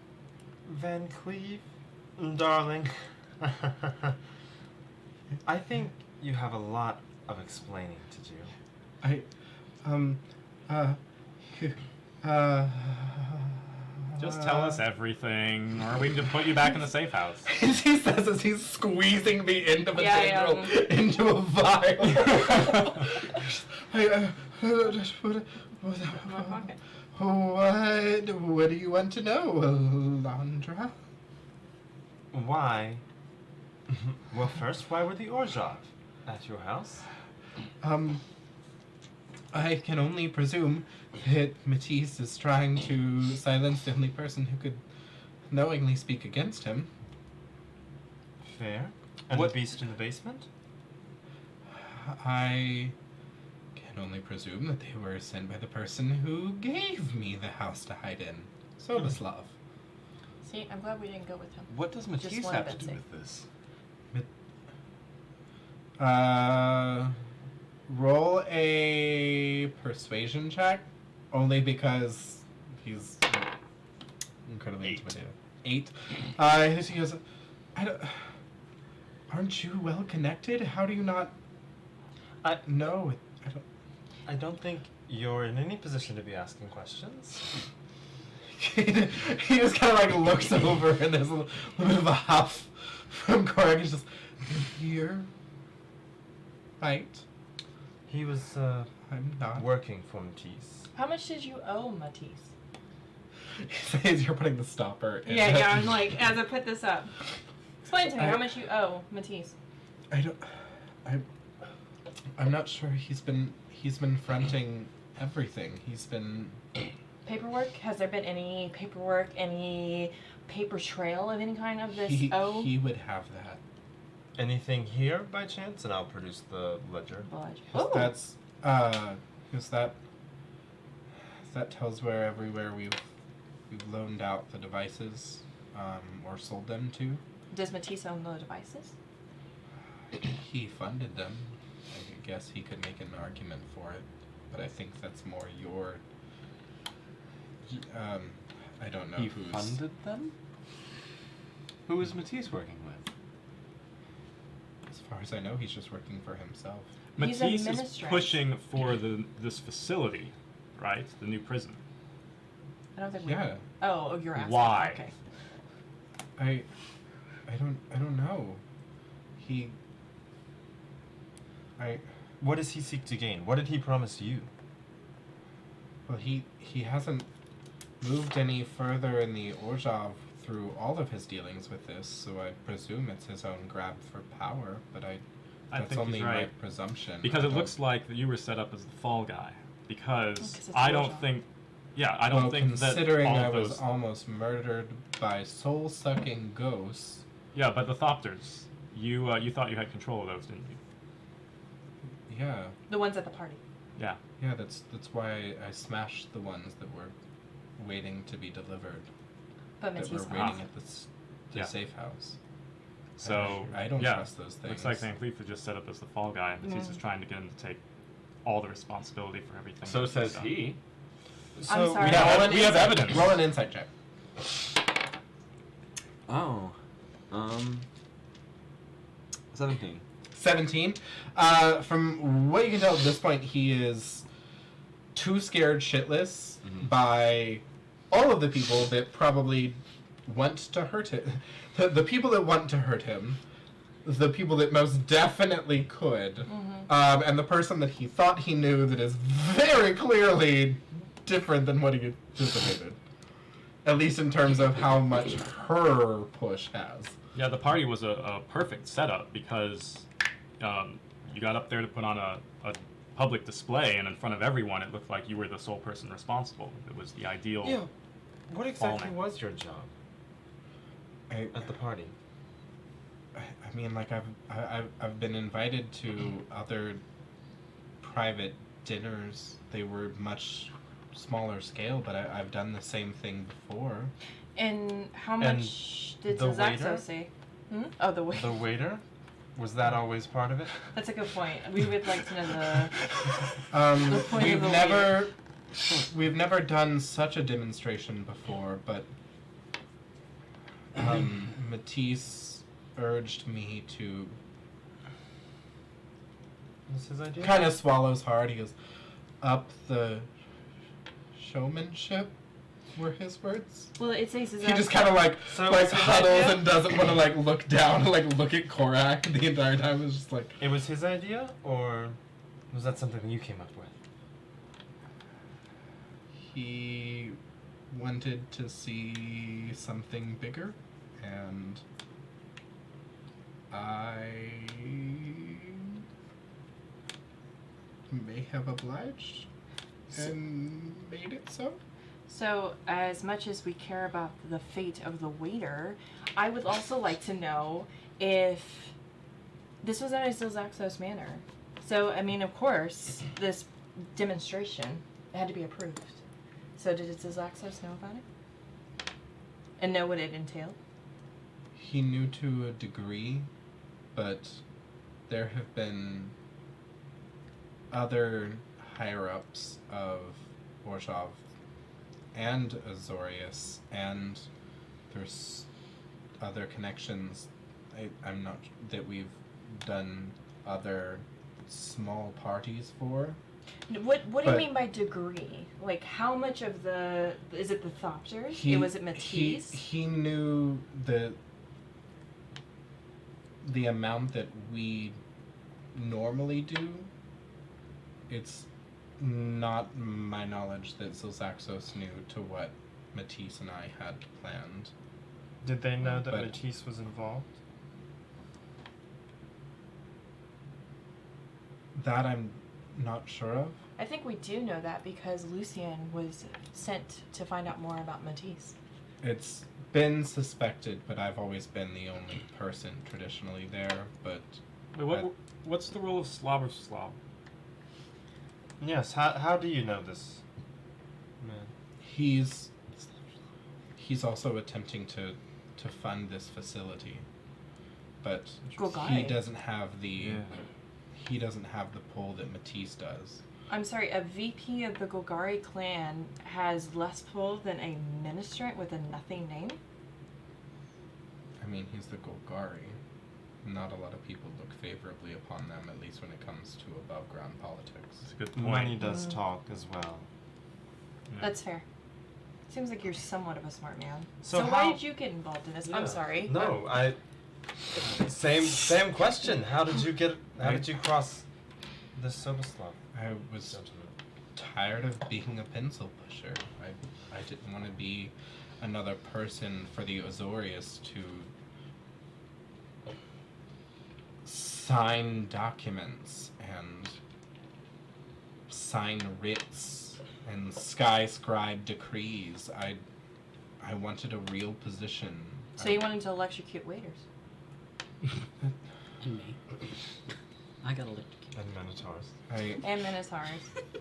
Van Cleve, darling. I think you have a lot of explaining to do. Just tell us everything, or we need to put you back in the safe house. He says as he's squeezing the end of a tendril into a vial. What do you want to know, Elandra? Why? Well, first, why were the Orzhov at your house? I can only presume that Matisse is trying to silence the only person who could knowingly speak against him. Fair. And the beast in the basement? I can only presume that they were sent by the person who gave me the house to hide in. Soboslav. See, I'm glad we didn't go with him. What does Matisse Just one have to Betsy. do with this? Roll a persuasion check, only because he's incredibly intimidated. 8. He goes, aren't you well connected? How do you not know? I don't think you're in any position to be asking questions. He just kind of like looks over and there's a little bit of a huff from Korak. He's just, here? Right? He was I'm not. working for Matisse. How much did you owe Matisse? He says you're putting the stopper in. Yeah, I'm like, as I put this up. Explain to me how much you owe Matisse. I'm not sure. He's been fronting everything. He's been. Paperwork? Has there been any paperwork, any paper trail of any kind of this? He would have that. Anything here by chance? And I'll produce the ledger. Oh. That's because that tells where everywhere we've loaned out the devices, or sold them to. Does Matisse own the devices? He funded them. I guess he could make an argument for it, but I think that's more your. I don't know He who's. funded them? Who is Matisse working with? As far as I know, he's just working for himself. He's Matisse is administrator. pushing for this facility, right? The new prison. I don't think Yeah. Oh, you're asking. Why? Okay. I don't know. What does he seek to gain? What did he promise you? Well, he hasn't moved any further in the Orzhov through all of his dealings with this, so I presume it's his own grab for power, but I that's think only he's my right. presumption. Because I it don't- looks like that you were set up as the fall guy. Because 'cause it's I your don't job. think, I don't well, think that considering all I of was those. almost murdered by soul-sucking ghosts. Yeah, but the Thopters, you thought you had control of those, didn't you? Yeah, The ones at the party. Yeah. yeah. That's why I smashed the ones that were waiting to be delivered. But That Matisse were owns waiting it. at the Yeah. safe house. So I don't yeah, trust those things. looks like Van Cleef was just set up as the fall guy, and Matisse is trying to get him to take all the responsibility for everything. So that he's says done. he. So sorry. We have, Roll we have evidence. Roll an insight check. Oh. 17. 17. From what you can tell at this point, he is too scared shitless by all of the people that probably want to hurt him. The people that want to hurt him, the people that most definitely could, and the person that he thought he knew that is very clearly different than what he anticipated. At least in terms of how much her push has. Yeah, the party was a perfect setup because you got up there to put on a public display, and in front of everyone, it looked like you were the sole person responsible. It was the ideal. Yeah. What exactly Falling. was your job at the party? I mean, like I've been invited to other private dinners. They were much smaller scale, but I've done the same thing before. And how And much did the Zaxo waiter? say? Oh, the waiter. The waiter? Was that always part of it? That's a good point. We would like to know the point of We've never done such a demonstration before, but Matisse urged me to. What's his idea? Kind of swallows hard. He goes, "Up the showmanship," were his words. Well, it says He just kind of like So was his huddles idea? and doesn't want to like look down and like look at Korak the entire time. It was just like It was his idea, or was that something you came up with? he wanted to see something bigger, and I may have obliged and made it so. So, as much as we care about the fate of the waiter, I would also like to know if this was at Zaxos Manor. So, I mean, of course, this demonstration had to be approved. So, did Zaxos know about it? And know what it entailed? He knew to a degree, but there have been other higher-ups of Orzhov and Azorius, and there's other connections. I'm not that we've done other small parties for. What do you But- mean by degree? Like, how much of the... Is it the Thopters? Was it Matisse? He knew the amount that we normally do. It's not my knowledge that Zilzaxos knew to what Matisse and I had planned. Did they know that But- Matisse was involved? That I'm not sure of. I think we do know that because Lucien was sent to find out more about Matisse. It's been suspected, but I've always been the only person traditionally there. But Wait, what's the role of Slav? Yes, how do you know this man? he's also attempting to fund this facility, but Golgari. he doesn't have the pull that Matisse does. I'm sorry, a VP of the Golgari clan has less pull than a ministrant with a nothing name? I mean, he's the Golgari. Not a lot of people look favorably upon them, at least when it comes to above ground politics. That's a good point. Money does talk as well. Yeah. That's fair. Seems like you're somewhat of a smart man. So why how- did you get involved in this? Yeah. I'm sorry. No, same question. How did you cross this Soboslav? I was tired of being a pencil pusher. I didn't want to be another person for the Azorius to sign documents and sign writs and skyscribe decrees. I wanted a real position. So you wanted to electrocute waiters? And me. I got electrocuted. And Minotaurs. And Minotaurs.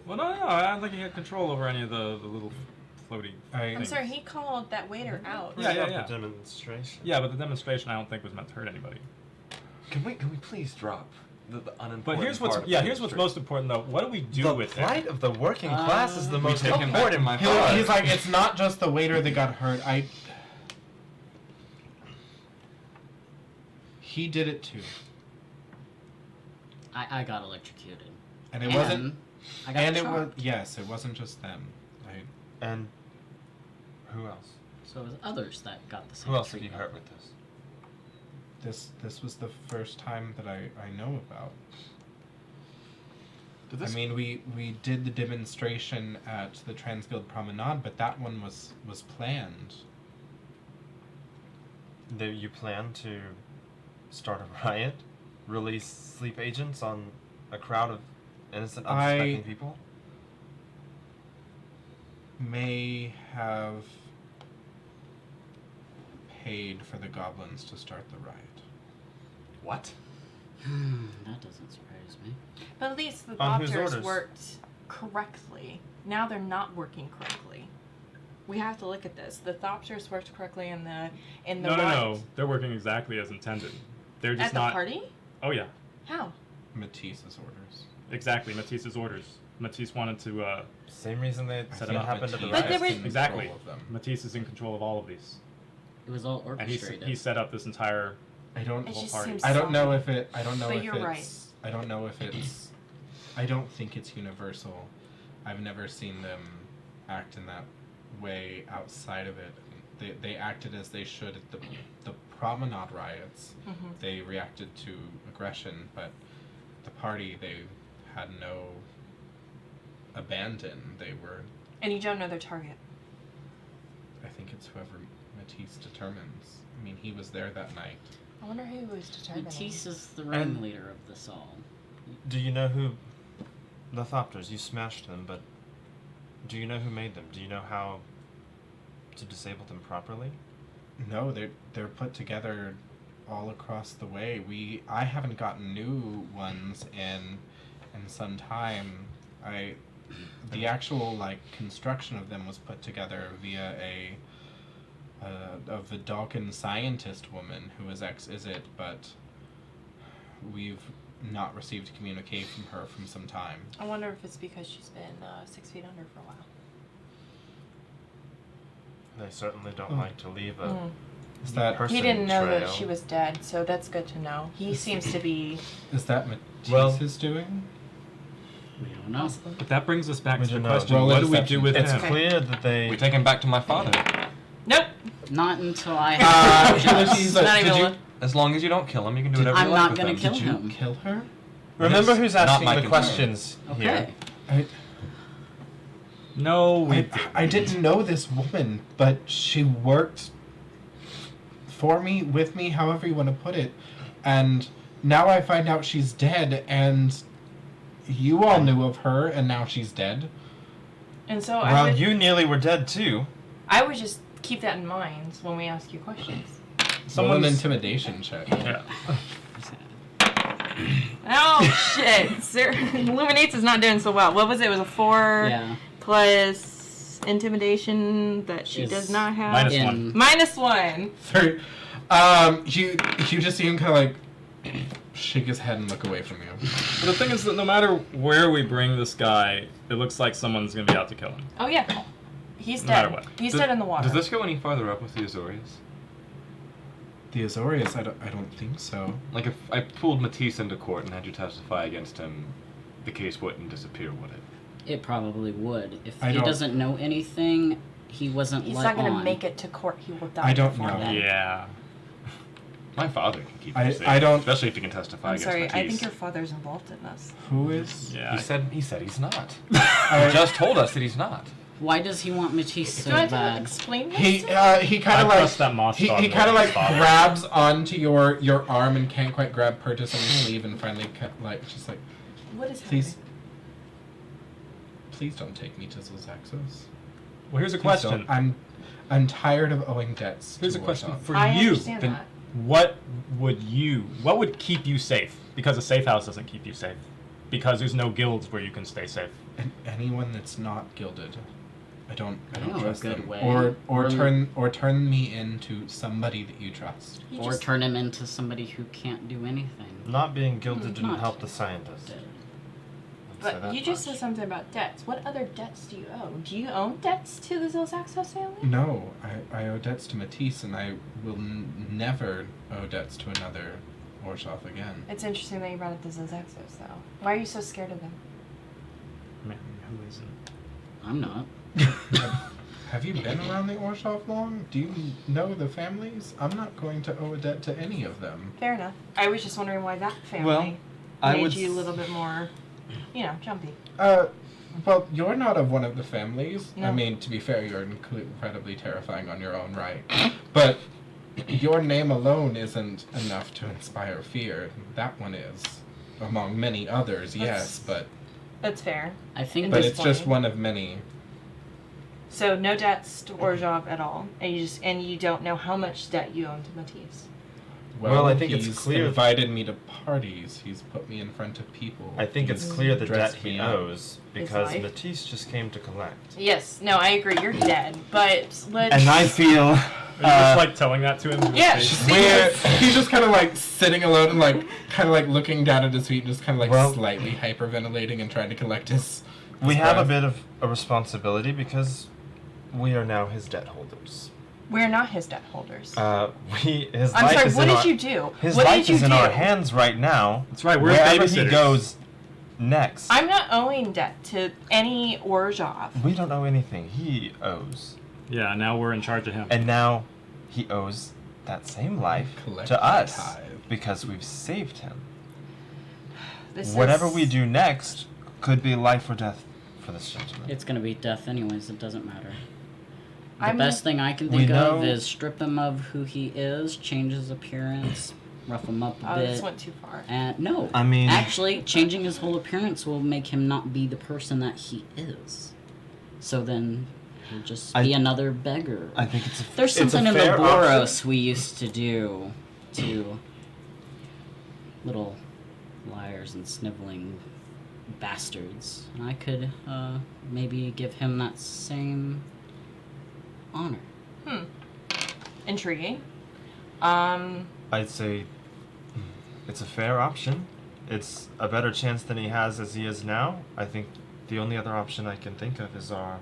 Well, no, I don't think he had control over any of the little floaty. I'm things. sorry, he called that waiter out. Yeah. The demonstration. Yeah, but the demonstration I don't think was meant to hurt anybody. Can we please drop the unimportant But here's part of what's the most important though. What do we do The with plight it? of the working class is the most take him back to important. my part. He's like, it's not just the waiter that got hurt. He did it too. I got electrocuted. And it wasn't. I got And it shocked. was. Yes, it wasn't just them. And who else? So it was others that got the same Who else have you treatment. hurt with this? This was the first time that I know about. Did I this mean, we did the demonstration at the Transguild Promenade, but that one was planned. You plan to start a riot, release sleep agents on a crowd of innocent, unsuspecting people? May have paid for the goblins to start the riot. what? That doesn't surprise me. But at least the On whose doctors orders? worked correctly. Now they're not working correctly. We have to look at this. The Thopters worked correctly in the No. riot. They're working exactly as intended. They're just At the not. party? Oh yeah, How? Matisse's orders. exactly. Matisse's orders. Matisse wanted to. Same reason they I said think it happened at the Matisse But there riot. was- is in Exactly. control of them. Matisse is in control of all of these, It was all and orchestrated. he set up this entire. I don't. It just party. seems I don't know solid. if it. I don't know But if you're it's. right. I don't know if it's. I don't think it's universal. I've never seen them act in that way outside of it. They acted as they should at the promenade riots. Mhm. They reacted to aggression, but the party they had no abandon. They were. And you don't know their target. I think it's whoever Matisse determines. I mean, he was there that night. I wonder who was determining. Matisse is the ringleader of this all. Do you know who the Thopters? You smashed them, but do you know who made them? Do you know how to disable them properly? No, they're put together all across the way. I haven't gotten new ones in some time. The actual construction of them was put together via of the Dalkin scientist woman who was ex-Izzet, but we've not received communique from her from some time. I wonder if it's because she's been 6 feet under for a while. They certainly don't like to leave a Is that person He didn't know that trail. she was dead, so that's good to know. He seems to be Matisse's doing? We don't know. But that brings us back We to the don't know. question: Roll what do we deception. do with It's him? clear that they. We take him back to my father. Nope. Not until I have He's Not like, even Did you? one. As long as you don't kill him, you can do whatever you I'm like not with gonna him. kill Did you him. kill her? Remember It's who's not asking my the concern. questions Okay. here. No, we. I didn't know this woman, but she worked for me, with me, however you want to put it. And now I find out she's dead, and you all knew of her, and now she's dead. And so Well, you nearly were dead too. I would just keep that in mind when we ask you questions. Roll an Someone's intimidation check. yeah. Oh shit! Illuminates is not doing so well. What was it? It was a 4 Yeah. plus intimidation that she Is does not have. minus In- one. -1. Sorry. You just see him kind of like shake his head and look away from you. But the thing is that no matter where we bring this guy, it looks like someone's gonna be out to kill him. Oh yeah, he's No dead. matter what. He's dead in the water. Does this go any farther up with the Azorius? The Azorius, I don't think so. Like if I pulled Matisse into court and had you testify against him, the case wouldn't disappear, would it? It probably would. If I he don't- doesn't know anything, he wasn't He's let not gonna on. make it to court. He will die. I don't before know. then. Yeah. My father can keep I- you safe. I don't- Especially if he can testify I'm against sorry. Matisse. I think your father's involved in this. Who is? Yeah. He said he's not. I- He just told us that he's not. Why does he want Matisse so Do I have to bad? explain this? He to him? he kind I of like trust that moss he dog kind more of than like his father. grabs onto your arm and can't quite grab purchase on your sleeve and finally like just like What is please happening? don't take me to Zaxos. Well, here's a Please question. don't. I'm tired of owing debts. Here's a to question Warsaw. for I you. understand Then that. what would keep you safe? Because a safe house doesn't keep you safe. Because there's no guilds where you can stay safe. And anyone that's not gilded, I don't know a trust good them. way. Or turn me into somebody that you trust. He Or just- turn him into somebody who can't do anything. Not being gilded didn't Not help the scientist. dead. I'd say But that you just much. said something about debts. What other debts do you owe? Do you own debts to the Zilzaxos family? No, I owe debts to Matisse, and I will never owe debts to another Orshoff again. It's interesting that you brought up the Zilzaxos, though. Why are you so scared of them? Man, who isn't? I'm not. Have you been around the Orshoff long? Do you know the families? I'm not going to owe a debt to any of them. Fair enough. I was just wondering why that family Well, I made would you a s- little bit more, jumpy. Well, you're not of one of the families. I No. mean, to be fair, you're incredibly terrifying on your own right. But your name alone isn't enough to inspire fear. That one is. Among many others, yes, but That's fair. I think but this it's just point. one of many. So no debts to Orzhov at all, and you don't know how much debt you own to Matisse. Well, I think it's he's clear- invited me to parties. He's put me in front of people. I think it's He's clear the debt dressed he me up. owes because life? Matisse just came to collect. Yes. No, I agree. You're dead, but let's. And I feel. Are you just like telling that to him? in his Yeah, face? she's- Where he's just kind of like sitting alone and like kind of like looking down at his feet and just kind of like Well- slightly hyperventilating and trying to collect his. We his have a breath. bit of a responsibility because we are now his debt holders. We're not his debt holders. His I'm life sorry. is What in did our, you do? His What life did you is in do? our hands right now. That's right. We're Wherever babysitters. he goes next. I'm not owing debt to any Orzhov. We don't owe anything. He owes, Yeah. Now we're in charge of him. and now he owes that same life Collect to the us tithe. because we've saved him. This Whatever is- we do next could be life or death for this gentleman. it's gonna be death anyways. It doesn't matter. The I'm- best thing I can We think know- of is strip him of who he is, change his appearance, rough him up a Oh, bit. this went too far. And no, I mean- actually, changing his whole appearance will make him not be the person that he is. So then he'll just be another beggar. I think it's a There's it's a something in the fair Boros option. we used to do to little liars and sniveling bastards. And I could maybe give him that same honor. Intriguing. I'd say it's a fair option. It's a better chance than he has as he is now. I think the only other option I can think of is our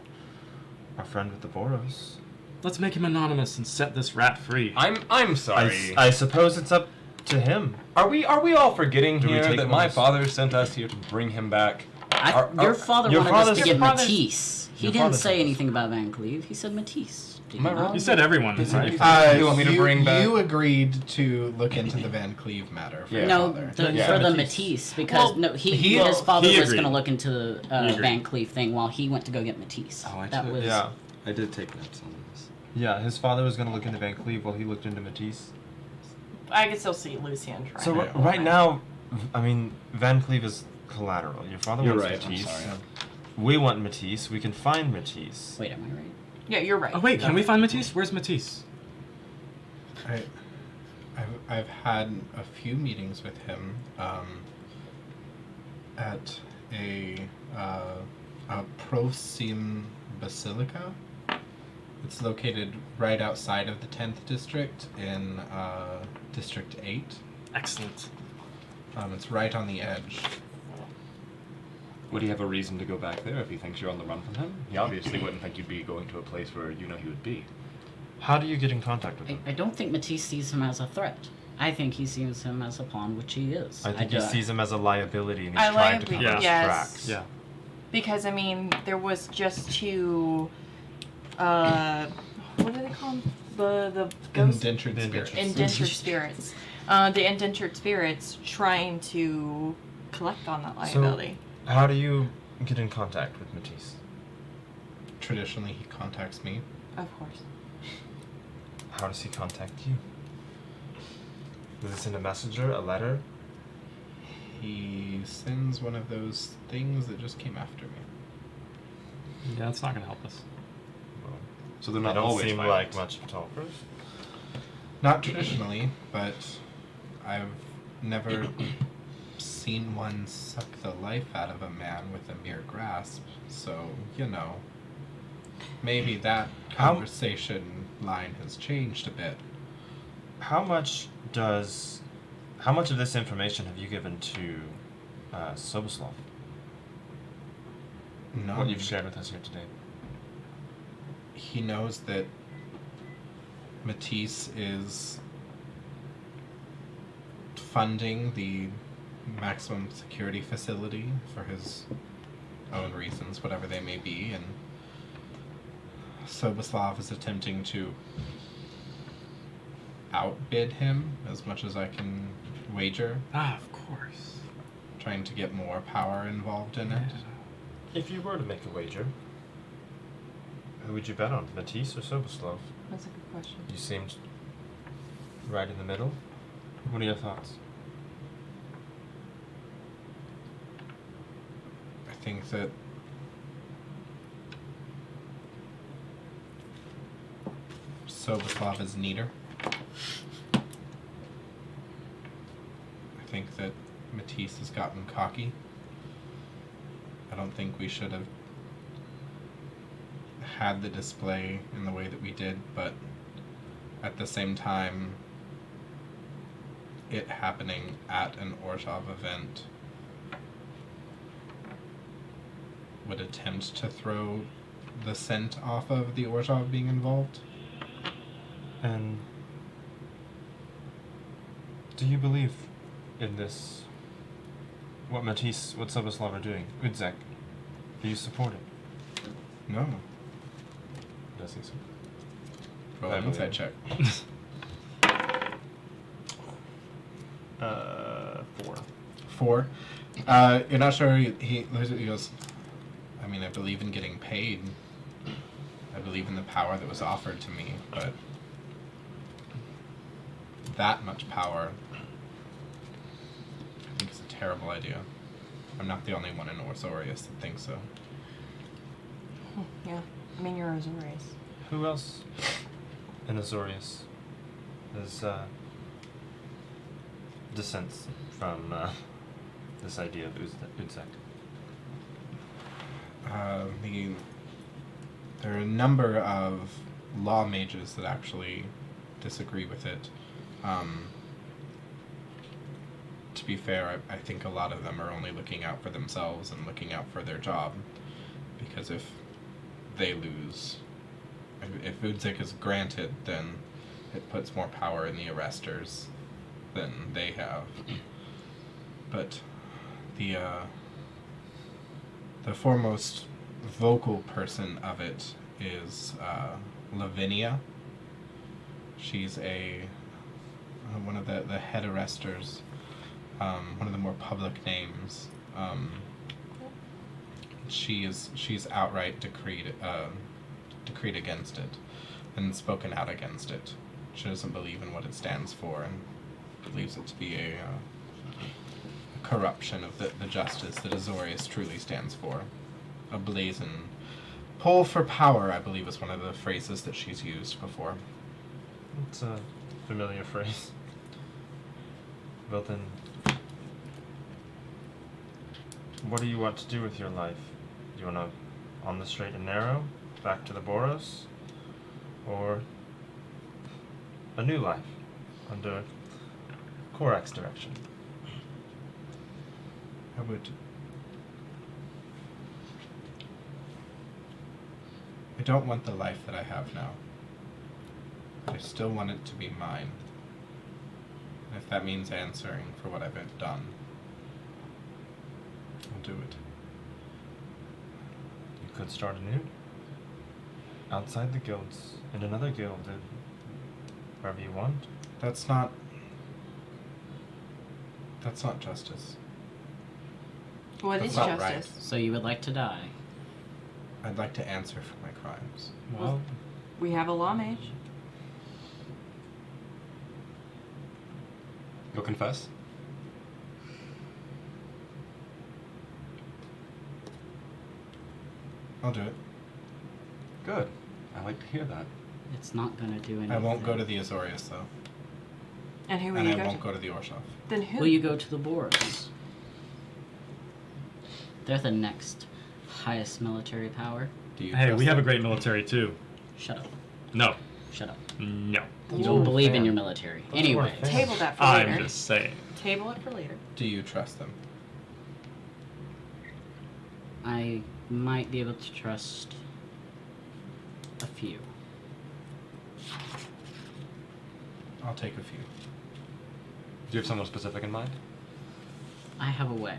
friend with the Boros. Let's make him anonymous and set this rat free. I'm sorry. I suppose it's up to him. Are we all forgetting Do we here take that one my of- father sent us here to bring him back? Your father your wanted us to father's- get Your father's- Matisse. He your didn't father's- say anything about Van Cleve. He said Matisse. Did Am I you wrong? not? You said everyone, right? You want me to bring back- You agreed to look into the Van Cleve matter for Yeah. your No, father. Yeah. for the Matisse. Matisse, because Well, his father he was agreed. going to look into the He agreed. Van Cleve thing while he went to go get Matisse. Oh, I that took- was Yeah. I did take notes on this. Yeah, his father was going to look into Van Cleve while he looked into Matisse. I can still see Lucian trying. So to right now, I mean, Van Cleve is collateral. Your father You're wants right, I'm Matisse. sorry. We want Matisse. We can find Matisse. Wait, am I right? Yeah, you're right. Oh wait, can we find Matisse? Where's Matisse? I've had a few meetings with him at a Prosim Basilica. It's located right outside of the 10th district in District 8. Excellent. It's right on the edge. Would he have a reason to go back there if he thinks you're on the run from him? He obviously wouldn't think you'd be going to a place where you know he would be. How do you get in contact with him? I don't think Matisse sees him as a threat. I think he sees him as a pawn, which he is. I think he sees him as a liability and he's A trying to cover liability, his yes. tracks. Yeah. Because I mean, there was just two. What do they call them? The ghost Indentured spirits. indentured spirits. The indentured spirits trying to collect on that liability. So, how do you get in contact with Matisse? Traditionally, he contacts me. Of course. How does he contact you? Does he send a messenger, a letter? He sends one of those things that just came after me. Yeah, that's not gonna help us. Well, So they're they not don't always seem violent. like much of talkers. Not traditionally, but I've never seen one suck the life out of a man with a mere grasp. So, you know, maybe that How- conversation line has changed a bit. How much of this information have you given to Soboslav? None. What you've shared with us here today? He knows that Matisse is funding the maximum security facility for his own reasons, whatever they may be, and Soboslav is attempting to outbid him as much as I can wager, Ah, of course. trying to get more power involved in it. If you were to make a wager, who would you bet on, Matisse or Soboslav? That's a good question. You seemed right in the middle. What are your thoughts? I think that Soboslav is neater. I think that Matisse has gotten cocky. I don't think we should have had the display in the way that we did, but at the same time, it happening at an Orzhov event would attempt to throw the scent off of the Orzhov being involved. And do you believe in this? What Matisse, what Soboslav are doing? Udzek, do you support it? No. Does he support Roll I an believe insight it. check. 4. 4. You're not sure. He goes, I mean, I believe in getting paid. I believe in the power that was offered to me, but that much power, I think is a terrible idea. I'm not the only one in Orsorius that thinks so. Yeah. I mean, you're Azorius. Who else in Azorius is dissents from this idea of Udzek? There are a number of law mages that actually disagree with it. To be fair, I think a lot of them are only looking out for themselves and looking out for their job. Because if they lose, if Udzek is granted, then it puts more power in the arresters than they have. But the foremost vocal person of it is Lavinia. She's one of the head arresters, one of the more public names. She's outright decreed against it and spoken out against it. She doesn't believe in what it stands for and believes it to be a corruption of the justice that Azorius truly stands for. A blazon pull for power, I believe, is one of the phrases that she's used before. It's a familiar phrase. Well then, what do you want to do with your life? Do you want to, on the straight and narrow, back to the Boros? Or a new life, under Korak's direction? I don't want the life that I have now. I still want it to be mine. And if that means answering for what I've done, I'll do it. You could start anew. Outside the guilds, in another guild, wherever you want. That's not justice. What That's is not justice? right. So you would like to die? I'd like to answer for my crimes. Well, We have a law mage. You'll confess? I'll do it. Good. I like to hear that. It's not gonna do anything. I won't go to the Azorius, though. And who will And you I go won't to? go to the Orshoff. Then who? Will you go to the Boros? They're the next highest military power. Do you Hey, trust we have a them? great military too. Shut up. No. Shut up. No. You don't believe in fair. your military. That's Anyway, fair. Table that for I'm later. just saying. Table it for later. Do you trust them? I might be able to trust a few. I'll take a few. Do you have someone specific in mind? I have a way.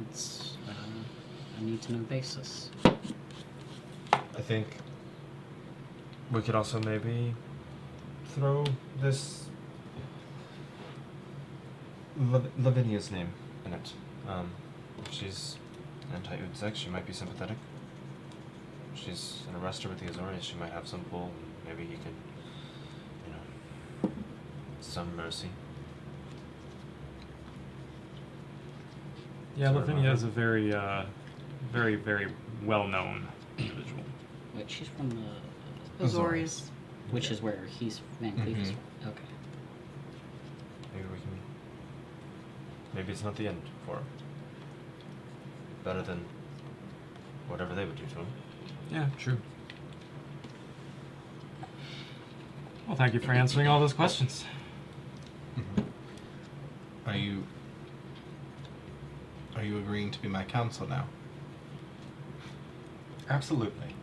It's a need-to-know basis. I think we could also maybe throw this Lavinia's name in it. If she's anti-Udzek, she might be sympathetic. If she's an arrestor with the Azorius, she might have some pull. Maybe he could, some mercy. Yeah, Sort of Lavinia is a- a very, very, very well-known individual. Wait, she's from the... Azorius. Which is where he's... Van Cleef is Mhm. from. Okay. Maybe we can. Maybe it's not the end for him. Better than whatever they would do to him. Yeah, true. Well, thank you for answering all those questions. Are you agreeing to be my counsel now? Absolutely.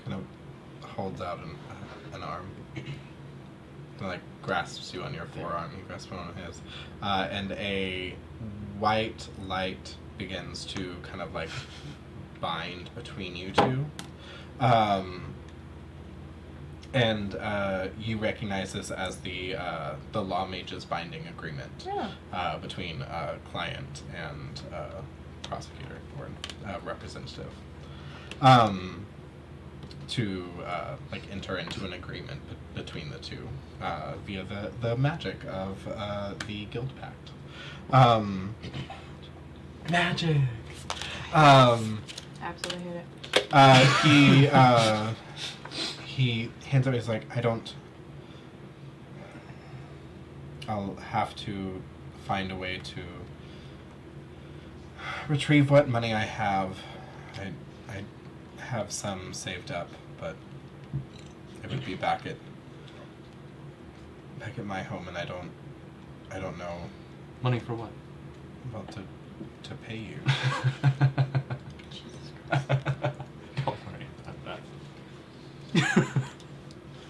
Kind of holds out an arm. And, like, grasps you on your forearm. You grasp one of his. And a white light begins to kind of, like, bind between you two. And you recognize this as the law mage's binding agreement between client and prosecutor or representative, to like enter into an agreement between the two via the magic of the guild pact. Magic. Absolutely hate it. He hands out. He's like, I'll have to find a way to retrieve what money I have. I have some saved up, but it would be back at my home, and I don't know. Money for what? Well, to pay you. Don't worry about that.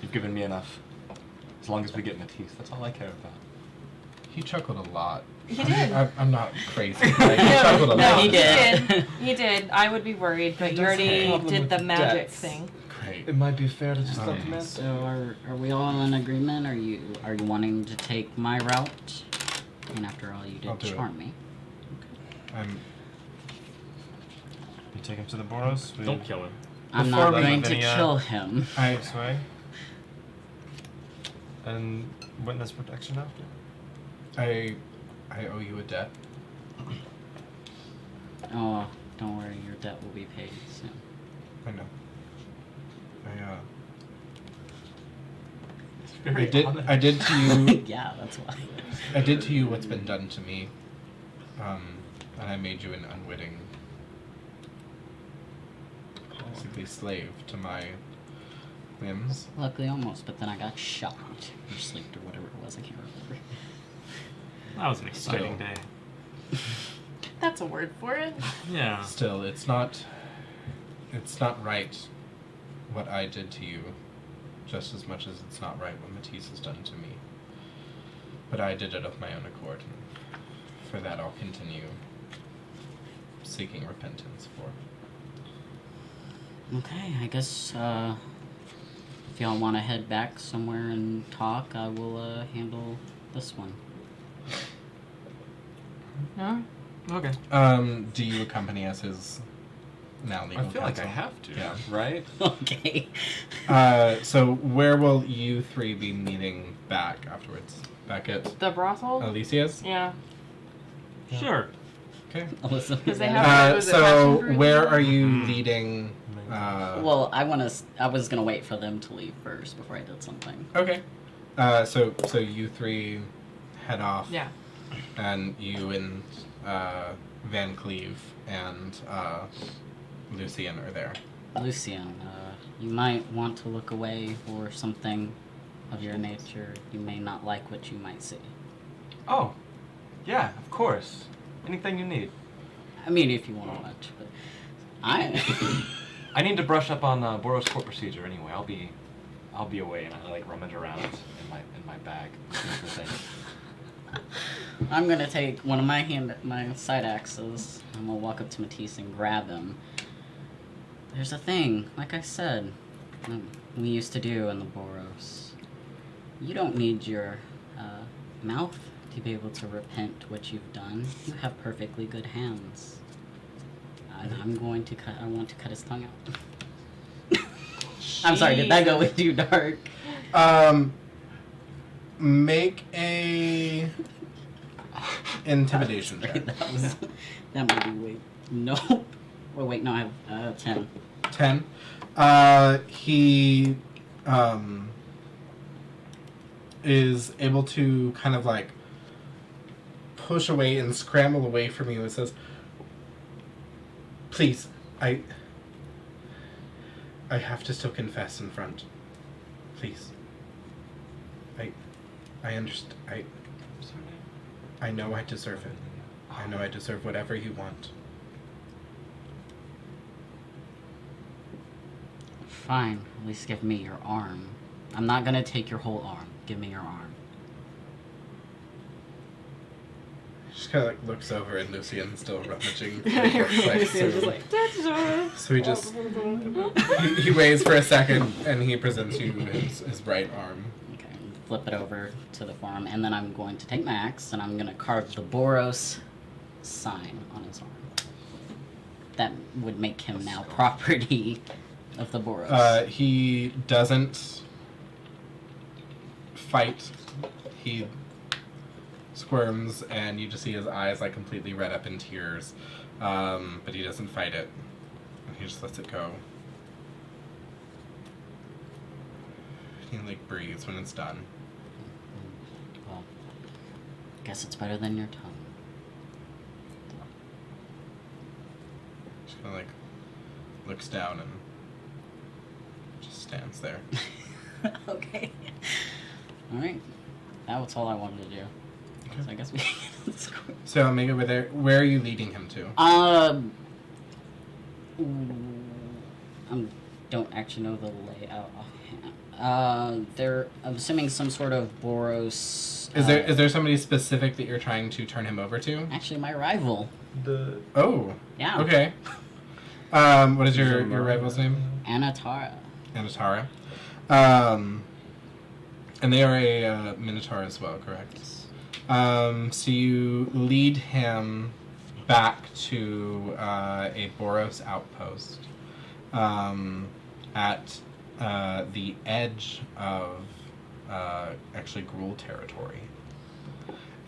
You've given me enough. As long as we get in the teeth, that's all I care about. He chuckled a lot. He did. I'm not crazy. Like, he chuckled a No, lot. he did. He did. I would be worried, but you does have a already problem did with the magic debts. thing. Great. It might be fair to just let the man. So are we all in agreement? Are you wanting to take my route? And after all, you I'll did do it. charm me. You take him to the Boros. We Don't kill him. I'm Before not we- going to Lavinia- kill him. this way. And witness protection after. I I owe you a debt. Oh, don't worry, your debt will be paid soon. I know. It's very honest. I did to you. Yeah, that's why. I did to you what's been done to me. And I made you an unwitting, basically slave to my whims. Luckily, almost, but then I got shot or sleeped or whatever it was. I can't remember. That was an exciting Still. day. That's a word for it. Yeah. Still, it's not right what I did to you, just as much as it's not right what Matisse has done to me. But I did it of my own accord, and for that I'll continue seeking repentance for. Okay, I guess if y'all want to head back somewhere and talk, I will handle this one. Yeah. Okay. Do you accompany us as now legal I feel like I counsel? have to, Yeah. right? Okay. So where will you three be meeting back afterwards? Back at The brothel? Alicia's? Yeah. Sure. Okay. Alyssa. Because they have was it passion So fruit where there? are you leading? Well, I was gonna wait for them to leave first before I did something. Okay. So you three head off. Yeah. And you and Van Cleve and Lucian are there. Lucian, you might want to look away for something of your nature. You may not like what you might see. Oh, yeah, of course. Anything you need. I mean, if you want to watch, but I need to brush up on Boros court procedure anyway. I'll be away, and I like rummage around in my bag looking for things. I'm gonna take one of my side axes. I'm gonna walk up to Matisse and grab him. There's a thing, like I said, we used to do in the Boros. You don't need your mouth to be able to repent what you've done. You have perfectly good hands. I'm going to cut. I want to cut his tongue out. I'm sorry. Did that go way too dark? Make a intimidation check. That might be way. Nope. Oh wait, no, I have 10. 10. He is able to kind of like push away and scramble away from you and says, "Please, I have to still confess in front. Please. I understand. I know I deserve it. I know I deserve whatever you want." Fine. At least give me your arm. I'm not gonna take your whole arm. Give me your arm. Just kind of like looks over and Lucian's still rummaging. So he just he waits for a second and he presents you his right arm. Okay, flip it over to the forearm, and then I'm going to take my axe and I'm gonna carve the Boros sign on his arm. That would make him now property of the Boros. He doesn't fight. He squirms, and you just see his eyes like completely red up in tears. But he doesn't fight it. He just lets it go. He like breathes when it's done. Well, guess it's better than your tongue. Just kind of like looks down and just stands there. Okay. Alright. That was all I wanted to do. Okay. So I guess we can get this quick. So Omega, where are you leading him to? I don't actually know the layout offhand. I'm assuming some sort of Boros. Is there somebody specific that you're trying to turn him over to? Actually, my rival. Oh. Yeah. Okay. What is your rival's name? Anatara. Anatara. And they are a Minotaur as well, correct? So you lead him back to a Boros outpost at the edge of actually Gruul territory.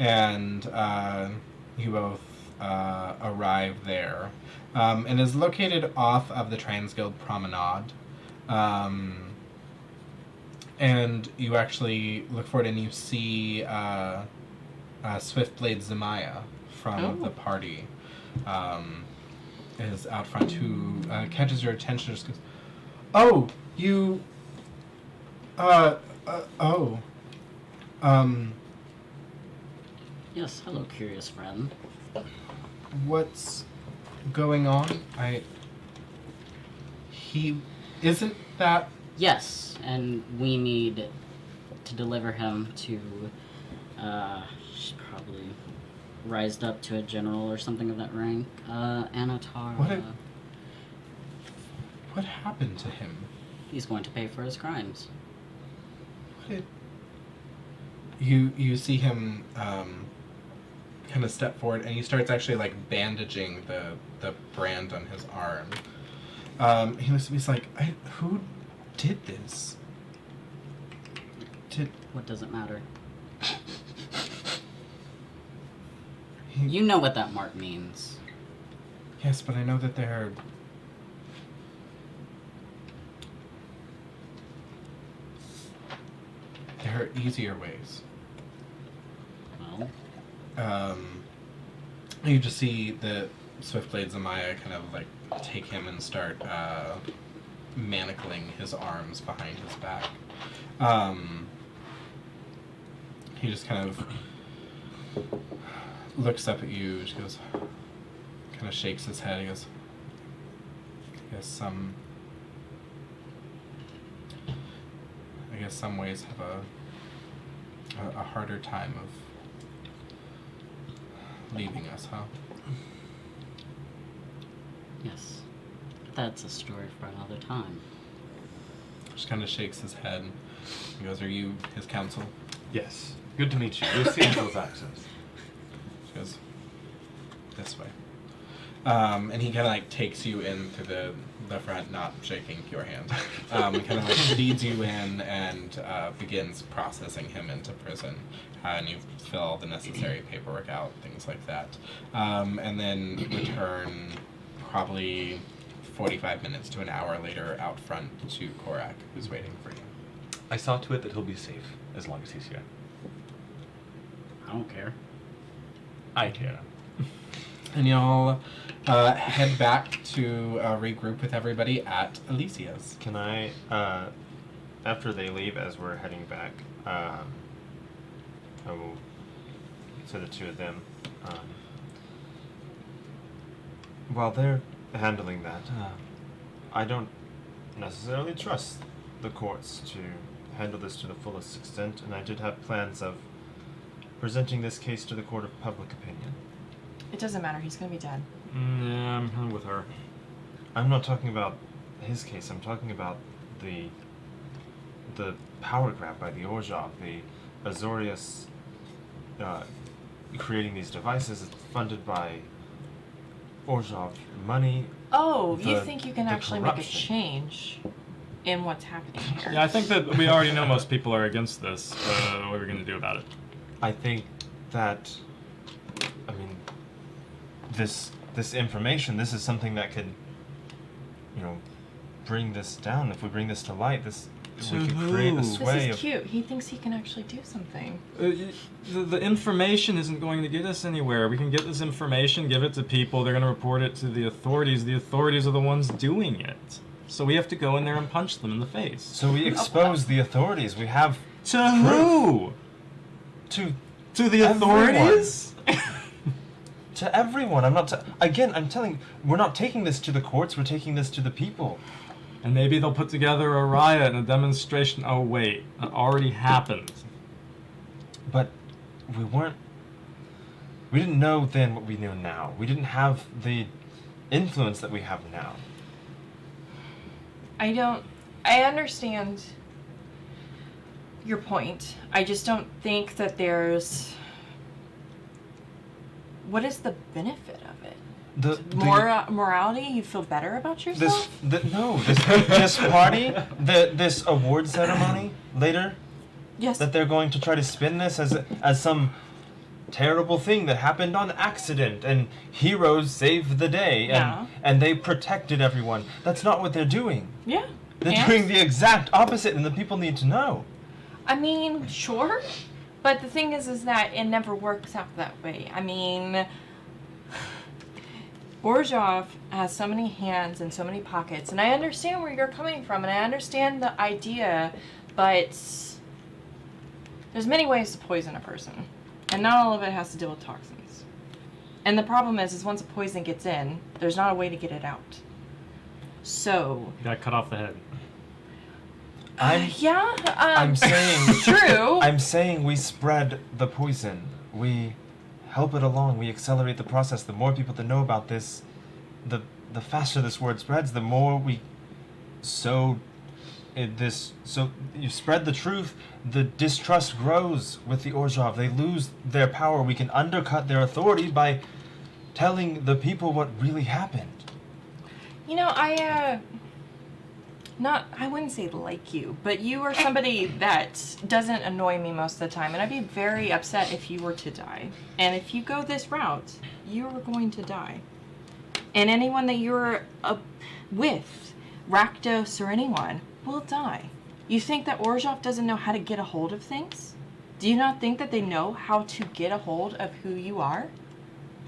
and you both arrive there. And is located off of the Transguild Promenade. And you actually look forward and you see Swiftblade Zemaya from the party is out front, who catches your attention and just goes, "Oh, you... oh. Yes, hello, curious friend. What's going on? He... Isn't that... Yes, and we need to deliver him to, she's probably rised up to a general or something of that rank. Anatara. What happened to him? He's going to pay for his crimes. What did... You see him, kind of step forward, and he starts actually, like, bandaging the brand on his arm. He's like, who did this? What does it matter? You know what that mark means. Yes, but I know that there are easier ways. Well, You just see the Swiftblade Zemaya kind of like take him and start manacling his arms behind his back. He just kind of looks up at you, just goes, kind of shakes his head. He goes, I guess some ways have a harder time of leaving us, huh? yes. That's a story for another time. Just kind of shakes his head. He goes, are you his counsel? Yes. Good to meet you. Lucian with access. She goes, this way. And he kind of like takes you in through the front, not shaking your hand. Kind of like leads you in and begins processing him into prison. And you fill all the necessary paperwork out, things like that. And then return probably 45 minutes to an hour later out front to Korak, who's waiting for you. I saw to it that he'll be safe as long as he's here. I don't care. I care. And y'all head back to regroup with everybody at Alicia's. Can I, after they leave, as we're heading back, I will say the two of them, while they're handling that, I don't necessarily trust the courts to handle this to the fullest extent, and I did have plans of presenting this case to the court of public opinion. It doesn't matter. He's gonna be dead. Yeah, I'm kind of with her. I'm not talking about his case. I'm talking about the power grab by the Orzhov, the Azorius creating these devices. It's funded by Orzhov money. Oh, you The- think you can the actually make a corruption. change in what's happening here? Yeah, I think that we already know most people are against this. What are we going to do about it? I think that, I mean, this information, this is something that could, bring this down. If we bring this to light, we could create a who? sway This is of. cute. He thinks he can actually do something. The information isn't going to get us anywhere. We can get this information, give it to people, they're going to report it to the authorities. The authorities are the ones doing it. So we have to go in there and punch them in the face. So we expose the authorities. We have To who? to the authorities? to everyone. I'm not. Again, I'm telling. We're not taking this to the courts. We're taking this to the people. And maybe they'll put together a riot and a demonstration. Oh wait, that already happened. But we didn't know then what we know now. We didn't have the influence that we have now. I understand your point. I just don't think that there's... What is the benefit of it? Morality? You feel better about yourself? This party, this award ceremony later, Yes. that they're going to try to spin this as some terrible thing that happened on accident and heroes saved the day and, Yeah. and they protected everyone. That's not what they're doing. Yeah. They're And? doing the exact opposite, and the people need to know. I mean, sure. But the thing is that it never works out that way. I mean, Orzhov has so many hands and so many pockets, and I understand where you're coming from, and I understand the idea, but there's many ways to poison a person, and not all of it has to deal with toxins. And the problem is once a poison gets in, there's not a way to get it out. So, You gotta cut off the head. I'm saying true. I'm saying we spread the poison. We help it along. We accelerate the process. The more people that know about this, the faster this word spreads. The more we sow this. So you spread the truth. The distrust grows with the Orzhov. They lose their power. We can undercut their authority by telling the people what really happened. You know, I wouldn't say like you, but you are somebody that doesn't annoy me most of the time, and I'd be very upset if you were to die. And if you go this route, you are going to die. And anyone that you're with, Rakdos or anyone, will die. You think that Orzhov doesn't know how to get a hold of things? Do you not think that they know how to get a hold of who you are?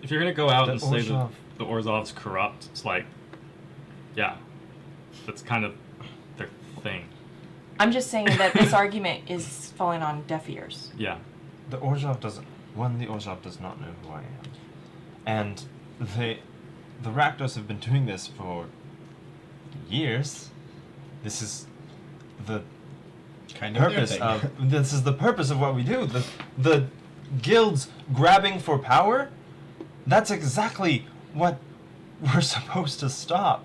If you're gonna go out The and say that Orzhov. the Orzhov's corrupt, it's like, yeah, that's kind of their thing. I'm just saying that this argument is falling on deaf ears. Yeah. The Orzhov doesn't. One, the Orzhov does not know who I am, and the Rakdos have been doing this for years. This is the Kind of their purpose thing. of this is the purpose of what we do. The guilds grabbing for power. That's exactly what we're supposed to stop.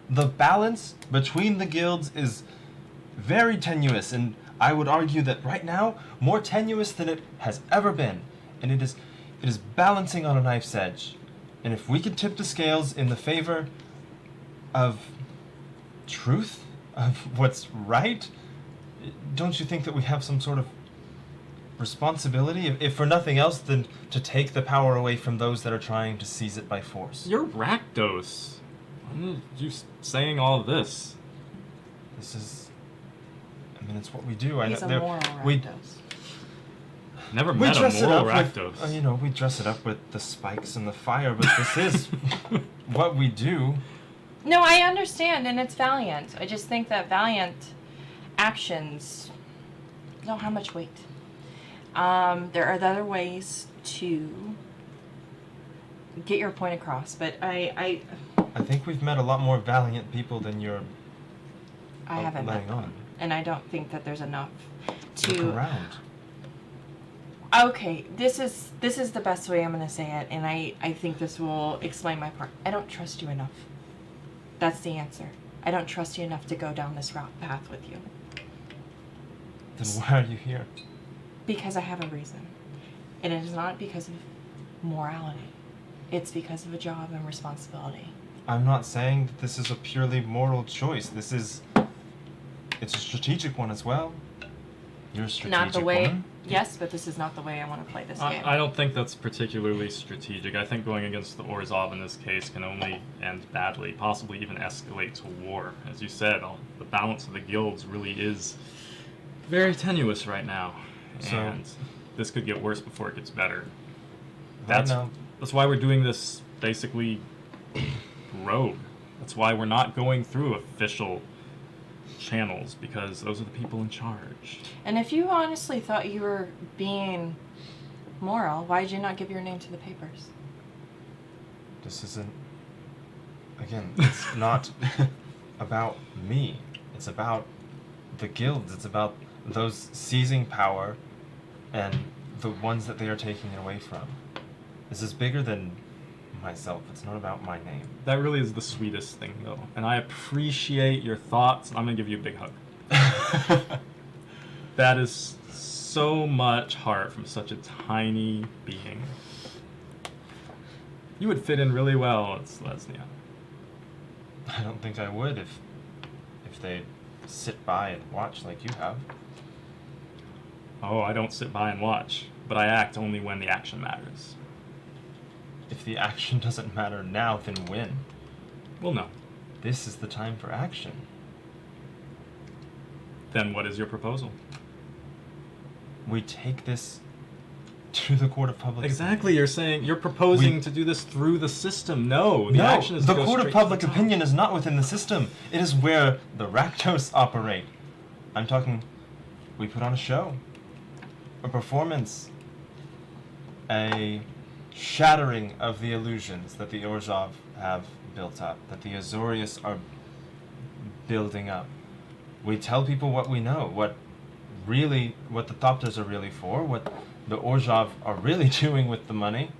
The balance between the guilds is very tenuous, and I would argue that right now more tenuous than it has ever been, and it is balancing on a knife's edge. And if we can tip the scales in the favor of truth, of what's right, don't you think that we have some sort of responsibility, if for nothing else, than to take the power away from those that are trying to seize it by force? You're Rakdos. Why are you saying all of this? This is, I mean, it's what we do. He's a there- moral we, Rakdos. Never we met a dress it moral up Rakdos. with, we dress it up with the spikes and the fire, but this is what we do. No, I understand, and it's valiant. I just think that valiant actions don't have much weight. There are other ways to get your point across, but I I think we've met a lot more valiant people than you're haven't met letting them, on. and I don't think that there's enough Look to. around. Okay, this is the best way I'm gonna say it, and I think this will explain my part. I don't trust you enough. That's the answer. I don't trust you enough to go down this route path with you. Then why are you here? Because I have a reason. And it is not because of morality. It's because of a job and responsibility. I'm not saying that this is a purely moral choice. It's a strategic one as well. You're a strategic Not the way. woman. Yes, but this is not the way I want to play this game. I don't think that's particularly strategic. I think going against the Orzhov in this case can only end badly, possibly even escalate to war. As you said, the balance of the guilds really is very tenuous right now, So- and this could get worse before it gets better. Right That's now, that's why we're doing this basically rogue. That's why we're not going through official channels, because those are the people in charge. And if you honestly thought you were being moral, why did you not give your name to the papers? this isn't. Again, it's not about me. It's about the guilds. It's about those seizing power and the ones that they are taking it away from. This is bigger than myself. It's not about my name. That really is the sweetest thing, though, and I appreciate your thoughts. I'm gonna give you a big hug. That is so much heart from such a tiny being. You would fit in really well as Lesnia. I don't think I would if they sit by and watch like you have. Oh, I don't sit by and watch, but I act only when the action matters. If the action doesn't matter now, then when? Well, no. This is the time for action. Then what is your proposal? We take this to the court of public. Exactly, you're proposing to do this through the system. No, the action is the to go court of straight to public the top. opinion is not within the system. It is where the Rakdos operate. I'm talking, we put on a show, a performance, a shattering of the illusions that the Orzhov have built up, that the Azorius are building up. We tell people what we know, what the Thopters are really for, what the Orzhov are really doing with the money.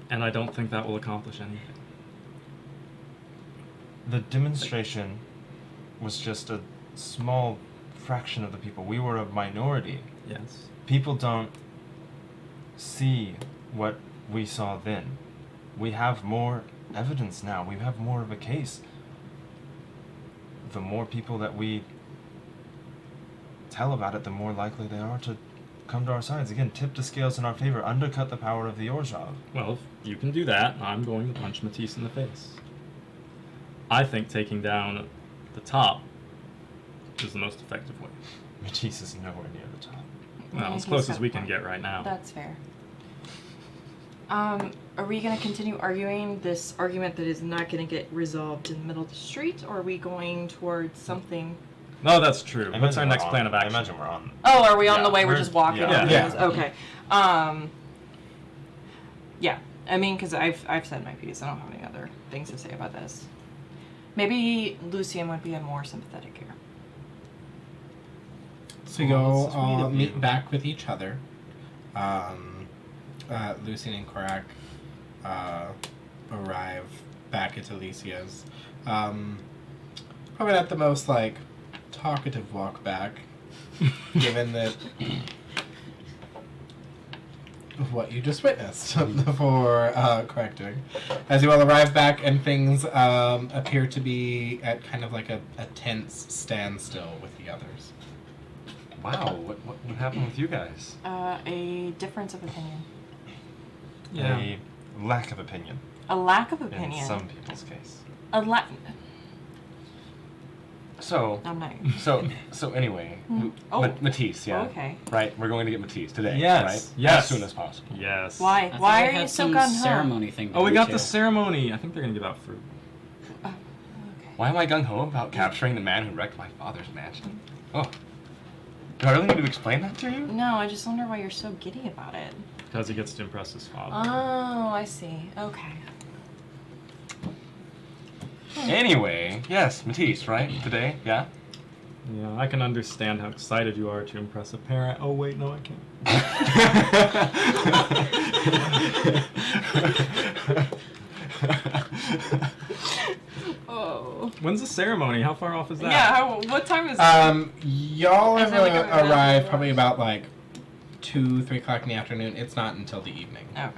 And I don't think that will accomplish anything. The demonstration was just a small fraction of the people. We were a minority. Yes. People don't see what we saw then. We have more evidence now. We have more of a case. The more people that we tell about it, the more likely they are to come to our sides. Again, tip the scales in our favor, undercut the power of the Orzhov. Well, if you can do that, I'm going to punch Matisse in the face. I think taking down the top is the most effective way. Matisse is nowhere near the top. Well, as He's close got as we a can point. get right now. That's fair. Are we going to continue arguing this argument that is not going to get resolved in the middle of the street, or are we going towards something? No, that's true. I What's our imagine next we're plan on- of action? I imagine we're on. Oh, are we on Yeah, the way? We're we're- just walking. yeah. on Yeah. things? Okay. Yeah. I mean, because I've said my piece. I don't have any other things to say about this. Maybe Lucian would be a more sympathetic ear. So you Well, go this is sweet of meet you. back with each other. Lucian and Korak arrive back at Alicia's. Probably not the most talkative walk back, given that what you just witnessed before correcting. As you all arrive back, and things appear to be at kind of like a tense standstill with the others. Wow, what happened with you guys? A difference of opinion. Yeah. A lack of opinion. A lack of opinion. In some people's case. A lack. So, I'm not. so anyway, Oh. Matisse, yeah. Okay. Right, we're going to get Matisse today, Yes, right? yes. As soon as possible. Yes. Why? I thought Why we are you had so some gung ho? ceremony thing to Oh, we do, got too. the ceremony. I think they're gonna give out fruit. Okay. Why am I gung-ho about capturing the man who wrecked my father's mansion? Oh. Do I really need to explain that to you? No, I just wonder why you're so giddy about it. Because he gets to impress his father. Oh, I see. Okay. Anyway, yes, Matisse, right? Today, yeah? Yeah, I can understand how excited you are to impress a parent. Oh, wait, no, I can't. Oh. When's the ceremony? How far off is that? Yeah. What time is it? Y'all Is have it like a arrived massive probably rush? about 2, 3 o'clock in the afternoon. It's not until the evening. Okay.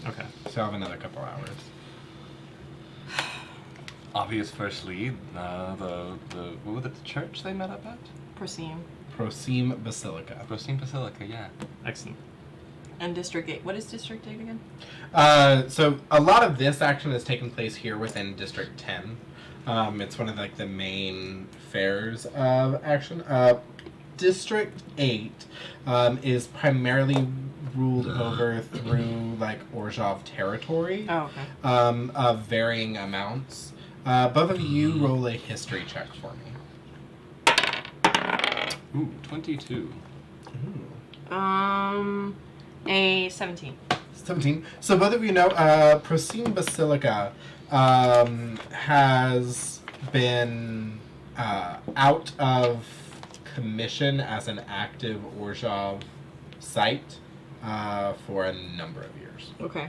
Okay. So I have another couple hours. Obvious first lead, what was it, the church they met up at? Proceed. Prosime Basilica. Prosine Basilica, yeah. Excellent. And District 8. What is District 8 again? So a lot of this action has taken place here within District 10. It's one of the main fairs of action. District 8 is primarily ruled over through Orzhov territory Oh, okay. of varying amounts. Both of you roll a history check for me. Ooh, 22. A 17. 17. So both of you know Prosine Basilica has been out of commission as an active Orzhov site for a number of years. Okay.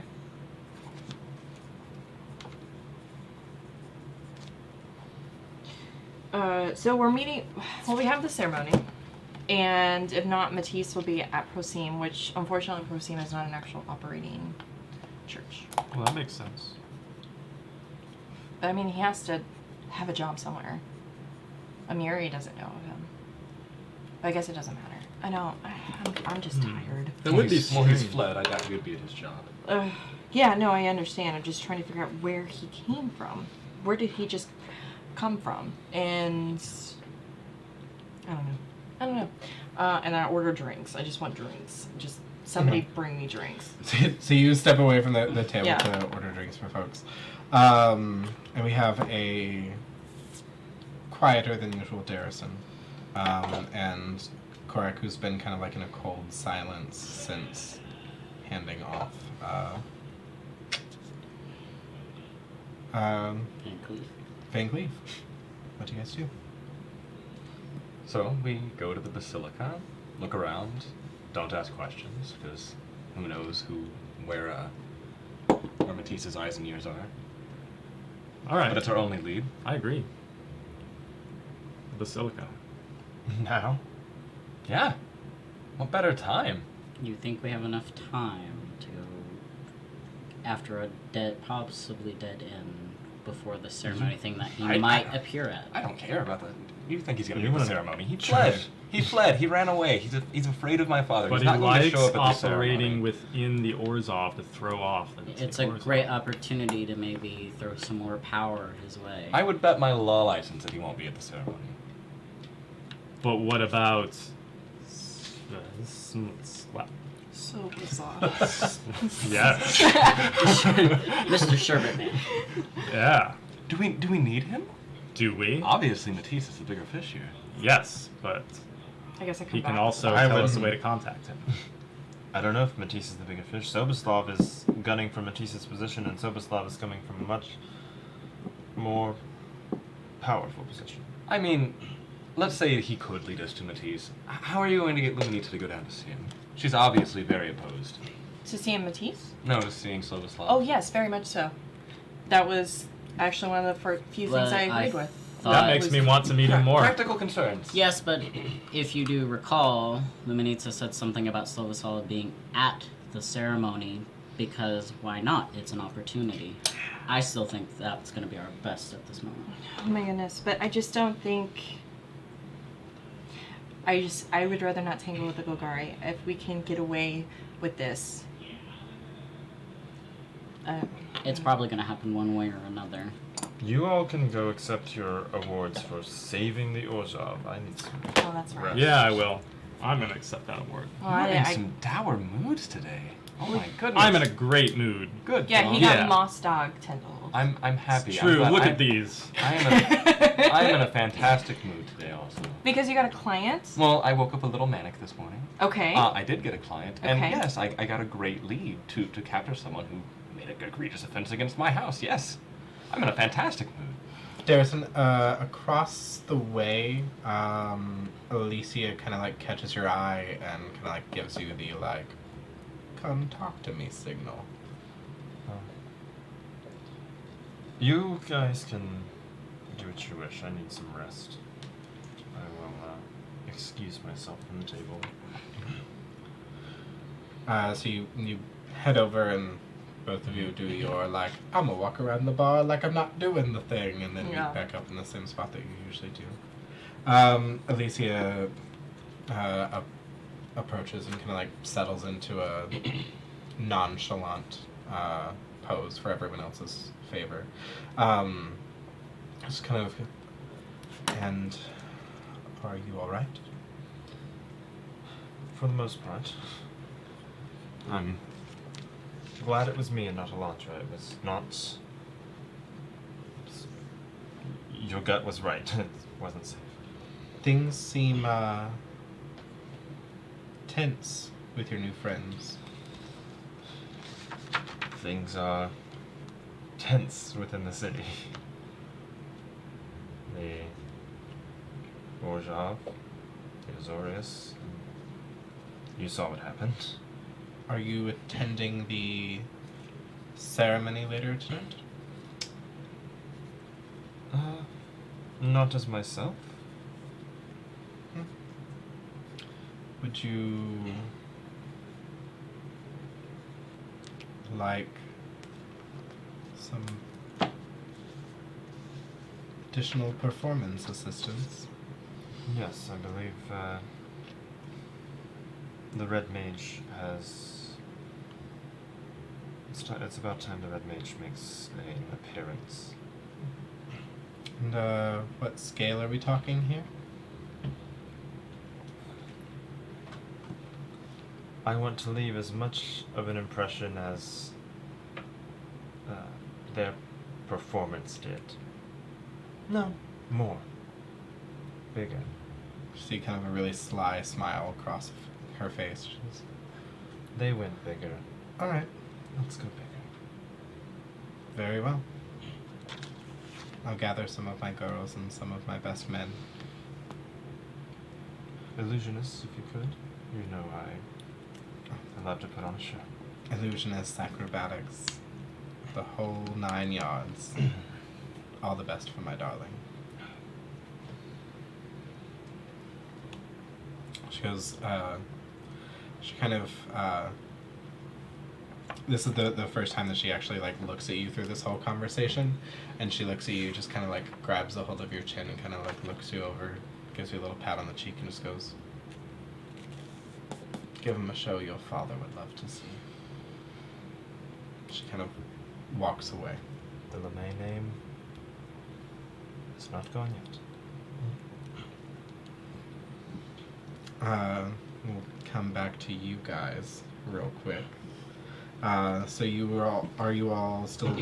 So we're meeting. Well, we have the ceremony, and if not, Matisse will be at Prosime, which unfortunately Prosime is not an actual operating church. Well, that makes sense. But I mean, he has to have a job somewhere. Amiri doesn't know of him. But I guess it doesn't matter. I know. I'm just tired. That would be Well, he's strange. fled. I doubt he would be at his job. Yeah, no, I understand. I'm just trying to figure out where he came from. Where did he just come from? And I don't know. And I order drinks. I just want drinks. Just somebody bring me drinks. So you step away from the table Yeah. to order drinks for folks. And we have a quieter than usual Darrison. And Korak, who's been kind of like in a cold silence since handing off. And Cleve. Van Cleave. What do you guys do? So we go to the Basilica, look around, don't ask questions, because who knows where Matisse's eyes and ears are. All right. But it's our only lead. I agree. Basilica. Now? Yeah. What better time? You think we have enough time to go after a possibly dead end before the ceremony thing that he might appear at? I don't care about that. You think he's going to You do the wanna- ceremony? He fled. He fled. He ran away. He's afraid of my father. But he's he not going to likes show up at the operating ceremony. within the Orzhov to throw off. It's a great opportunity to maybe throw some more power his way. I would bet my law license that he won't be at the ceremony. But what about... So bizarre. Yes. Mr. Sherbet Man. Yeah. Do we need him? Do we? Obviously, Matisse is the bigger fish here. Yes, but I guess I come he back. can also I tell us would- the way to contact him. I don't know if Matisse is the bigger fish. Soboslav is gunning for Matisse's position, and Soboslav is coming from a much more powerful position. I mean, let's say he could lead us to Matisse. How are you going to get Luminita to go down to see him? She's obviously very opposed. To see him, Matisse? No, to seeing Sloboslav. Oh, yes, very much so. That was actually one of the few things I agreed with. That makes me want to meet him more. Practical concerns. Yes, but if you do recall, Luminita said something about Sloboslav being at the ceremony because why not? It's an opportunity. I still think that's going to be our best at this moment. Oh my goodness, but I just don't think... I would rather not tangle with the Golgari. If we can get away with this. It's probably going to happen one way or another. You all can go accept your awards for saving the Orzhov. I need some Oh, that's right. rest. Yeah, I will. I'm gonna accept that award. Well, You're in I, some dour moods today. Oh my goodness. I'm in a great mood. good. yeah, Tom. he Yeah. got moss dog tendrils. I'm happy. It's I'm true. glad Look I- at these. I am in a fantastic mood today also. Because you got a client? Well, I woke up a little manic this morning. Okay. I did get a client, and Okay. yes, I got a great lead to capture someone who made an egregious offense against my house. Yes, I'm in a fantastic mood. Darrison, across the way, Alicia kind of like catches your eye and kind of like gives you the like, come talk to me signal. You guys can do what you wish. I need some rest. I will excuse myself from the table. So you head over and both of you do your like, I'm gonna walk around the bar like I'm not doing the thing, and then Yeah. meet back up in the same spot that you usually do. Alicia approaches and kind of like settles into a nonchalant pose for everyone else's favor. Just kind of, and are you all right? For the most part. I'm glad it was me and not Elantra. It was not... Your gut was right. It wasn't safe. Things seem tense with your new friends. Things are tense within the city. The Orzhov, the Azorius. You saw what happened. Are you attending the ceremony later tonight? Not as myself. Would you like some additional performance assistance? Yes, I believe the Red Mage has. It's about time the Red Mage makes an appearance. And what scale are we talking here? I want to leave as much of an impression as their performance did. No, more. Bigger. See kind of a really sly smile across her face. She's, They went bigger. all right, Let's go bigger. very well. I'll gather some of my girls and some of my best men. Illusionists, if you could. You know I love to put on a show. Illusionists, acrobatics, the whole 9 yards. All the best for my darling. She goes, she kind of, this is the first time that she actually, like, looks at you through this whole conversation, and she looks at you, just kind of, like, grabs a hold of your chin and kind of, like, looks you over, gives you a little pat on the cheek, and just goes, give him a show your father would love to see. She kind of walks away. The LeMay name is not gone yet. We'll come back to you guys real quick. So are you all still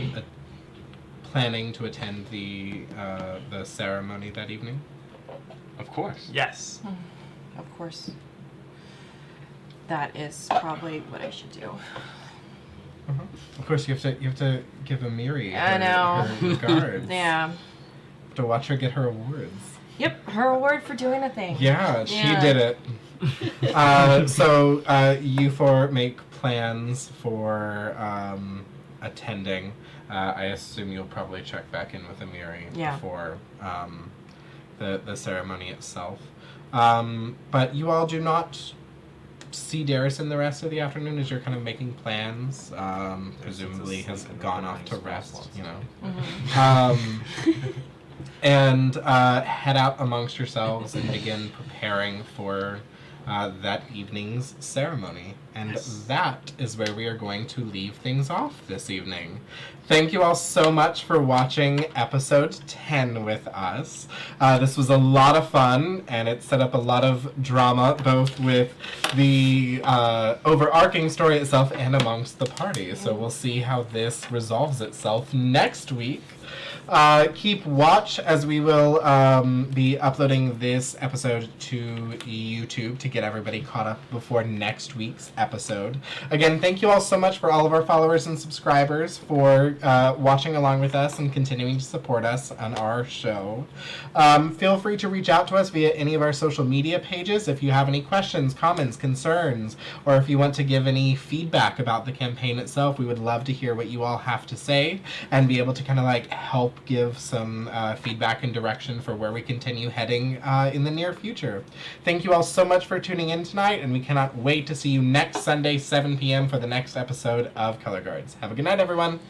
planning to attend the ceremony that evening? Of course. Yes. Of course. That is probably what I should do. Of course, you have to give Amiri I know. her regards. Yeah. To watch her get her awards. Yep, her award for doing a thing. Yeah, she Yeah. did it. So you four make plans for attending. I assume you'll probably check back in with Amiri Yeah. before the ceremony itself. But you all do not see Darrison the rest of the afternoon as you're kind of making plans. Presumably has gone off to rest, you know. And head out amongst yourselves and begin preparing for that evening's ceremony. And that is where we are going to leave things off this evening. Thank you all so much for watching episode 10 with us. This was a lot of fun, and it set up a lot of drama, both with the overarching story itself and amongst the party. So we'll see how this resolves itself next week. Keep watch as we will be uploading this episode to YouTube to get everybody caught up before next week's episode. Again, thank you all so much for all of our followers and subscribers for watching along with us and continuing to support us on our show. Feel free to reach out to us via any of our social media pages if you have any questions, comments, concerns, or if you want to give any feedback about the campaign itself. We would love to hear what you all have to say and be able to kind of like help give some feedback and direction for where we continue heading in the near future. Thank you all so much for tuning in tonight, and we cannot wait to see you next Sunday, 7 p.m. for the next episode of Color Guards. Have a good night, everyone.